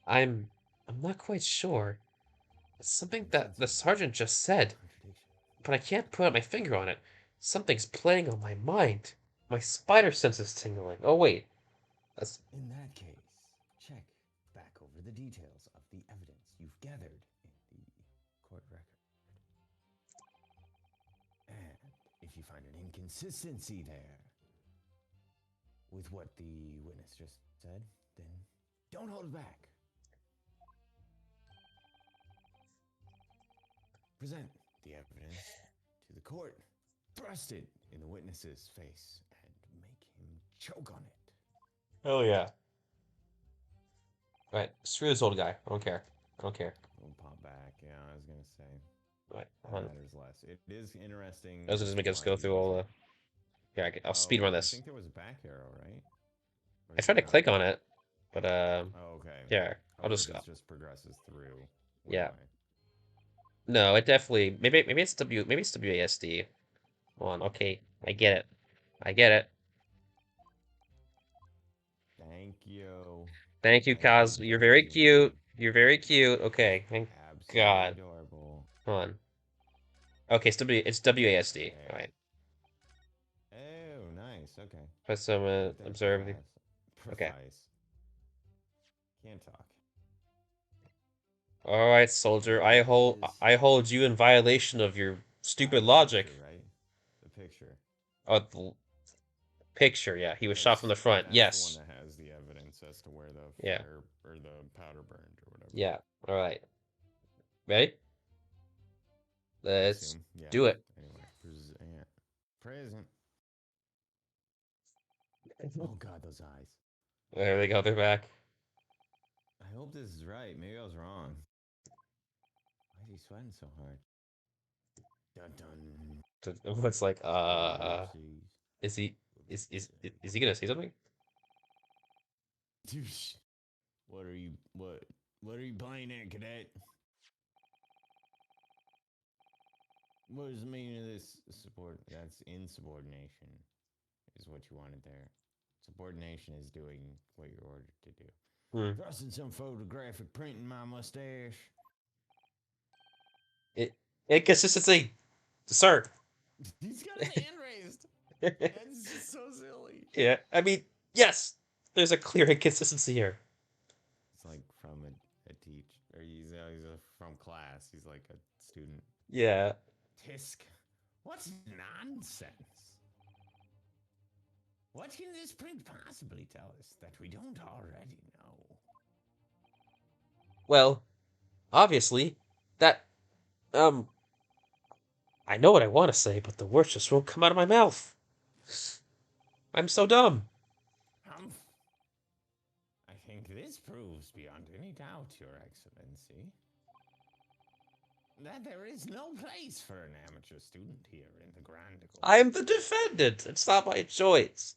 S1: I'm I'm not quite sure. It's something
S2: I'm
S1: that the
S2: sensing
S1: sergeant just said,
S2: contradiction.
S1: but I can't put my finger on it. Something's playing on my mind. My spider sense is tingling. Oh wait, that's
S2: In that case, check back over the details of the evidence you've gathered in the court record. And if you find an inconsistency there with what the witness just said, then don't hold it back. Present the evidence to the court, thrust it in the witness's face, and make him choke on it.
S1: hell yeah. Right, screw this old guy. I don't care. I don't care.
S2: We'll pop back. Yeah, I was gonna say
S1: Right,
S2: that matters less. It is
S1: I
S2: interesting
S1: was
S2: as
S1: just
S2: to
S1: make us
S2: why
S1: go
S2: he
S1: through all
S2: wasn't.
S1: the. Yeah, I'll speed run
S2: Oh, I
S1: this.
S2: think there was a back arrow, right? Or
S1: I
S2: is
S1: tried
S2: it
S1: to
S2: not?
S1: click on it, but
S2: Oh, okay.
S1: yeah, I'll
S2: Or if
S1: just
S2: it just progresses through one
S1: yeah.
S2: way.
S1: No, it definitely maybe it's WASD. Hold on, okay, I get it. I get it.
S2: Thank you.
S1: Thank you,
S2: Thank you,
S1: Kaz. You're very
S2: Kazuma.
S1: cute. You're very cute. Okay, thank
S2: Absolutely
S1: God.
S2: adorable.
S1: Hold on. Okay, it's WASD. All
S2: There.
S1: right.
S2: Oh, nice. Okay.
S1: Press some
S2: Get that
S1: observe the.
S2: preface.
S1: Okay.
S2: Preface. Can't talk.
S1: All right, soldier.
S2: There it is.
S1: I hold you in violation of your
S2: Got
S1: stupid
S2: the picture,
S1: logic.
S2: right? The picture.
S1: Oh, the picture. Yeah, he was shot from the front.
S2: That's the one
S1: Yes.
S2: that has the evidence as to where the
S1: Yeah.
S2: fire or the powder burned or whatever.
S1: Yeah. All right. Ready?
S2: I
S1: Let's
S2: assume. Yeah.
S1: do it.
S2: Anyway, present. Oh God, those eyes.
S1: There they go. They're back.
S2: I hope this is right. Maybe I was wrong. Why is he sweating so hard? Dun dun.
S1: What's like?
S2: Ellipses.
S1: Is he? Is he gonna say something?
S2: What are you? What are you playing at, cadet? What is the meaning of this support? That's insubordination, is what you wanted there. Subordination is doing what you're ordered to do.
S1: Hmm.
S2: Thrusting some photographic print in my mustache.
S1: It inconsistency, sir.
S2: He's got his hand raised. That's just so silly.
S1: Yeah, I mean, yes, there's a clear inconsistency here.
S2: It's like from a teach, or he's from class. He's like a student.
S1: Yeah.
S2: Tisk. What's nonsense? What can this print possibly tell us that we don't already know?
S1: Well, obviously, that I know what I want to say, but the words just won't come out of my mouth. I'm so dumb.
S2: I think this proves beyond any doubt, Your Excellency, that there is no place for an amateur student here in the Grand.
S1: I'm the defendant. It's not my choice.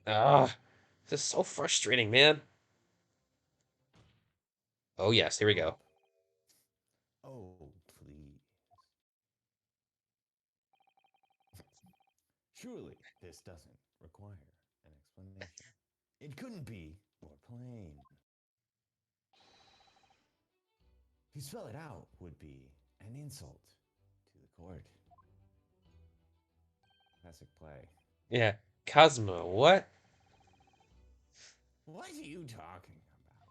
S1: Ah, this is so frustrating, man. Oh yes, here we go.
S2: Oh, please. Surely this doesn't require an explanation. It couldn't be more plain. To spell it out would be an insult to the court. Classic play.
S1: Yeah, Kazuma, what?
S2: What are you talking about?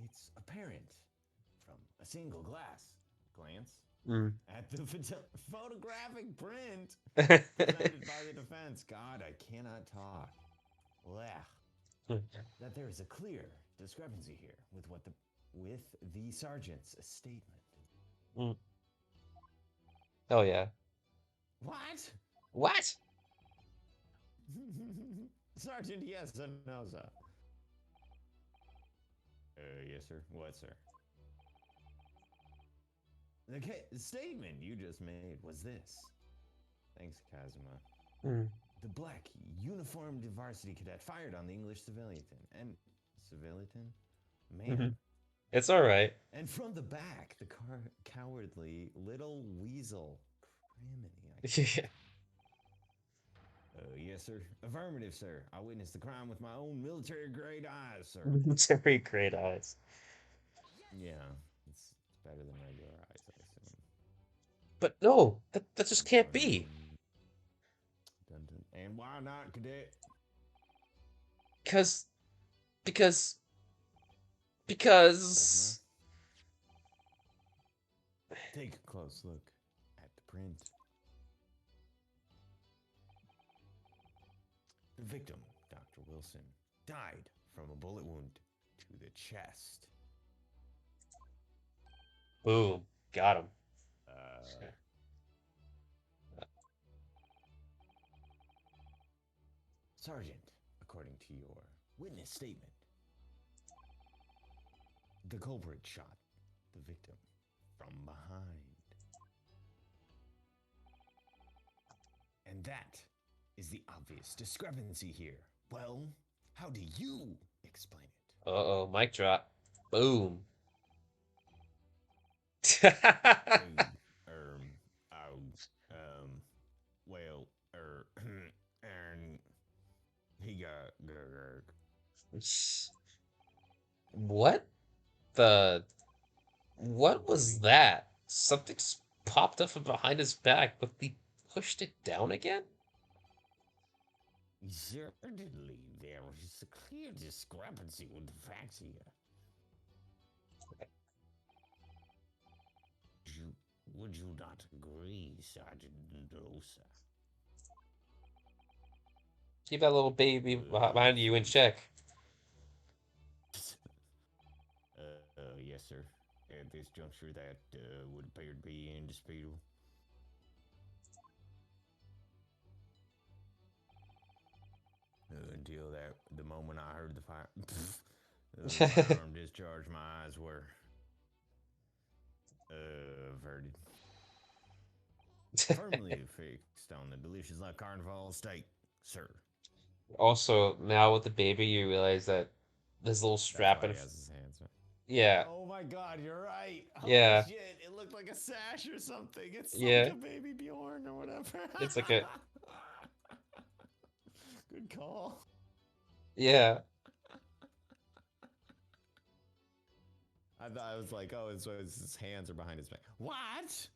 S2: It's apparent from a single glance at the photographic print presented by the defense. God, I cannot talk. Blech. That there is a clear discrepancy here with the sergeant's statement.
S1: Oh yeah.
S2: What?
S1: What?
S2: Sergeant, yes or no, sir? Yes, sir. What, sir? The statement you just made was this. Thanks, Kazuma. The black uniformed varsity cadet fired on the English civilian. Man.
S1: It's all right.
S2: And from the back, the cowardly little weasel.
S1: Yeah.
S2: Yes, sir. Affirmative, sir. I witnessed the crime with my own military-grade eyes, sir.
S1: Military grade eyes.
S2: Yeah, it's better than regular eyes, I assume.
S1: But no, that just can't be.
S2: And why not, cadet?
S1: Because.
S2: Take a close look at the print. The victim, Dr. Wilson, died from a bullet wound to the chest.
S1: Boom. Got him.
S2: Sergeant, according to your witness statement, the culprit shot the victim from behind. And that is the obvious discrepancy here. Well, how do you explain it?
S1: Uh-oh, mic drop. Boom.
S2: Well, and he got
S1: What what was that? Something's popped up from behind his back, but we pushed it down again?
S2: Certainly, there is a clear discrepancy with the facts here. You, would you not agree, Sergeant Mendoza?
S1: Keep that little baby behind you in check.
S2: Yes, sir. At this juncture, that would appear to be indisputable. Until the moment I heard the firearm discharge, my eyes were averted. Firmly fixed on the delicious La Carnival steak, sir.
S1: Also, now with the baby, you realize that this little
S2: That's
S1: strap
S2: why he
S1: and
S2: has his hands up.
S1: yeah,
S2: Oh my god, you're right. Holy
S1: yeah,
S2: shit, it looked like a sash or something. It's like
S1: yeah.
S2: a baby Bjorn or whatever.
S1: It's like a
S2: Good call.
S1: yeah,
S2: I thought I was like, oh, his hands are behind his back. What?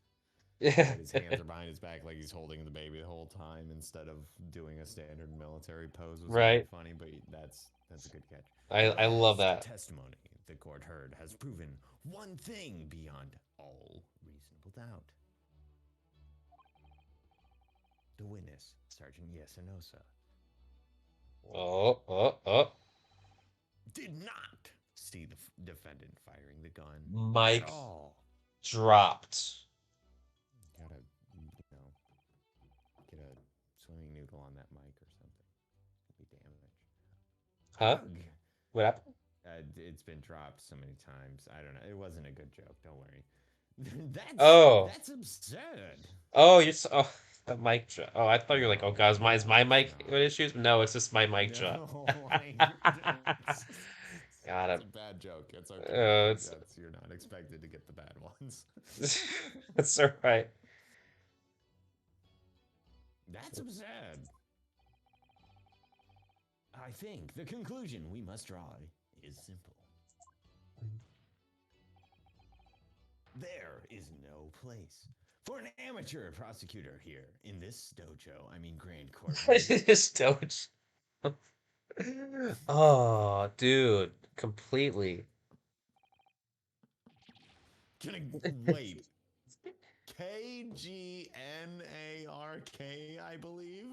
S1: yeah,
S2: But his hands are behind his back like he's holding the baby the whole time instead of doing a standard military pose was really
S1: right.
S2: funny, but that's a good catch. The
S1: I love
S2: last
S1: that.
S2: testimony the court heard has proven one thing beyond all reasonable doubt. The witness, Sergeant Yesenosa,
S1: Oh, oh, oh.
S2: did not see the defendant firing the gun at
S1: Mike
S2: all.
S1: dropped.
S2: Gotta, get a swimming noodle on that mic or something. Could be damaged.
S1: Huh?
S2: Ugh.
S1: What happened?
S2: It's been dropped so many times. I don't know. It wasn't a good joke. Don't worry.
S1: Oh,
S2: That's absurd.
S1: oh, you're so, oh, the mic drop. Oh, I thought you were like, oh,
S2: No,
S1: God, is
S2: no,
S1: my
S2: it's
S1: mic with
S2: not.
S1: issues? No, it's just my mic drop.
S2: No,
S1: Got
S2: it's
S1: him.
S2: a bad joke. It's okay.
S1: It's
S2: That's you're not expected to get the bad ones.
S1: it's all right.
S2: That's absurd. I think the conclusion we must draw is simple. There is no place for an amateur prosecutor here in this dojo. I mean, grand courtroom.
S1: Just don't. Oh, dude, completely.
S2: Can I wait? KGNARK, I believe.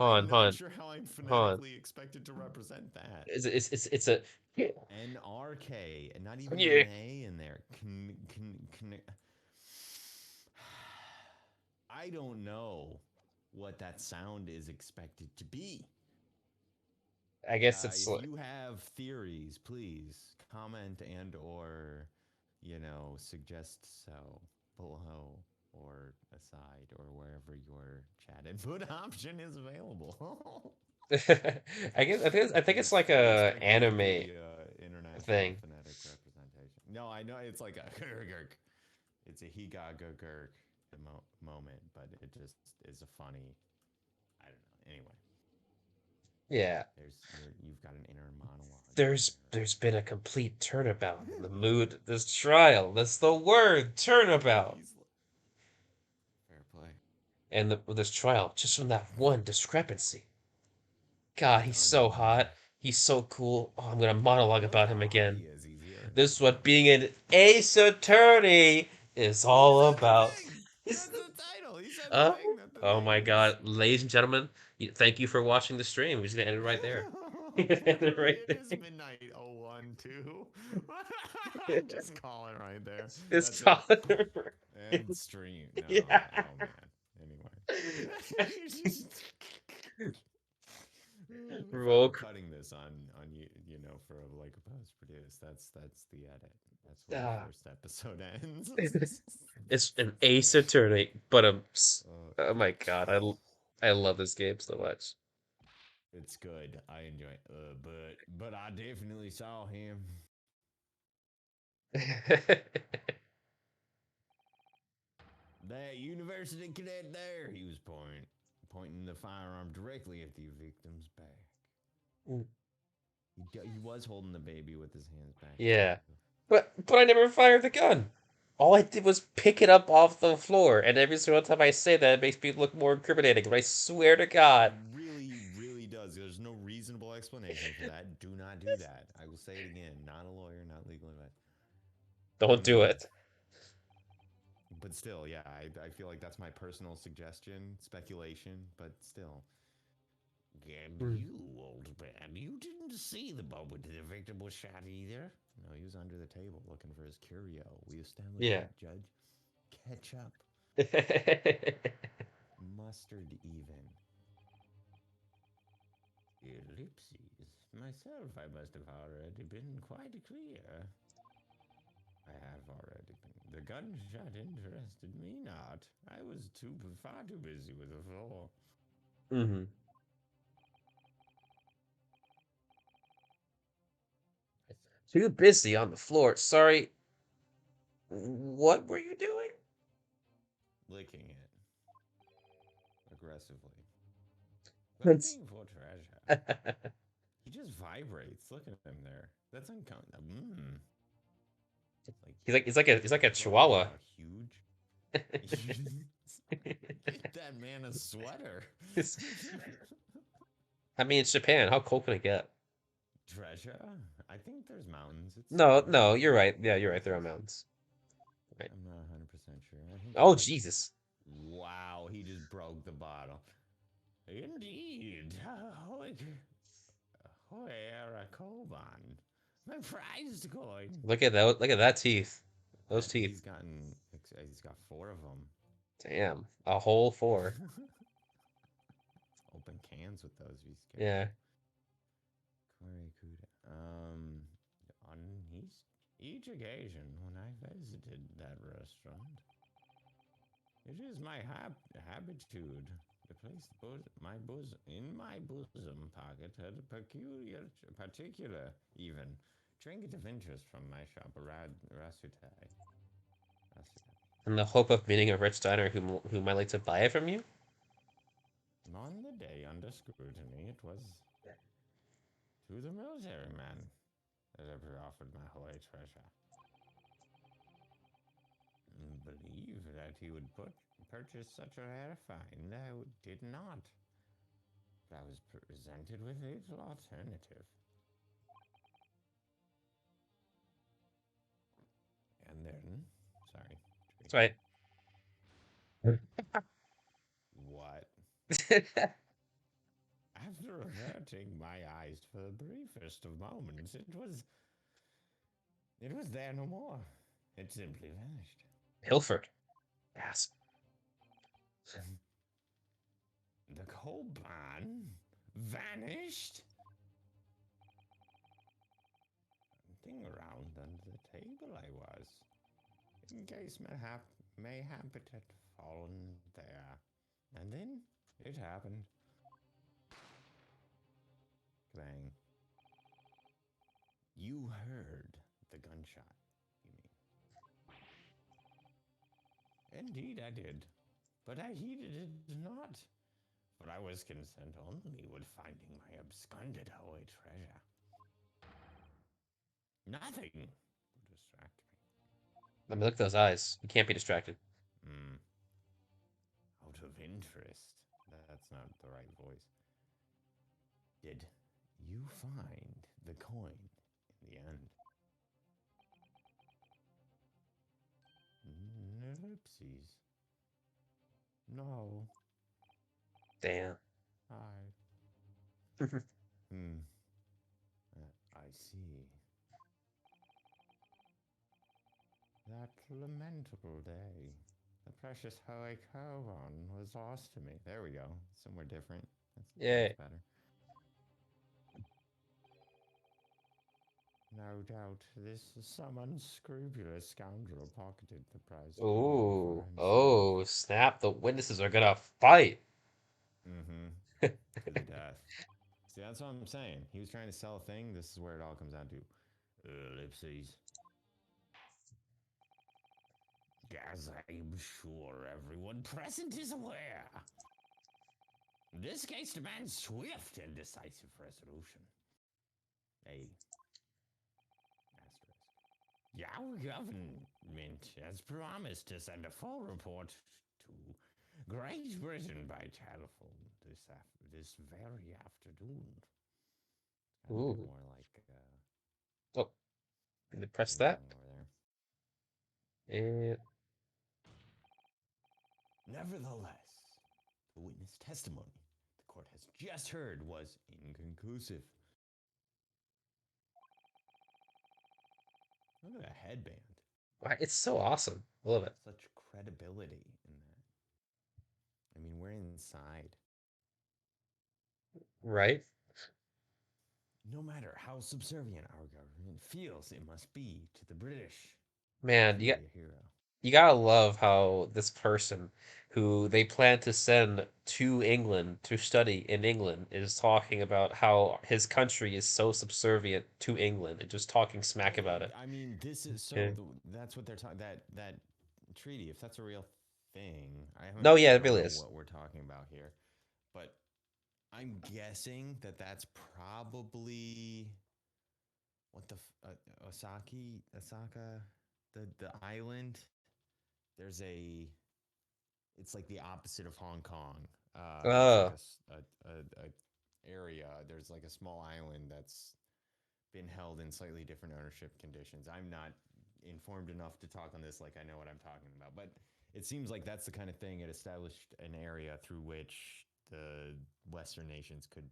S2: I'm
S1: Han,
S2: not
S1: Han,
S2: sure how I'm
S1: Han.
S2: phonetically expected to represent that.
S1: It's a
S2: NRK, and not even
S1: yeah.
S2: an A in there. I don't know what that sound is expected to be.
S1: I guess it's
S2: If you have theories, please comment and or suggest so below or aside or wherever your chat input option is available.
S1: I think it's like
S2: I
S1: a
S2: expect it to
S1: anime
S2: be international
S1: thing.
S2: phonetic representation. No, I know it's like a it's a higagurk moment, but it just is a funny. I don't know. Anyway,
S1: Yeah.
S2: you've got an inner monologue going
S1: There's been a complete turnabout in the mood this trial. That's the word, turnabout.
S2: He's fair play.
S1: And this trial, just from that one discrepancy. God, he's
S2: Dun
S1: so
S2: dun.
S1: hot. He's so cool. Oh, I'm gonna monologue
S2: Look
S1: about
S2: how
S1: him
S2: hot
S1: again.
S2: he is. He's here.
S1: This is what being an ace attorney is
S2: He
S1: all
S2: said the
S1: about.
S2: thing. That's the title. He said the
S1: Oh,
S2: thing that the
S1: oh
S2: name
S1: my
S2: is.
S1: God, ladies and gentlemen, thank you for watching the stream. We're just gonna end it right there. End it right
S2: It is
S1: there.
S2: midnight 01 too. I'm just calling right there.
S1: It's
S2: That's it.
S1: Tyler.
S2: And stream. No.
S1: Yeah.
S2: Oh man. Anyway.
S1: Roll.
S2: Forever cutting this on for like a post produce. That's the edit. That's where the
S1: Ah,
S2: first episode ends.
S1: it's an ace attorney, but
S2: uh,
S1: oh my God, I love this game so much.
S2: it's good. I enjoy it. But I definitely saw him. That university cadet there. He was pointing the firearm directly at the victim's back.
S1: Mm.
S2: He was holding the baby with his hands back too.
S1: Yeah, but I never fired the gun. All I did was pick it up off the floor, and every single time I say that, it makes me look more incriminating. But I swear to
S2: It
S1: God,
S2: really explanation for that. Do not do that. I will say it again. Not a lawyer, not legal advice.
S1: Don't do it.
S2: But still, yeah, I feel like that's my personal suggestion, speculation, but still. Gab,
S1: Hmm.
S2: you old man, you didn't see the moment the victim was shot either. No, he was under the table looking for his curio. We established
S1: Yeah.
S2: that, Judge. Ketchup, mustard, even. Ellipses. Myself, I must have already been quite clear. I have already been. The gunshot interested me not. I was far too busy with the floor.
S1: Hmm. Too busy on the floor. Sorry. What were you doing?
S2: Licking it aggressively.
S1: That's
S2: Looking for treasure. He just vibrates. Look at him there. That's uncomfortable. Like
S1: he's like a
S2: clothes
S1: chihuahua.
S2: are huge. Get that man a sweater.
S1: I mean, it's Japan. How cold can it get?
S2: Treasure? I think there's mountains. It's
S1: No,
S2: summer.
S1: no,
S2: It's
S1: you're
S2: like
S1: right. Yeah, you're right. There are
S2: oasis.
S1: mountains. Right.
S2: I'm not 100% sure. I think
S1: Oh,
S2: there's like.
S1: Jesus.
S2: Wow, he just broke the bottle. Indeed. Where a Koban. My prized coin.
S1: Look at that. Look at that teeth. Those
S2: That
S1: teeth.
S2: he's got four of them.
S1: Damn. A whole four.
S2: Open cans with those. Be
S1: Yeah.
S2: careful. Corey Kuda. On each occasion when I visited that restaurant, it is my habitude to place in my bosom pocket a particular even trinket of interest from my shop, a rasutai.
S1: In the hope of meeting a rich diner who might like to buy it from you?
S2: On the day under scrutiny, it was to the military man that I offered my holy treasure. Believe that he would purchase such a rare find. I did not. But I was presented with little alternative. And then, sorry,
S1: That's right.
S2: what? After averting my eyes for the briefest of moments, it was there no more. It simply vanished.
S1: Pilfered. Yes.
S2: The Koban vanished. Thing around under the table I was, in case mayhap it had fallen there. And then it happened. Clang. You heard the gunshot, you mean? Indeed I did, but I heeded it not. For I was concerned only with finding my absconded holy treasure. Nothing would distract me.
S1: Let me look at those eyes. You can't be distracted.
S2: Hmm. Out of interest. That's not the right voice. Did you find the coin in the end? Ellipses. No.
S1: Damn.
S2: I. Hmm. I see. That lamentable day. The precious Holy Koban was lost to me. There we go. Somewhere different. That's
S1: Yay.
S2: better. No doubt some unscrupulous scoundrel pocketed the prized coin for
S1: Ooh.
S2: himself.
S1: Oh, snap. The witnesses are gonna fight.
S2: Mm-hmm. To the death. See, that's what I'm saying. He was trying to sell a thing. This is where it all comes down to. Ellipses. As I'm sure everyone present is aware. This case demands swift and decisive resolution. A asterisk. Our government has promised to send a full report to Great Britain by telephone this very afternoon. Make it
S1: Ooh.
S2: more like
S1: Oh, can you press that?
S2: anything over there.
S1: And
S2: Nevertheless, the witness testimony the court has just heard was inconclusive. Look at that headband.
S1: wow, it's so awesome. I love it.
S2: Such credibility in that. I mean, we're inside.
S1: Right?
S2: No matter how subservient our government feels it must be to the British,
S1: Man,
S2: truly a hero.
S1: you gotta love how this person who they plan to send to England to study in England is talking about how his country is so subservient to England and just talking smack about it.
S2: I mean, this is so.
S1: Okay.
S2: That's what they're talking. That treaty, if that's a real thing,
S1: No, yeah,
S2: I
S1: it
S2: don't
S1: really
S2: know
S1: is.
S2: what we're talking about here, but I'm guessing that that's probably what the Osaka, the island. There's a. It's like the opposite of Hong Kong. There's like
S1: Uh,
S2: a area. There's like a small island that's been held in slightly different ownership conditions. I'm not informed enough to talk on this like I know what I'm talking about, but it seems like that's the kind of thing it established an area through which the Western nations could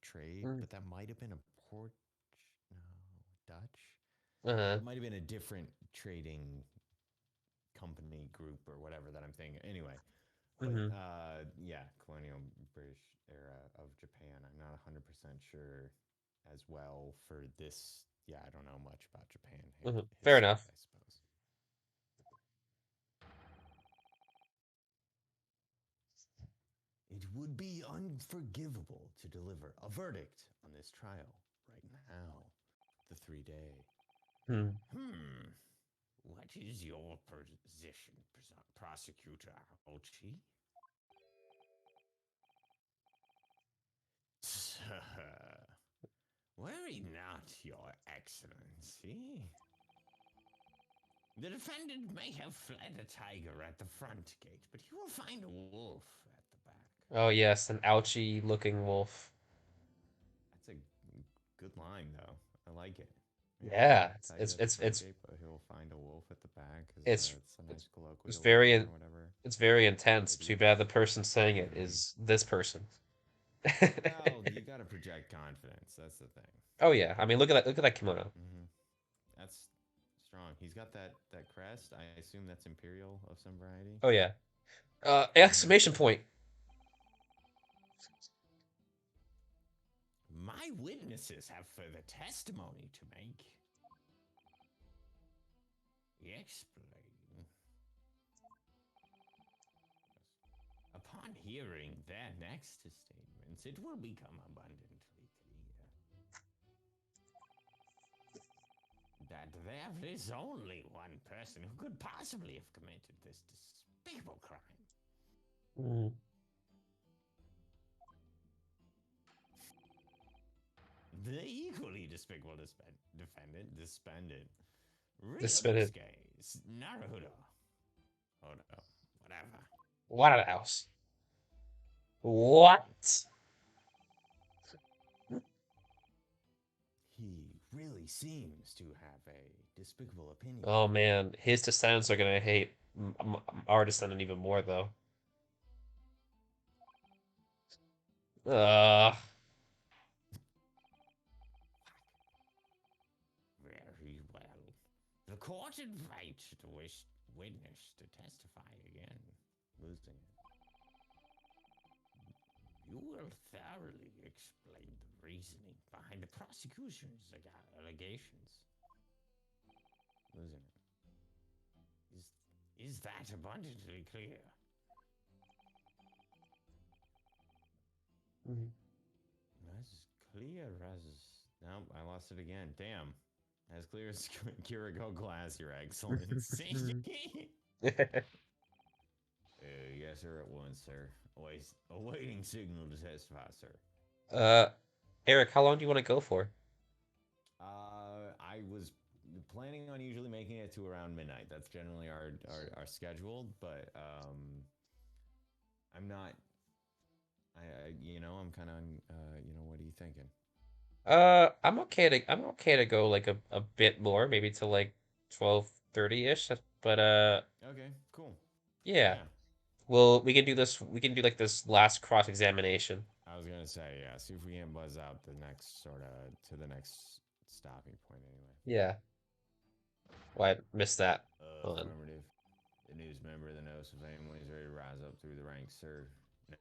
S2: trade,
S1: mm,
S2: but that might have been a port, no, Dutch.
S1: uh-huh.
S2: That might have been a different trading company group or whatever that I'm thinking. Anyway, but
S1: Hmm.
S2: yeah, colonial British era of Japan. I'm not 100% sure as well for this. Yeah, I don't know much about Japan
S1: Hmm. Fair
S2: history,
S1: enough.
S2: I suppose. It would be unforgivable to deliver a verdict on this trial right now, the 3 day.
S1: Hmm.
S2: Hmm. What is your position, prosecutor Ochi? Worry not, Your Excellency. The defendant may have fled a tiger at the front gate, but he will find a wolf at the back.
S1: Oh yes, an ouchy looking wolf.
S2: That's a good line, though. I like it. Maybe he'll
S1: Yeah,
S2: find a tiger at the front
S1: it's
S2: gate, but he'll find a wolf at the back because
S1: it's
S2: it's a
S1: it's
S2: nice
S1: it's
S2: colloquialism or whatever.
S1: it's very intense. Too
S2: Idiom.
S1: bad the person saying it
S2: Mm-hmm.
S1: is this person.
S2: Well, you got to project confidence. That's the thing.
S1: Oh yeah, I mean look at that kimono.
S2: Mm-hmm. That's strong. He's got that crest. I assume that's imperial of some variety.
S1: Oh yeah.
S2: Mm-hmm.
S1: Exclamation point.
S2: My witnesses have further testimony to make. Explain. Upon hearing their next statements, it will become abundantly clear that there is only one person who could possibly have committed this despicable crime.
S1: Mm,
S2: The equally despicable defendant, despendent,
S1: this spin it.
S2: Ryonosuke Naruhodo. Hodo, whatever.
S1: What a house. What?
S2: He really seems to have a despicable opinion.
S1: Oh man, his descendants are gonna hate our descendant even more though. Uh,
S2: Very well. The court invites the witness to testify again, losing it. You will thoroughly explain the reasoning behind the prosecution's allegations. Losing it. Is that abundantly clear?
S1: mhm.
S2: As clear as. No, I lost it again. Damn. As clear as Kirigo glass, Your Excellency. Yes, sir, at once, sir. Awaiting signal to testify, sir.
S1: uh, Eric, how long do you want to go for?
S2: I was planning on usually making it to around midnight. That's generally our schedule, but I'm not. I'm kind of, what are you thinking?
S1: I'm okay to go like a bit more, maybe to like 12:30-ish. But
S2: Okay, cool.
S1: yeah.
S2: Yeah,
S1: Well, we can do like this last cross-examination.
S2: I was gonna say yeah. See if we can buzz out the next sort of to the next stopping point anyway.
S1: Yeah. Why I missed that. Hold on.
S2: Affirmative. The newest member of the Nosa family is ready to rise up through the ranks, sir.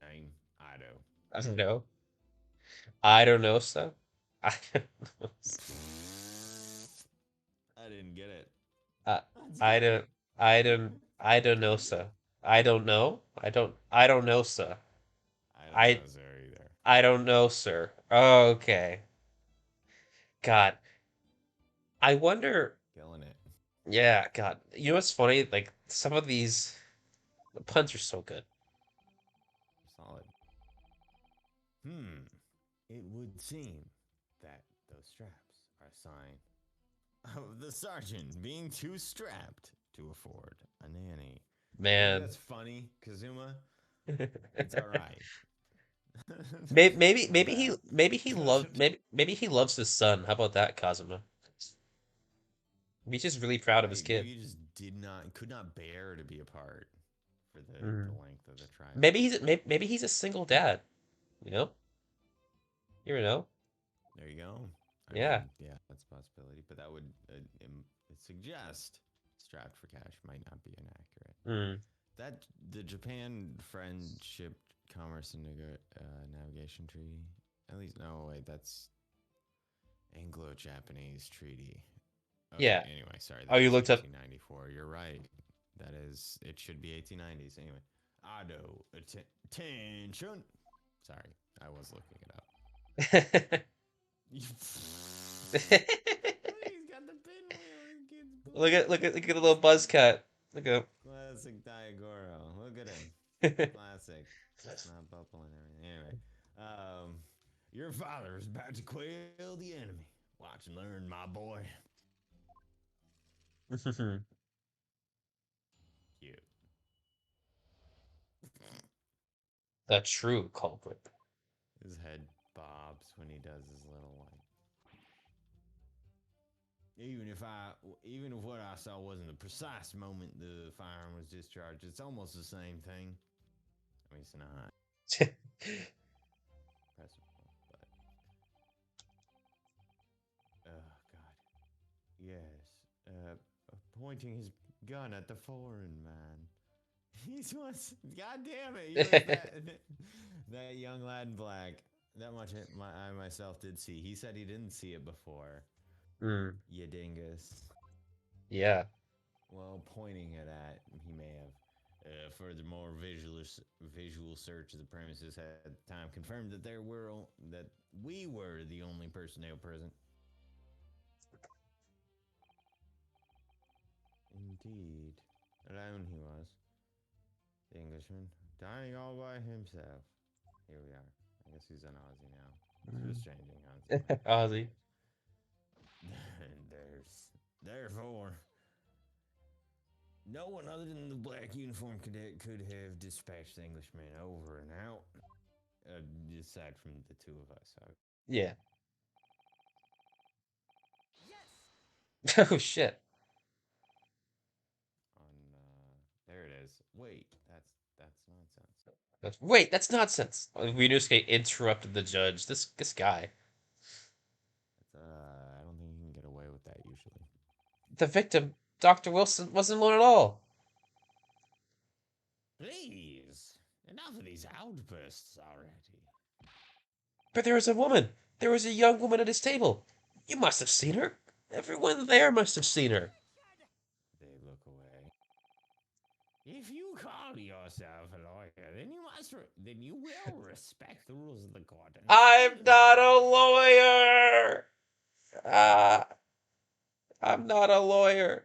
S2: Name Ido.
S1: I don't know. I don't know, so. I don't know.
S2: I didn't get it.
S1: Uh,
S2: Let's
S1: I
S2: go.
S1: don't I don't know, sir. I don't know. I don't know, sir.
S2: I don't
S1: I
S2: know sir either.
S1: I don't know, sir. Okay. God. I wonder.
S2: Killing it.
S1: Yeah, God. You know what's funny? Like some of these the puns are so good.
S2: Solid. Hmm. It would seem that those straps are a sign of the sergeant being too strapped to afford a nanny. You think
S1: Man.
S2: that's funny, Kazuma? It's all right.
S1: Maybe
S2: Not bad. Good.
S1: maybe he loves his son. How about that, Kazuma? He's just really proud of his
S2: Right.
S1: kid.
S2: Maybe he just could not bear to be apart for the
S1: Mm.
S2: length of the trial.
S1: Maybe he's a single dad. You know? You never know.
S2: There you go. I
S1: Yeah.
S2: mean, yeah, that's a possibility, but that would suggest strapped for cash might not be inaccurate.
S1: Mm.
S2: That the Japan Friendship Commerce and Navigation Treaty. At least no wait, that's Anglo-Japanese Treaty. Okay,
S1: Yeah.
S2: anyway, sorry,
S1: Oh,
S2: that
S1: you
S2: is
S1: looked up.
S2: 1894. You're right. That is, it should be 1890s. Anyway, Ado, attention. Sorry, I was looking it up. He's got the pinwheel in kid's book.
S1: Look at the little buzz cut. Look at
S2: Classic Diagoro. Look at him.
S1: him.
S2: Classic. Snot bubble and everything. Anyway, um, your father is about to quail the enemy. Watch and learn, my boy. Cute.
S1: The true culprit.
S2: His head bobs when he does his little like. Even if what I saw wasn't the precise moment the firearm was discharged, it's almost the same thing. I mean, it's not impressive, but oh god, yes. Pointing his gun at the foreign man. He's was god damn it. He was that young lad in black. That much I myself did see. He said he didn't see it before.
S1: Mm.
S2: You dingus.
S1: Yeah.
S2: Well, pointing it at, he may have. Furthermore, visual search of the premises at the time confirmed that that we were the only personnel present. Indeed, alone he was. The Englishman dining all by himself. Here we are. I guess he's an Aussie now. It's just changing constantly.
S1: Ozzy.
S2: Therefore, no one other than the black uniform cadet could have dispatched the Englishman over and out. Aside from the two of us.
S1: Yeah.
S2: Yes.
S1: Oh shit.
S2: On there it is. Wait, that's nonsense.
S1: Wait, that's nonsense. Ryunosuke interrupted the judge. This guy.
S2: I don't think you can get away with that usually.
S1: The victim, Dr. Wilson, wasn't alone at all.
S2: Please, enough of these outbursts already.
S1: But there was a woman. There was a young woman at his table. You must have seen her. Everyone there must have seen her.
S2: They look away. If you call yourself a lawyer, then you will respect the rules of the court and
S1: I'm
S2: still
S1: not
S2: hold
S1: a
S2: your.
S1: lawyer. Ah, I'm not a lawyer.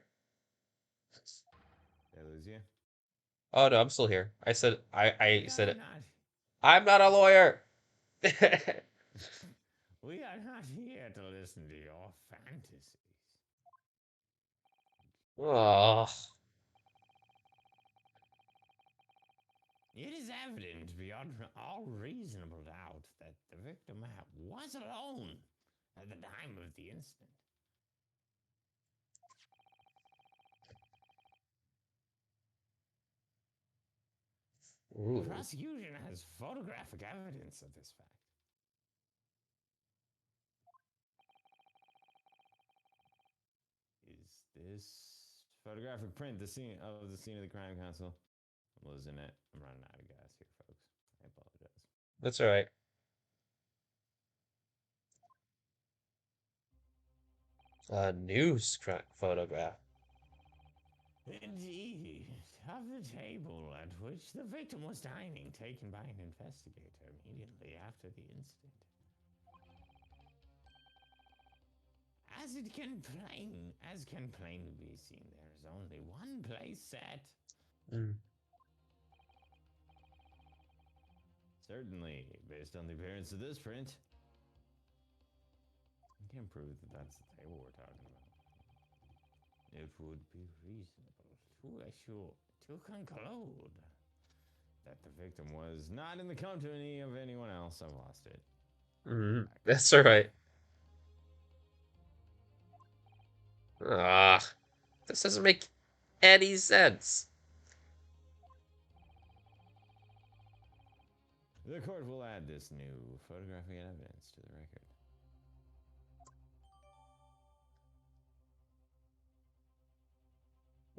S2: Did I lose you?
S1: Oh no, I'm still here. I
S2: We
S1: said
S2: are
S1: it.
S2: not.
S1: I'm not a lawyer.
S2: We are not here to listen to your fantasies.
S1: Oh,
S2: It is evident beyond all reasonable doubt that the victim was alone at the time of the incident. The
S1: Ooh.
S2: prosecution has photographic evidence of this fact. Is this photographic print the scene of the crime, counsel? I'm losing it. I'm running out of gas here, folks. I apologize.
S1: That's all right. A news photograph.
S2: Indeed, of the table at which the victim was dining, taken by an investigator immediately after the incident. As can plainly be seen, there is only one place set.
S1: Mm.
S2: Certainly, based on the appearance of this print, I can prove that that's the table we're talking about. It would be reasonable to conclude that the victim was not in the company of anyone else. I've lost it.
S1: That's all right. Ah, this doesn't make any sense.
S2: The court will add this new photographic evidence to the record.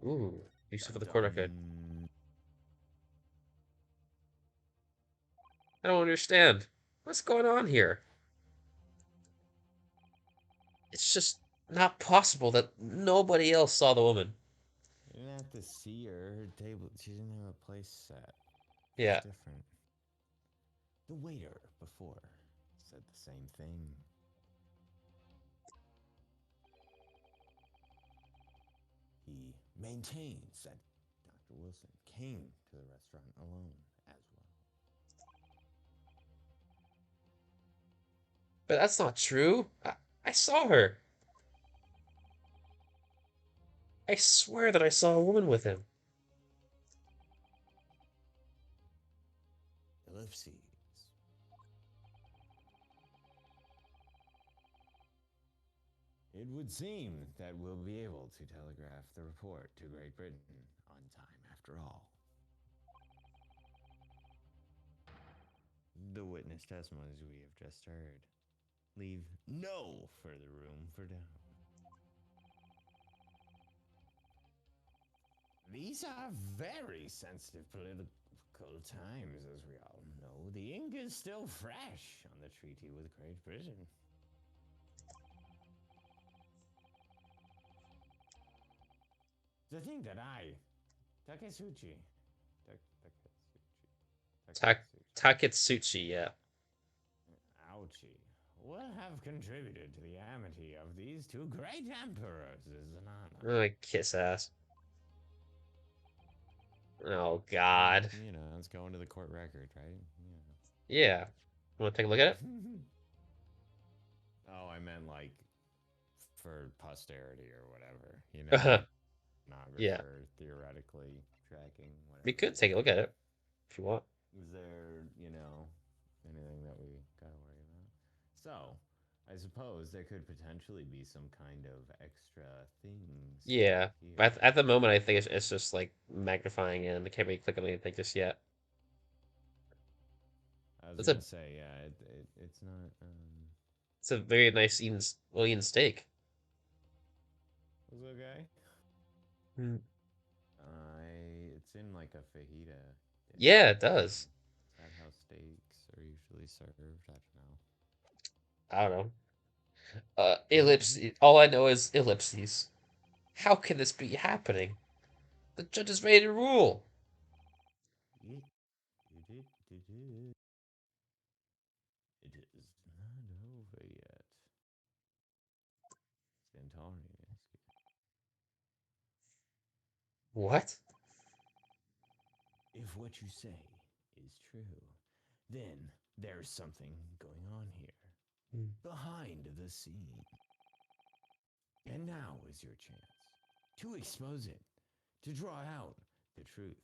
S1: Ooh, use it for
S2: Dum
S1: the court record.
S2: dum.
S1: I don't understand. What's going on here? It's just not possible that nobody else saw the woman.
S2: You didn't have to see her. Her table. She didn't have a place set. It's
S1: Yeah.
S2: different. The waiter before said the same thing. He maintains that Dr. Wilson came to the restaurant alone as well.
S1: But that's not true. I saw her. I swear that I saw a woman with him.
S2: Ellipses. It would seem that we'll be able to telegraph the report to Great Britain on time after all. The witness testimonies we have just heard leave no further room for doubt. These are very sensitive political times, as we all know. The ink is still fresh on the treaty with Great Britain. To think that Taketsuchi,
S1: Taketsuchi, yeah.
S2: Ouchie, will have contributed to the amity of these two great emperors is an honor.
S1: Kiss ass. Oh, God.
S2: You know, let's go into the court record, right?
S1: Yeah. Want to take a look at it?
S2: Oh, I meant like for posterity or whatever, you know,
S1: Yeah.
S2: stenographer theoretically tracking whatever.
S1: We could take a look at it if you want.
S2: Is there, anything that we gotta worry about? So, I suppose there could potentially be some kind of extra things.
S1: Yeah.
S2: Here.
S1: At the moment, I think it's just like magnifying in. I can't really click on anything just yet.
S2: I was
S1: It's
S2: gonna
S1: a
S2: say, yeah, it's not.
S1: it's a very nice Eaton steak.
S2: Was it okay?
S1: Mm.
S2: It's in like a fajita.
S1: Yeah, it does.
S2: Is that how steaks are usually served? I don't know.
S1: I don't know. Ellipses. All I know is ellipses. How can this be happening? The judge is ready to rule.
S2: It is not over yet. Centaurian.
S1: What?
S2: If what you say is true, then there's something going on here. Behind the scene. And now is your chance to expose it, to draw out the truth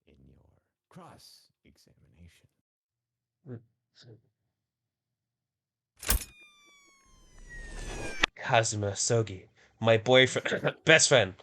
S2: in your cross-examination.
S1: Kazuma Sogi, my boyfriend, best friend.